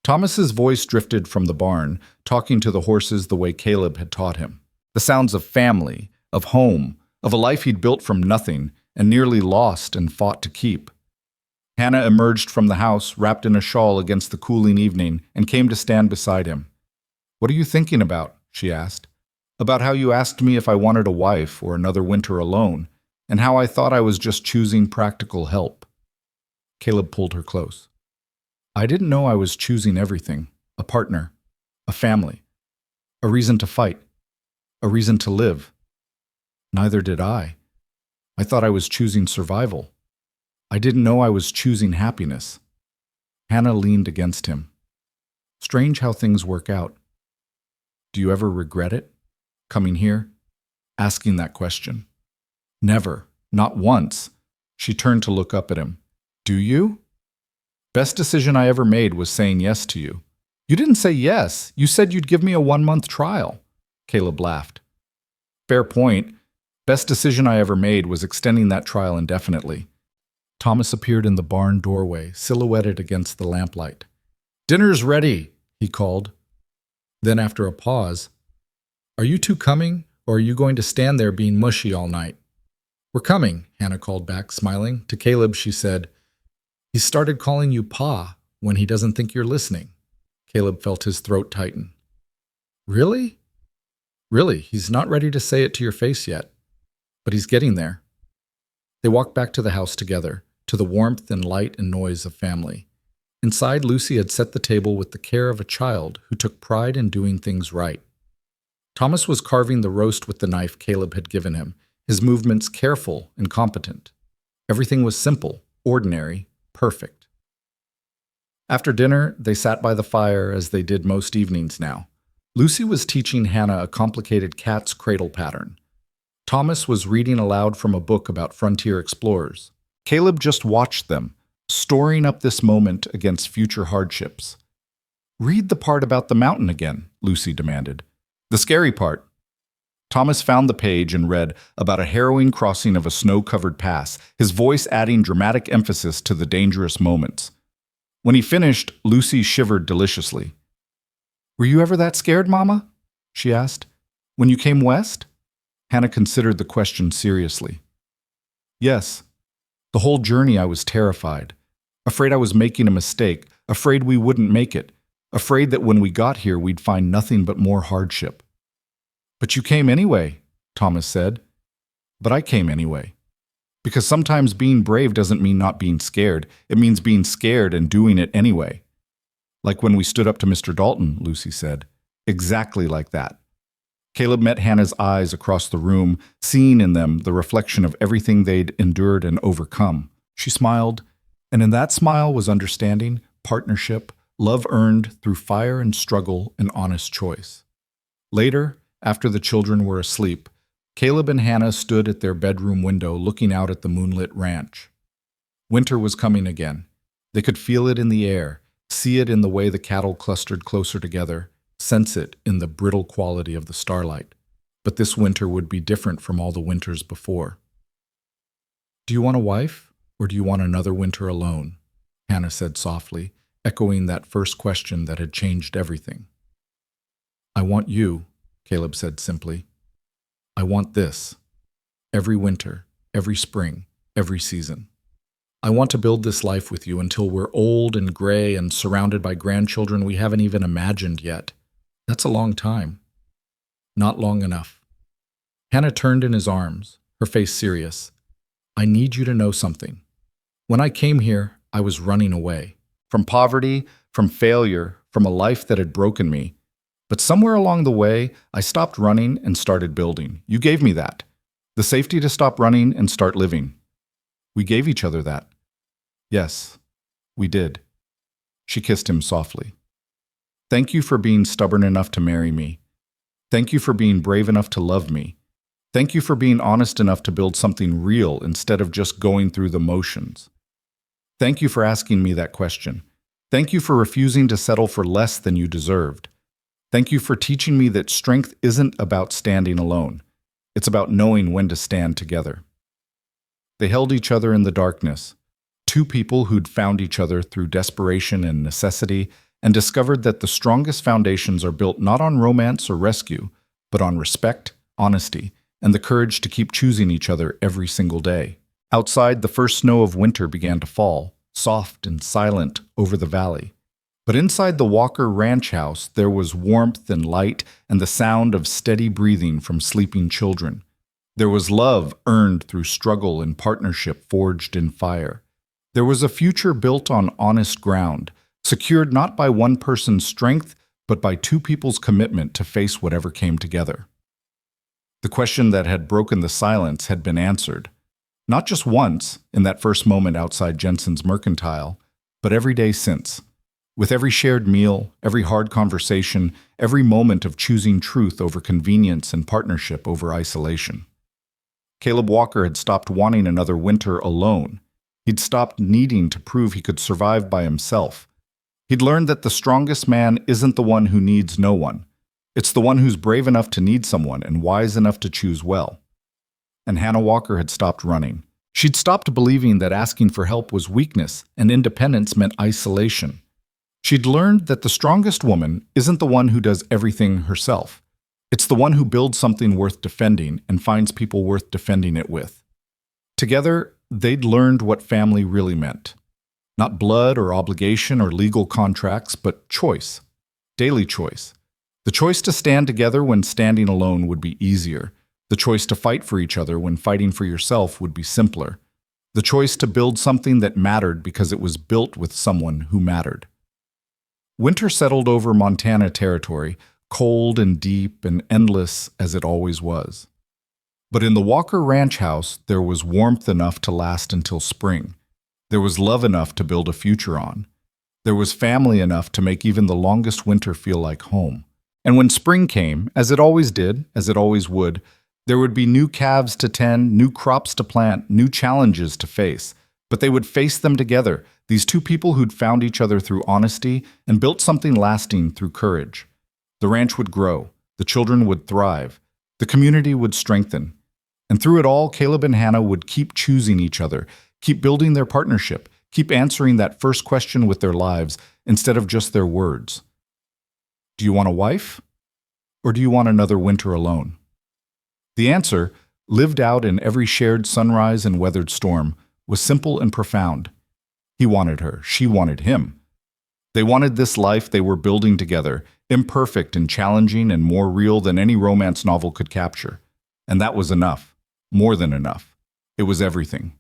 S1: Thomas's voice drifted from the barn, talking to the horses the way Caleb had taught him. The sounds of family, of home, of a life he'd built from nothing and nearly lost and fought to keep. Hannah emerged from the house, wrapped in a shawl against the cooling evening, and came to stand beside him. "What are you thinking about?" she asked. "About how you asked me if I wanted a wife or another winter alone, and how I thought I was just choosing practical help." Caleb pulled her close. "I didn't know I was choosing everything. A partner, a family, a reason to fight, a reason to live. Neither did I. I thought I was choosing survival. I didn't know I was choosing happiness." Hannah leaned against him. "Strange how things work out. Do you ever regret it? Coming here? Asking that question?" "Never. Not once." She turned to look up at him. "Do you?" "Best decision I ever made was saying yes to you." "You didn't say yes. You said you'd give me a 1-month trial." Caleb laughed. "Fair point. Best decision I ever made was extending that trial indefinitely." Thomas appeared in the barn doorway, silhouetted against the lamplight. "Dinner's ready," he called. Then after a pause, "Are you two coming, or are you going to stand there being mushy all night?" "We're coming," Hannah called back, smiling. To Caleb, she said, "He started calling you Pa when he doesn't think you're listening." Caleb felt his throat tighten. "Really?" "Really, he's not ready to say it to your face yet. But he's getting there." They walked back to the house together, to the warmth and light and noise of family. Inside, Lucy had set the table with the care of a child who took pride in doing things right. Thomas was carving the roast with the knife Caleb had given him, his movements careful and competent. Everything was simple, ordinary, perfect. After dinner, they sat by the fire as they did most evenings now. Lucy was teaching Hannah a complicated cat's cradle pattern. Thomas was reading aloud from a book about frontier explorers. Caleb just watched them, storing up this moment against future hardships. "Read the part about the mountain again," Lucy demanded. "The scary part." Thomas found the page and read about a harrowing crossing of a snow-covered pass, his voice adding dramatic emphasis to the dangerous moments. When he finished, Lucy shivered deliciously. "Were you ever that scared, Mama?" she asked. "When you came west?" Hannah considered the question seriously. "Yes. The whole journey I was terrified. Afraid I was making a mistake, afraid we wouldn't make it, afraid that when we got here we'd find nothing but more hardship." "But you came anyway," Thomas said. "But I came anyway. Because sometimes being brave doesn't mean not being scared. It means being scared and doing it anyway." "Like when we stood up to Mr. Dalton," Lucy said. "Exactly like that." Caleb met Hannah's eyes across the room, seeing in them the reflection of everything they'd endured and overcome. She smiled, and in that smile was understanding, partnership, love earned through fire and struggle and honest choice. Later, after the children were asleep, Caleb and Hannah stood at their bedroom window looking out at the moonlit ranch. Winter was coming again. They could feel it in the air, see it in the way the cattle clustered closer together, sense it in the brittle quality of the starlight. But this winter would be different from all the winters before. "Do you want a wife, or do you want another winter alone?" Hannah said softly, echoing that first question that had changed everything. "I want you," Caleb said simply. "I want this. Every winter, every spring, every season. I want to build this life with you until we're old and gray and surrounded by grandchildren we haven't even imagined yet. That's a long time. Not long enough." Hannah turned in his arms, her face serious. "I need you to know something. When I came here, I was running away. From poverty, from failure, from a life that had broken me. But somewhere along the way, I stopped running and started building. You gave me that. The safety to stop running and start living. We gave each other that." "Yes, We did. She kissed him softly. Thank you for being stubborn enough to marry me. Thank you for being brave enough to love me. Thank you for being honest enough to build something real instead of just going through the motions. Thank you for asking me that question. Thank you for refusing to settle for less than you deserved. Thank you for teaching me that strength isn't about standing alone. It's about knowing when to stand together. They held each other in the darkness, two people who'd found each other through desperation and necessity, and discovered that the strongest foundations are built not on romance or rescue, but on respect, honesty, and the courage to keep choosing each other every single day. Outside, the first snow of winter began to fall, soft and silent over the valley. But inside the Walker ranch house, there was warmth and light and the sound of steady breathing from sleeping children. There was love earned through struggle and partnership forged in fire. There was a future built on honest ground, secured not by one person's strength, but by two people's commitment to face whatever came together. The question that had broken the silence had been answered, not just once in that first moment outside Jensen's mercantile, but every day since. With every shared meal, every hard conversation, every moment of choosing truth over convenience and partnership over isolation. Caleb Walker had stopped wanting another winter alone. He'd stopped needing to prove he could survive by himself. He'd learned that the strongest man isn't the one who needs no one. It's the one who's brave enough to need someone and wise enough to choose well. And Hannah Walker had stopped running. She'd stopped believing that asking for help was weakness and independence meant isolation. She'd learned that the strongest woman isn't the one who does everything herself. It's the one who builds something worth defending and finds people worth defending it with. Together, they'd learned what family really meant. Not blood or obligation or legal contracts, but choice. Daily choice. The choice to stand together when standing alone would be easier. The choice to fight for each other when fighting for yourself would be simpler. The choice to build something that mattered because it was built with someone who mattered. Winter settled over Montana territory, cold and deep and endless as it always was. But in the Walker Ranch house, there was warmth enough to last until spring. There was love enough to build a future on. There was family enough to make even the longest winter feel like home. And when spring came, as it always did, as it always would, there would be new calves to tend, new crops to plant, new challenges to face. But they would face them together, these two people who'd found each other through honesty and built something lasting through courage. The ranch would grow, the children would thrive, the community would strengthen. And through it all, Caleb and Hannah would keep choosing each other, keep building their partnership, keep answering that first question with their lives instead of just their words. Do you want a wife? Or do you want another winter alone? The answer, lived out in every shared sunrise and weathered storm, was simple and profound. He wanted her, she wanted him. They wanted this life they were building together, imperfect and challenging and more real than any romance novel could capture. And that was enough, more than enough. It was everything.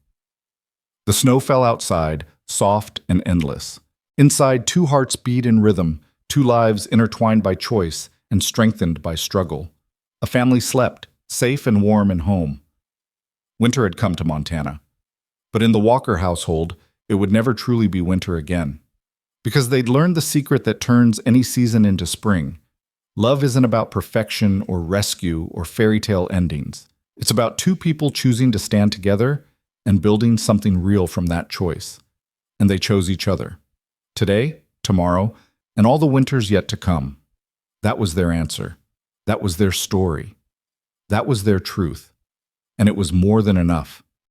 S1: The snow fell outside, soft and endless. Inside, two hearts beat in rhythm, two lives intertwined by choice and strengthened by struggle. A family slept, safe and warm and home. Winter had come to Montana. But in the Walker household, it would never truly be winter again. Because they'd learned the secret that turns any season into spring. Love isn't about perfection or rescue or fairy tale endings. It's about two people choosing to stand together and building something real from that choice. And they chose each other. Today, tomorrow, and all the winters yet to come. That was their answer. That was their story. That was their truth. And it was more than enough.